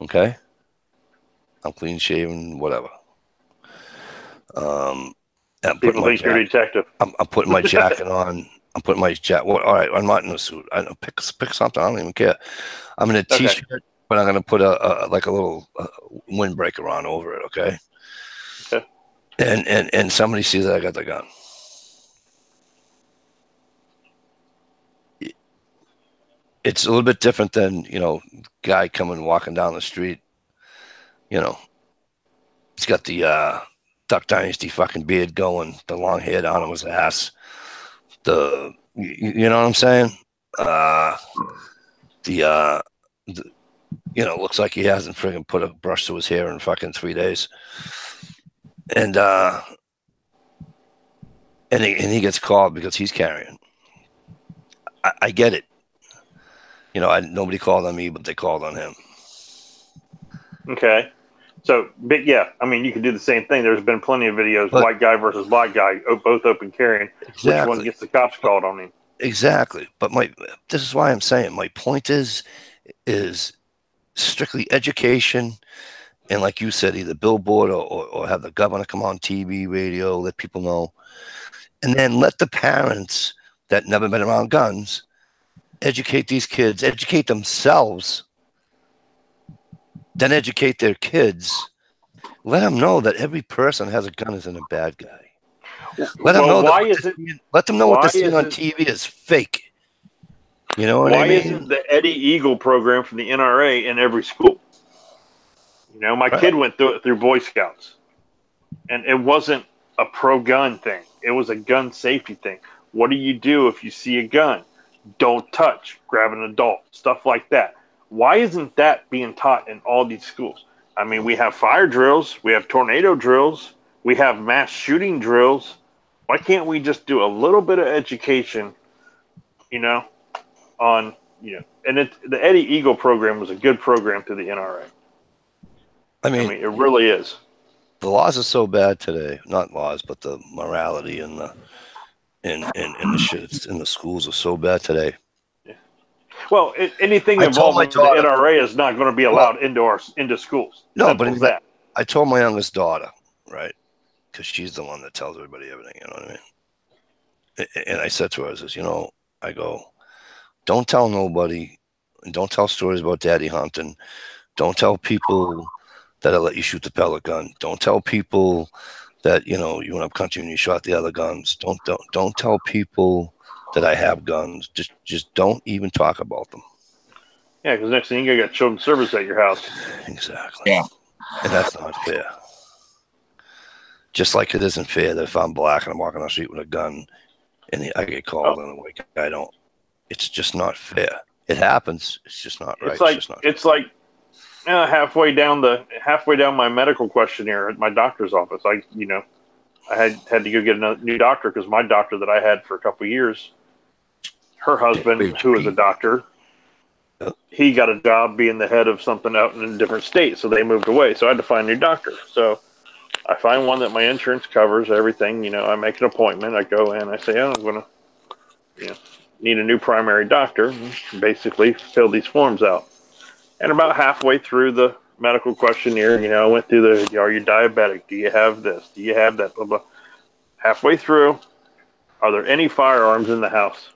Okay, I'm clean shaven, whatever. People think you're a detective. I'm putting my jacket on. I'm putting my jacket. Well, all right, I'm not in a suit. I don't pick something. I don't even care. I'm in a t-shirt, but I'm gonna put a little windbreaker on over it. Okay. Okay. And somebody sees that I got the gun. It's a little bit different than guy coming walking down the street. He's got the Duck Dynasty fucking beard going, the long hair down on his ass. You know what I'm saying? the looks like he hasn't friggin' put a brush to his hair in fucking 3 days. And he gets called because he's carrying. I get it. Nobody called on me, but they called on him. Okay. So, but yeah, I mean, you can do the same thing. There's been plenty of videos, But- white guy versus black guy, both open carrying. Which one Exactly. gets the cops called on him? Exactly. But this is why I'm saying my point is strictly education. And like you said, either billboard or have the governor come on TV, radio, let people know. And then let the parents that never been around guns educate these kids, educate themselves, then educate their kids. Let them know that every person has a gun isn't a bad guy. Let them know let them know what they're seeing on TV is fake. You know what I mean? Why isn't the Eddie Eagle program from the NRA in every school? My kid went through it through Boy Scouts, and it wasn't a pro-gun thing. It was a gun safety thing. What do you do if you see a gun? Don't touch. Grab an adult. Stuff like that. Why isn't that being taught in all these schools? I mean, we have fire drills. We have tornado drills. We have mass shooting drills. Why can't we just do a little bit of education, on, and the Eddie Eagle program was a good program through the NRA. I mean, it really is. The laws are so bad today. Not laws, but the morality and the shit in the schools are so bad today. Yeah. Well, anything involving the NRA is not going to be allowed into schools. No, but that. I told my youngest daughter, right, because she's the one that tells everybody everything. You know what I mean? And I said to her, I says, I go, don't tell nobody, and don't tell stories about daddy hunting. Don't tell people that I let you shoot the pellet gun. Don't tell people that you went up country and you shot the other guns. Don't tell people that I have guns. Just don't even talk about them. Yeah, because next thing you got children's service at your house. Exactly. Yeah, and that's not fair. Just like it isn't fair that if I'm black and I'm walking on the street with a gun and I get called and a white guy don't. It's just not fair. It happens. It's just not right. It's like halfway down my medical questionnaire at my doctor's office. I had to go get a new doctor because my doctor that I had for a couple of years, her husband, who is a doctor, he got a job being the head of something out in a different state, so they moved away. So I had to find a new doctor. So I find one that my insurance covers everything. I make an appointment. I go in. I say, I'm going to, need a new primary doctor. And basically, fill these forms out. And about halfway through the medical questionnaire, I went through are you diabetic? Do you have this? Do you have that? Blah, blah. Halfway through, are there any firearms in the house?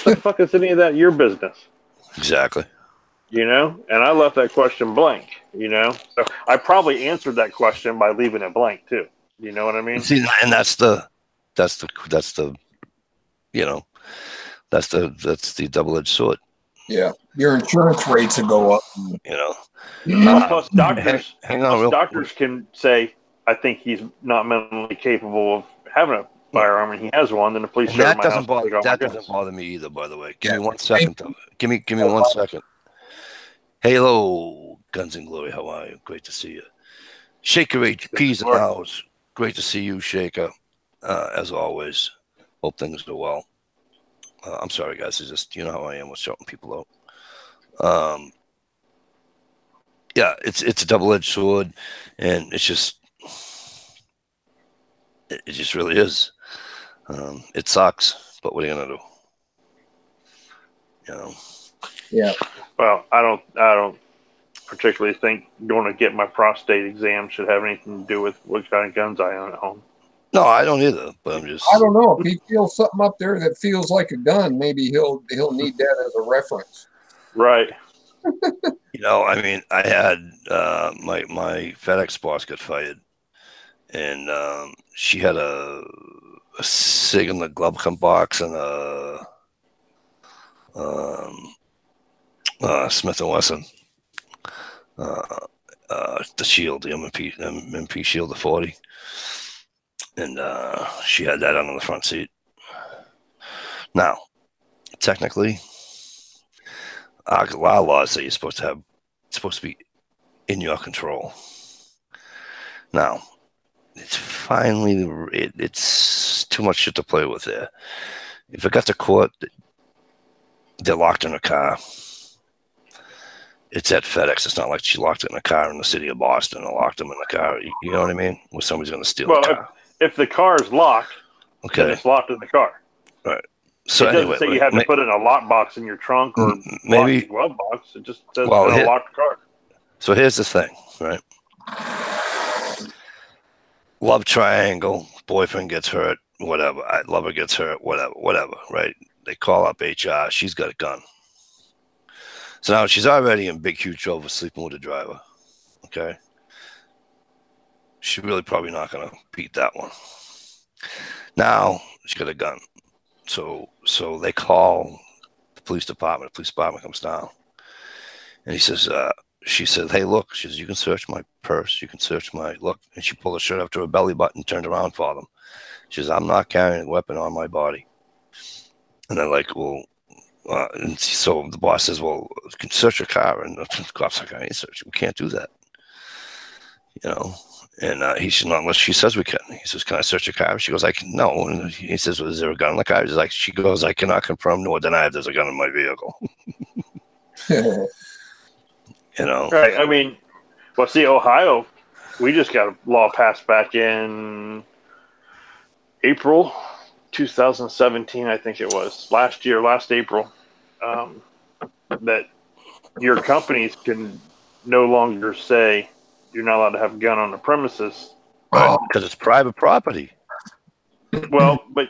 What the fuck is any of that your business? Exactly. And I left that question blank, So I probably answered that question by leaving it blank too. You know what I mean? See, and that's the double-edged sword. Yeah, your insurance rates will go up. Plus, doctors can say, "I think he's not mentally capable of having a firearm, and he has one." Then the police show my house. That doesn't bother me either. By the way, give me 1 second. Though. Give me 1 second. Hello, Guns and Glory. How are you? Great to see you. Shaker HP's in the house. Great to see you, Shaker. As always. Hope things go well. I'm sorry, guys. It's just how I am with shouting people out. Yeah, it's a double-edged sword, and it's just it just really is. It sucks, but what are you gonna do? Yeah. Well, I don't particularly think going to get my prostate exam should have anything to do with what kind of guns I own at home. No, I don't either. But I don't know if he feels something up there that feels like a gun. Maybe he'll need that as a reference. Right. I mean, I had my FedEx boss get fired, and she had a SIG in the glove box and a Smith & Wesson, the shield, the MP shield, the 40. And she had that on the front seat. Now, technically, a lot of laws say it's supposed to be in your control. Now, it's finally, it's too much shit to play with there. If it got to court, they're locked in a car. It's at FedEx. It's not like she locked it in a car in the city of Boston or locked them in the car. You know what I mean? Where somebody's going to steal the car. If the car is locked, okay, then it's locked in the car. Right. So it doesn't say you have to put it in a lock box in your trunk or maybe glove box. It just says in a locked car. So here's the thing, right? Love triangle, boyfriend gets hurt, whatever. Lover gets hurt, whatever, right? They call up HR. She's got a gun. So now she's already in big, huge trouble sleeping with a driver. Okay. She's really probably not going to beat that one. Now she's got a gun. So they call the police department. The police department comes down. And she says, hey, look, she says, you can search my purse. You can search my look. And she pulled her shirt up to her belly button, turned around for them. She says, I'm not carrying a weapon on my body. And they're like, well, and so the boss says, well, you can search your car. And the cop's like, I ain't searching. We can't do that. You know? And he says, not unless she says we can. He says, can I search your car? She goes, no. And he says, well, is there a gun in the car? She's like, she goes, I cannot confirm nor deny if there's a gun in my vehicle. You know? Right. I mean, well, see, Ohio, we just got a law passed back in April 2017, I think it was. Last April, that your companies can no longer say you're not allowed to have a gun on the premises. Because it's private property. Well, but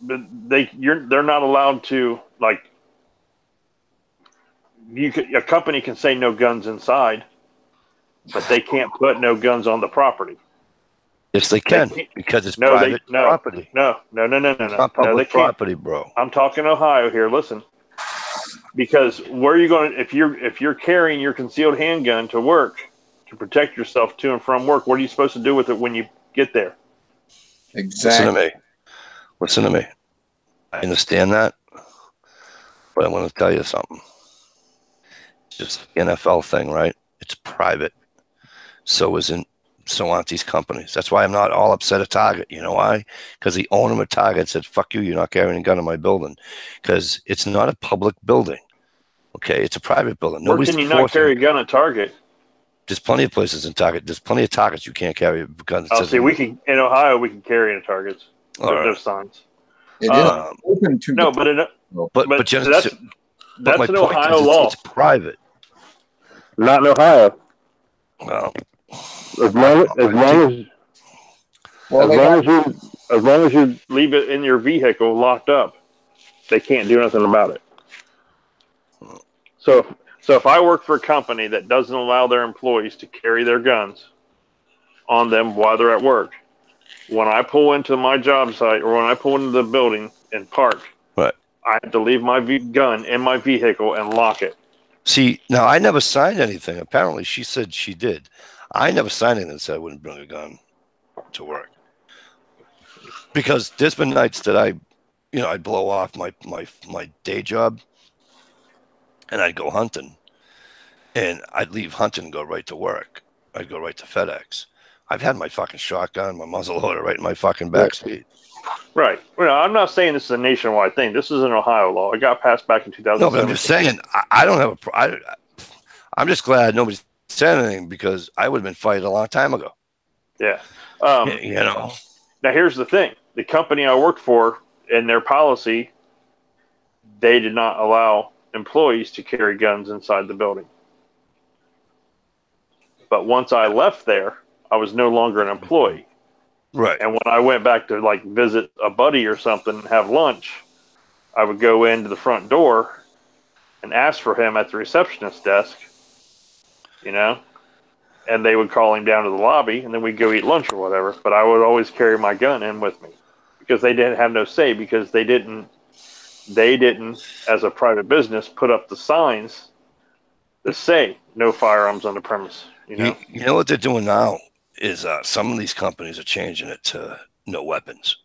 they're not allowed to, like, a company can say no guns inside, but they can't put no guns on the property. Yes, they can, because it's private property. No. It's not public property, bro. I'm talking Ohio here. Listen, because where are you going? If you're carrying your concealed handgun to work to protect yourself to and from work, what are you supposed to do with it when you get there? Exactly. Listen to me. I understand that, but I want to tell you something. It's just an NFL thing, right? It's private. So aren't these companies. That's why I'm not all upset at Target. You know why? Because the owner of Target said, fuck you, you're not carrying a gun in my building. Because it's not a public building. Okay? It's a private building. Where can you not carry a gun at Target? There's plenty of places in Target. There's plenty of Targets you can't carry a gun. See, in Ohio, we can carry in Targets. There's no signs. It is open to but that's an Ohio law. It's private. Not in Ohio. Well, as long as you leave it in your vehicle locked up, they can't do nothing about it. So if I work for a company that doesn't allow their employees to carry their guns on them while they're at work, when I pull into my job site or when I pull into the building and park, right, I have to leave my gun in my vehicle and lock it. See, now I never signed anything. Apparently, she said she did. I never signed anything that said I wouldn't bring a gun to work. Because there's been nights that I'd blow off my day job and I'd go hunting. And I'd leave hunting and go right to work. I'd go right to FedEx. I've had my fucking shotgun, my muzzle loader right in my fucking backseat. Right. Well, I'm not saying this is a nationwide thing. This is an Ohio law. It got passed back in 2007. No, but I'm just saying, I don't have I'm just glad nobody said anything, because I would have been fired a long time ago. Yeah. You know. Now, here's the thing. The company I worked for, in their policy, they did not allow employees to carry guns inside the building. But once I left there, I was no longer an employee. Right. And when I went back to, like, visit a buddy or something and have lunch, I would go into the front door and ask for him at the receptionist desk, you know, and they would call him down to the lobby, and then we'd go eat lunch or whatever. But I would always carry my gun in with me, because they didn't have no say, because they didn't, as a private business, put up the signs that say no firearms on the premise. You know what they're doing now is some of these companies are changing it to no weapons.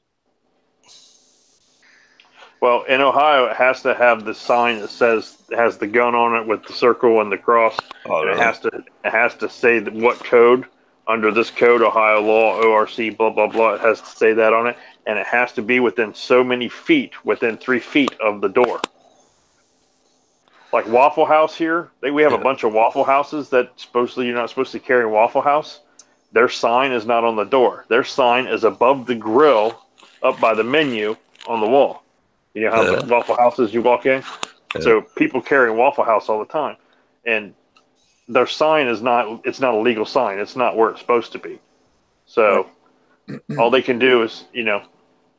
Well, in Ohio, it has to have the sign that says it has the gun on it with the circle and the cross, Oh, and really? it has to say that what code under this code, Ohio law, ORC, blah blah blah. It has to say that on it, and it has to be within so many feet, within 3 feet of the door. Like Waffle House here, we have a bunch of Waffle Houses that supposedly you're not supposed to carry Waffle House. Their sign is not on the door. Their sign is above the grill, up by the menu on the wall. You know how the Waffle Houses you walk in? Yeah. So people carry Waffle House all the time. And their sign is not, it's not a legal sign. It's not where it's supposed to be. So all they can do is,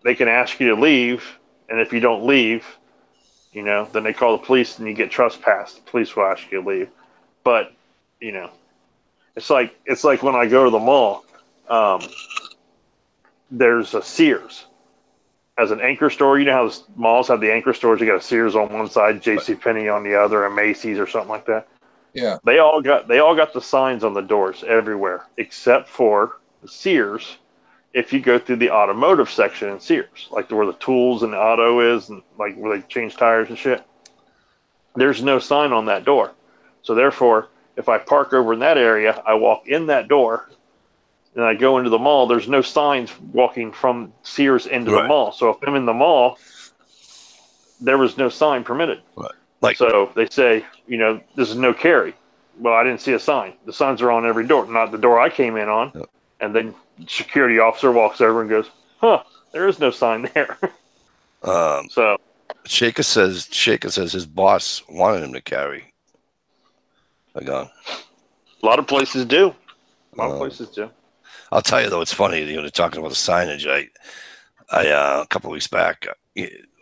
they can ask you to leave. And if you don't leave, then they call the police and you get trespassed. The police will ask you to leave. But, it's like when I go to the mall, there's a Sears as an anchor store. You know how the malls have the anchor stores? You got a Sears on one side, JCPenney on the other, and Macy's or something like that. Yeah. They all got the signs on the doors everywhere, except for the Sears. If you go through the automotive section in Sears, like where the tools and the auto is, and like where they change tires and shit, there's no sign on that door. So therefore, if I park over in that area, I walk in that door, and I go into the mall, there's no signs walking from Sears into the mall. So if I'm in the mall, there was no sign permitted. Right. So they say, this is no carry. Well, I didn't see a sign. The signs are on every door, not the door I came in on. Yep. And then security officer walks over and goes, there is no sign there. So Shaker says his boss wanted him to carry a gun. A lot of places do. A lot of places do. I'll tell you though, it's funny. You're talking about the signage. I a couple of weeks back.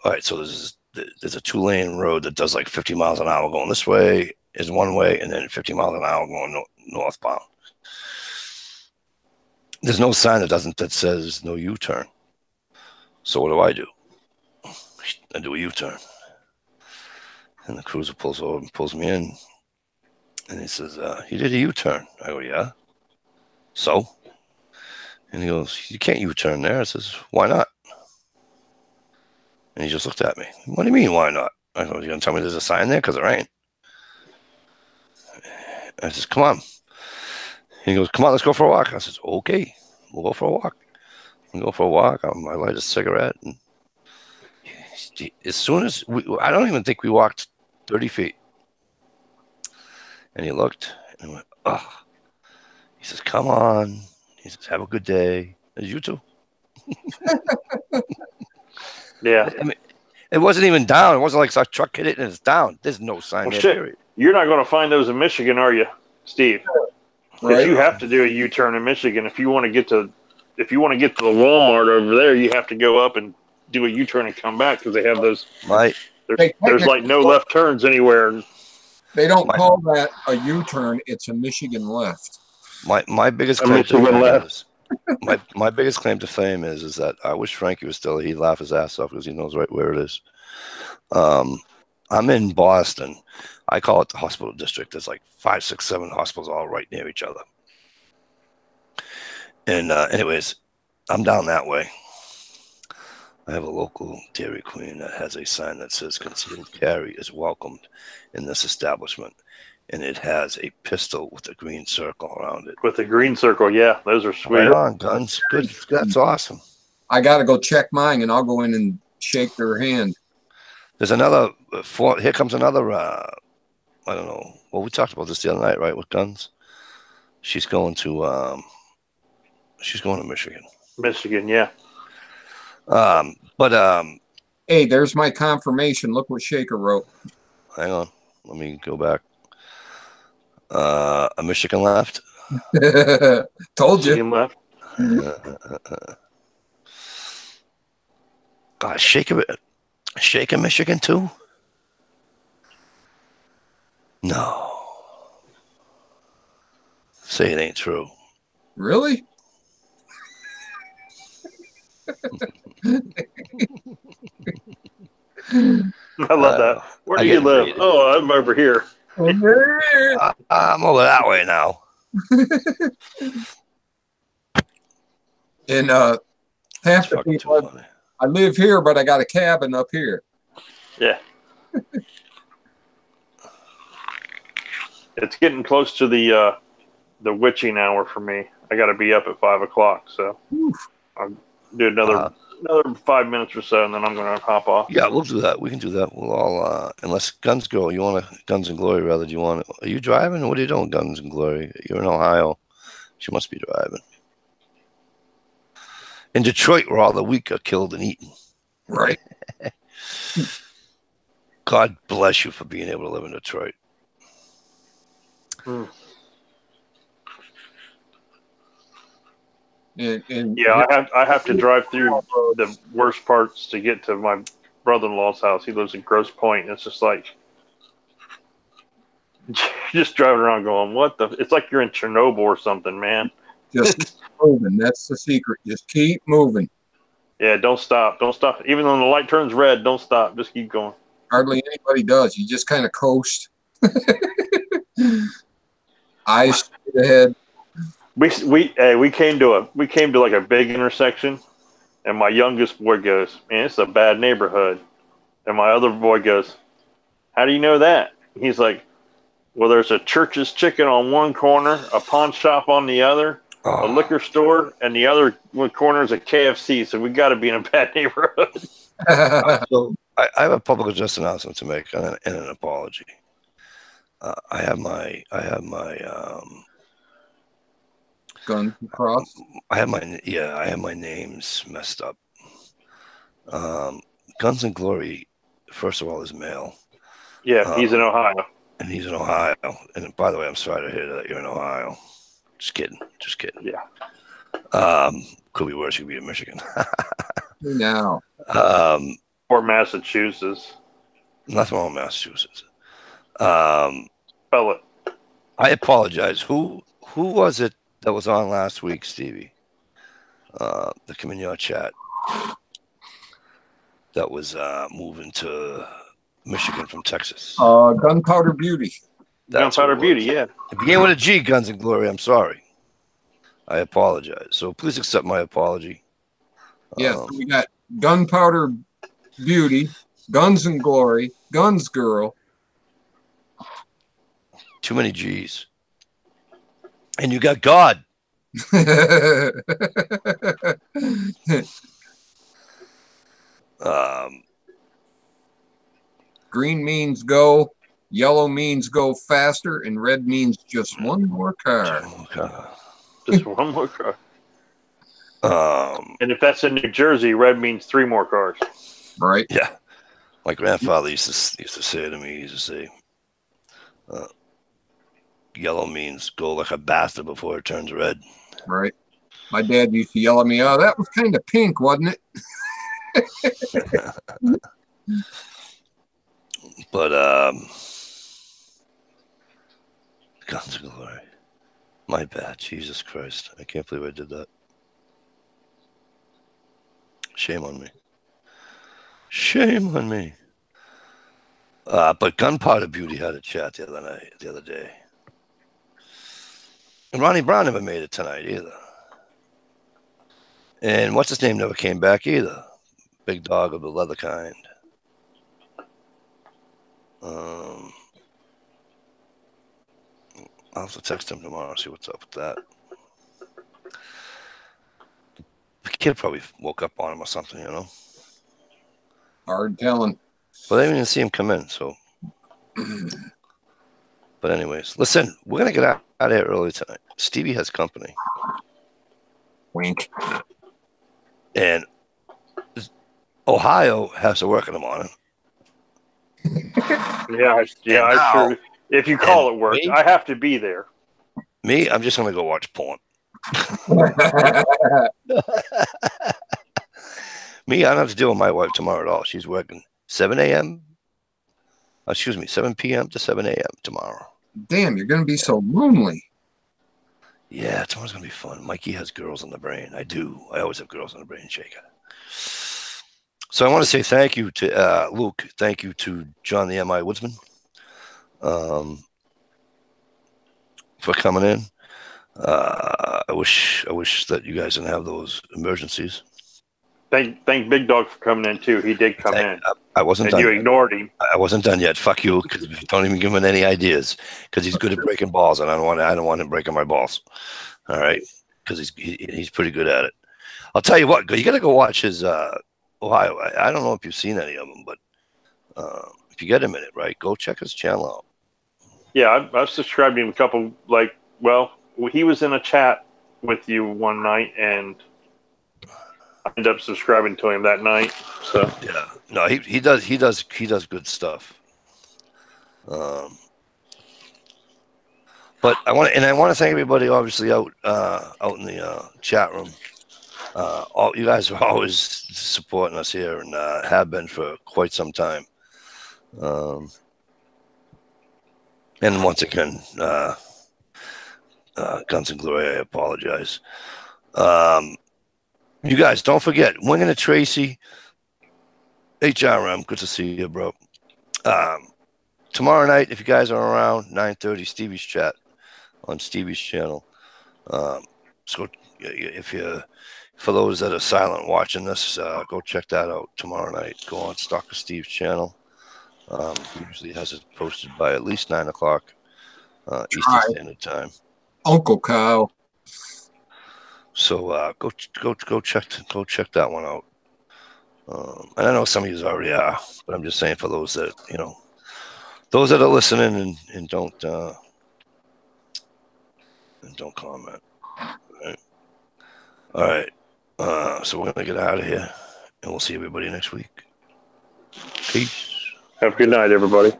All right, so there's a 2-lane road that does like 50 miles an hour going this way is one way, and then 50 miles an hour going northbound. There's no sign that says no U-turn. So what do? I do a U-turn, and the cruiser pulls over and pulls me in, and he says, "You did a U-turn." I go, "Yeah." So, and he goes, "You can't U-turn there." I says, "Why not?" And he just looked at me. "What do you mean, why not?" I go, "You gonna tell me there's a sign there? Because there ain't." I says, "Come on." He goes, "Come on, let's go for a walk." I says, "Okay, we'll go for a walk." We go for a walk. I light a cigarette, and as soon as I don't even think we walked 30 feet. And he looked and went, "Oh." He says, "Come on." He says, "Have a good day." As you too. Yeah. I mean, it wasn't even down. It wasn't like our truck hit it and it's down. There's no sign there, period. You're not going to find those in Michigan, are you, Steve? Because you have to do a U-turn in Michigan if you want to get to the Walmart over there. You have to go up and do a U-turn and come back because they have those. There's like no left turns anywhere. They don't call that a U-turn. It's a Michigan left. My biggest claim to fame is, my biggest claim to fame is that I wish Frankie was still here. He'd laugh his ass off because he knows right where it is. I'm in Boston. I call it the hospital district. There's like 5, 6, 7 hospitals all right near each other. And anyways, I'm down that way. I have a local Dairy Queen that has a sign that says "Concealed carry is welcomed in this establishment," and it has a pistol with a green circle around it. With a green circle, yeah, those are sweet. Right on, guns. Good. That's awesome. I got to go check mine, and I'll go in and shake their hand. There's another. Here comes another. I don't know. Well, we talked about this the other night, right? With guns. She's going to Michigan. Michigan, yeah. Hey, there's my confirmation. Look what Shaker wrote. Hang on. Let me go back. A Michigan left. Told you. Michigan left. God, Shaker Michigan too? No. Say it ain't true. Really? I love that. Where do you live? Oh, I'm over here. I'm over that way now. And half the people, I live here, but I got a cabin up here. Yeah. It's getting close to the witching hour for me. I got to be up at 5 o'clock, so I'll do another 5 minutes or so, and then I'm going to hop off. Yeah, we'll do that. We can do that. We'll all, unless Guns Girl, you want to Guns and Glory rather? Do you want? Are you driving? What are you doing, Guns and Glory? You're in Ohio. She must be driving. In Detroit, where all the weak are killed and eaten. Right. God bless you for being able to live in Detroit. And Yeah, I have to drive through the worst parts to get to my brother-in-law's house. He lives in Grosse Pointe, and it's just like just driving around going, "What the?" It's like you're in Chernobyl or something, man. just keep moving. That's the secret. Just keep moving. Yeah, don't stop. Don't stop. Even when the light turns red, don't stop. Just keep going. Hardly anybody does. You just kind of coast. Eyes straight ahead. We came to like a big intersection, and my youngest boy goes, "Man, it's a bad neighborhood," and my other boy goes, "How do you know that?" He's like, "Well, there's a Church's Chicken on one corner, a pawn shop on the other, a liquor store, and the other one corner is a KFC. So we got to be in a bad neighborhood." So I have a public address announcement to make and an apology. I have my Guns across. I have my names messed up. Guns and Glory, first of all, is male. Yeah, he's in Ohio. And he's in Ohio. And by the way, I'm sorry to hear that you're in Ohio. Just kidding. Yeah. Could be worse. Could be in Michigan. Now. Or Massachusetts. Nothing wrong with Massachusetts. Spell it. I apologize. Who was it that was on last week, Stevie? That come in your chat. That was moving to Michigan from Texas. Gunpowder Beauty. Gunpowder Beauty, yeah. It began with a G, Guns and Glory. I'm sorry. I apologize. So please accept my apology. Yes, we got Gunpowder Beauty, Guns and Glory, Guns Girl. Too many G's. And you got God. Green means go, yellow means go faster, and red means just one more car. Just one more car. And if that's in New Jersey, red means 3 more cars. Right. Yeah. My grandfather used to say to me, he used to say, yellow means go like a bastard before it turns red. Right. My dad used to yell at me, "Oh, that was kind of pink, wasn't it?" But Guns and Glory. My bad. Jesus Christ. I can't believe I did that. Shame on me. Shame on me. But Gunpowder Beauty had a chat the other day. And Ronnie Brown never made it tonight either. And what's his name never came back either. Big Dog of the leather kind. I'll have to text him tomorrow, see what's up with that. The kid probably woke up on him or something, you know. Hard telling. But I didn't even see him come in, so. But anyways, listen, we're going to get out of here early tonight. Stevie has company. Wink. And Ohio has to work in the morning. Yeah, I sure. If you call it work, I have to be there. Me, I'm just going to go watch porn. Me, I don't have to deal with my wife tomorrow at all. She's working 7 p.m. to 7 a.m. tomorrow. Damn, you're going to be so lonely. Yeah, tomorrow's going to be fun. Mikey has girls on the brain. I do. I always have girls on the brain, Shaker. So I want to say thank you to Luke. Thank you to John the M.I. Woodsman for coming in. I wish that you guys didn't have those emergencies. Thank Big Dog for coming in too. He did come in. I wasn't and done. you Yet. ignored him. I wasn't done yet. Fuck you, because don't even give him any ideas, because he's good at breaking balls, and I don't want him breaking my balls. All right, because he's pretty good at it. I'll tell you what, you got to go watch his Ohio. I don't know if you've seen any of them, but if you get a minute, right, go check his channel out. Yeah, I've subscribed to him a couple. He was in a chat with you one night, and I ended up subscribing to him that night. So yeah, no, he does good stuff. But I want to thank everybody, obviously out in the chat room. All you guys are always supporting us here, and have been for quite some time. And once again, Guns and Glory, I apologize. You guys, don't forget, Winging It Tracy, HRM, good to see you, bro. Tomorrow night, if you guys are around, 9:30, Stevie's chat on Stevie's channel. So for those that are silent watching this, go check that out tomorrow night. Go on Stalker Steve's channel. He usually has it posted by at least 9 o'clock Eastern Standard Time. Uncle Kyle. So go check that one out. And I know some of you already are, but I'm just saying for those that those that are listening and don't comment. All right. So we're gonna get out of here, and we'll see everybody next week. Peace. have a good night, everybody.